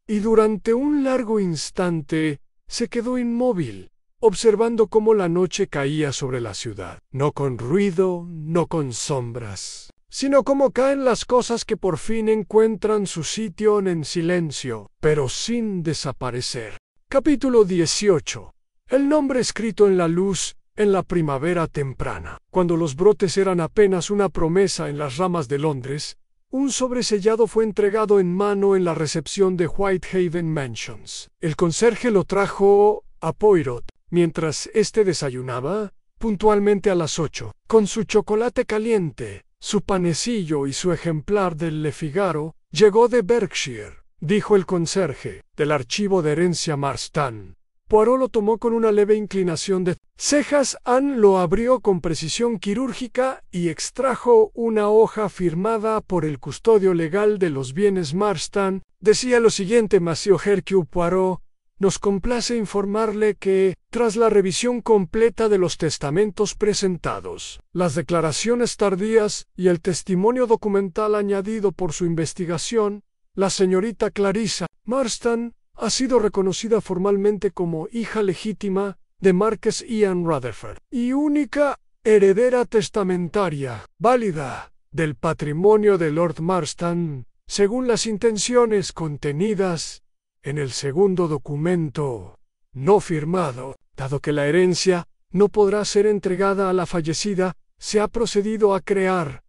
Speaker 1: y durante un largo instante se quedó inmóvil, observando cómo la noche caía sobre la ciudad, no con ruido, no con sombras, sino como caen las cosas que por fin encuentran su sitio en silencio, pero sin desaparecer. Capítulo 18. El nombre escrito en la luz en la primavera temprana. Cuando los brotes eran apenas una promesa en las ramas de Londres, un sobresellado fue entregado en mano en la recepción de Whitehaven Mansions. El conserje lo trajo a Poirot, mientras éste desayunaba, puntualmente a las 8, con su chocolate caliente, su panecillo y su ejemplar del Le Figaro. «Llegó de Berkshire», dijo el conserje, «del archivo de herencia Marston». Poirot lo tomó con una leve inclinación de cejas. Anne lo abrió con precisión quirúrgica y extrajo una hoja firmada por el custodio legal de los bienes Marston. Decía lo siguiente: «Monsieur Hercule Poirot, nos complace informarle que, tras la revisión completa de los testamentos presentados, las declaraciones tardías y el testimonio documental añadido por su investigación, la señorita Clarissa Marston ha sido reconocida formalmente como hija legítima de Marqués Ian Rutherford y única heredera testamentaria válida del patrimonio de Lord Marston, según las intenciones contenidas en el segundo documento no firmado. Dado que la herencia no podrá ser entregada a la fallecida, se ha procedido a crear,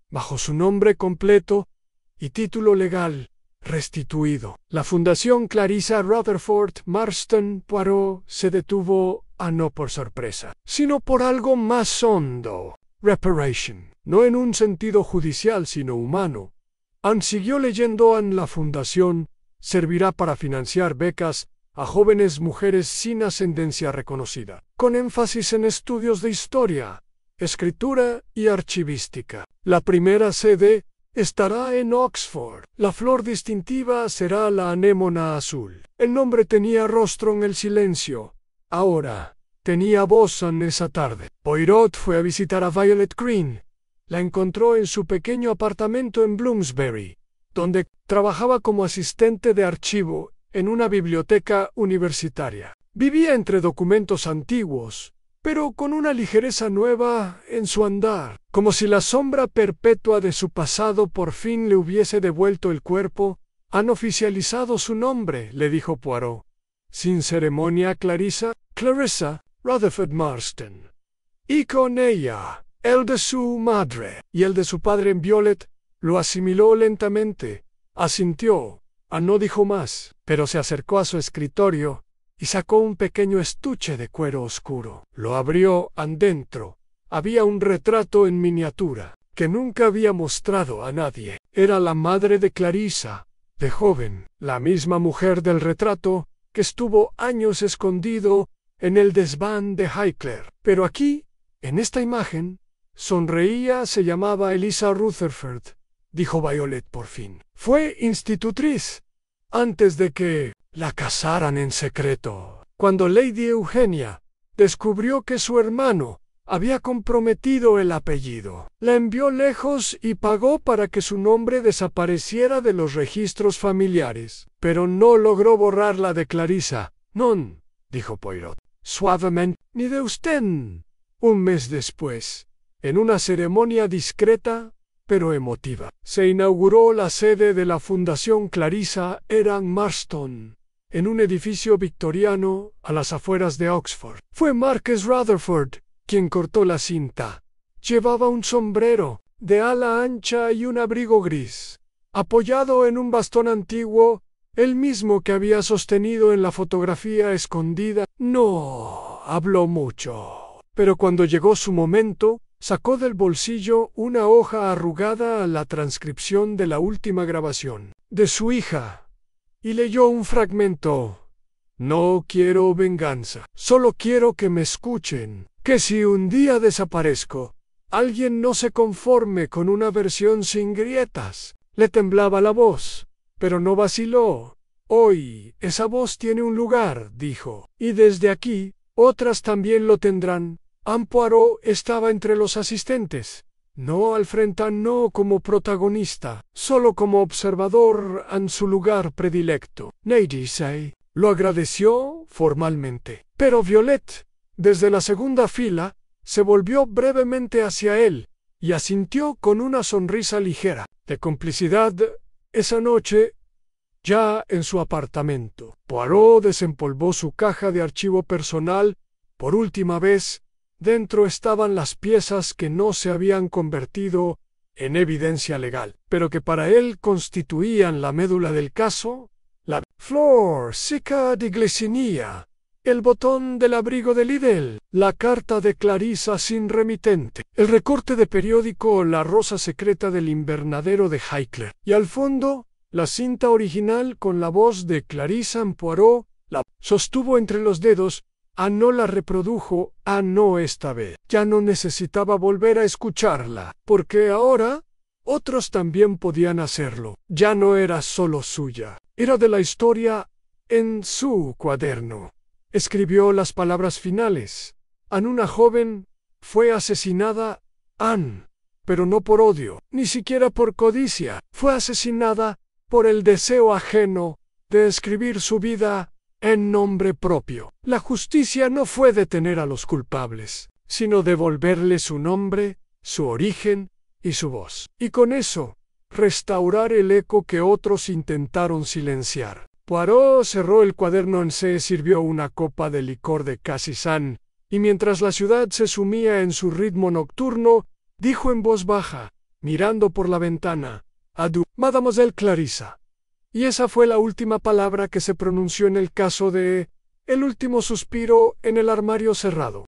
Speaker 1: bajo su nombre completo y título legal, restituido. La Fundación Clarissa Rutherford Marston Poirot se detuvo, no por sorpresa, sino por algo más hondo. Reparation. No en un sentido judicial, sino humano. Siguió leyendo en la fundación servirá para financiar becas a jóvenes mujeres sin ascendencia reconocida, con énfasis en estudios de historia, escritura y archivística. La primera sede estará en Oxford. La flor distintiva será la anémona azul. El nombre tenía rostro en el silencio. Ahora tenía voz en esa tarde. Poirot fue a visitar a Violet Green. La encontró en su pequeño apartamento en Bloomsbury, donde trabajaba como asistente de archivo en una biblioteca universitaria. Vivía entre documentos antiguos, pero con una ligereza nueva en su andar, como si la sombra perpetua de su pasado por fin le hubiese devuelto el cuerpo. Han oficializado su nombre, le dijo Poirot. Sin ceremonia, Clarissa Rutherford Marston. Y con ella el de su madre y el de su padre en Violet. Lo asimiló lentamente, asintió, no dijo más, pero se acercó a su escritorio y sacó un pequeño estuche de cuero oscuro. Lo abrió. Dentro había un retrato en miniatura que nunca había mostrado a nadie. Era la madre de Clarissa, de joven, la misma mujer del retrato que estuvo años escondido en el desván de Highclere. Pero aquí, en esta imagen, sonreía. Se llamaba Eliza Rutherford, dijo Violet por fin. Fue institutriz antes de que la casaran en secreto. Cuando Lady Eugenia descubrió que su hermano había comprometido el apellido, la envió lejos y pagó para que su nombre desapareciera de los registros familiares. Pero no logró borrarla de Clarissa. Non, dijo Poirot suavemente, ni de usted. Un mes después, en una ceremonia discreta pero emotiva, se inauguró la sede de la Fundación Clarissa Eran Marston, en un edificio victoriano a las afueras de Oxford. Fue Marqués Rutherford quien cortó la cinta. Llevaba un sombrero de ala ancha y un abrigo gris, apoyado en un bastón antiguo, el mismo que había sostenido en la fotografía escondida. No habló mucho, pero cuando llegó su momento, sacó del bolsillo una hoja arrugada a la transcripción de la última grabación de su hija y leyó un fragmento. No quiero venganza, solo quiero que me escuchen, que si un día desaparezco, alguien no se conforme con una versión sin grietas. Le temblaba la voz, pero no vaciló. Hoy esa voz tiene un lugar, dijo, y desde aquí otras también lo tendrán. Poirot estaba entre los asistentes, no al frente, no como protagonista, solo como observador en su lugar predilecto. Lady Say lo agradeció formalmente, pero Violet, desde la segunda fila, se volvió brevemente hacia él y asintió con una sonrisa ligera de complicidad. Esa noche, ya en su apartamento, Poirot desempolvó su caja de archivo personal por última vez. Dentro estaban las piezas que no se habían convertido en evidencia legal, pero que para él constituían la médula del caso: la flor seca de Glicinia, el botón del abrigo de Liddell, la carta de Clarissa sin remitente, el recorte de periódico La rosa secreta del invernadero de Highclere, y al fondo, la cinta original con la voz de Clarissa. Poirot la sostuvo entre los dedos. No la reprodujo. No esta vez. Ya no necesitaba volver a escucharla, porque ahora otros también podían hacerlo. Ya no era solo suya, era de la historia. En su cuaderno escribió las palabras finales. Una joven fue asesinada. Pero no por odio, ni siquiera por codicia. Fue asesinada por el deseo ajeno de escribir su vida en nombre propio. La justicia no fue detener a los culpables, sino devolverle su nombre, su origen y su voz. Y con eso, restaurar el eco que otros intentaron silenciar. Poirot cerró el cuaderno, se sirvió una copa de licor de Cassis-Anne, y mientras la ciudad se sumía en su ritmo nocturno, dijo en voz baja, mirando por la ventana: «Adieu, Mademoiselle Clarissa». Y esa fue la última palabra que se pronunció en el caso de El último suspiro en el armario cerrado.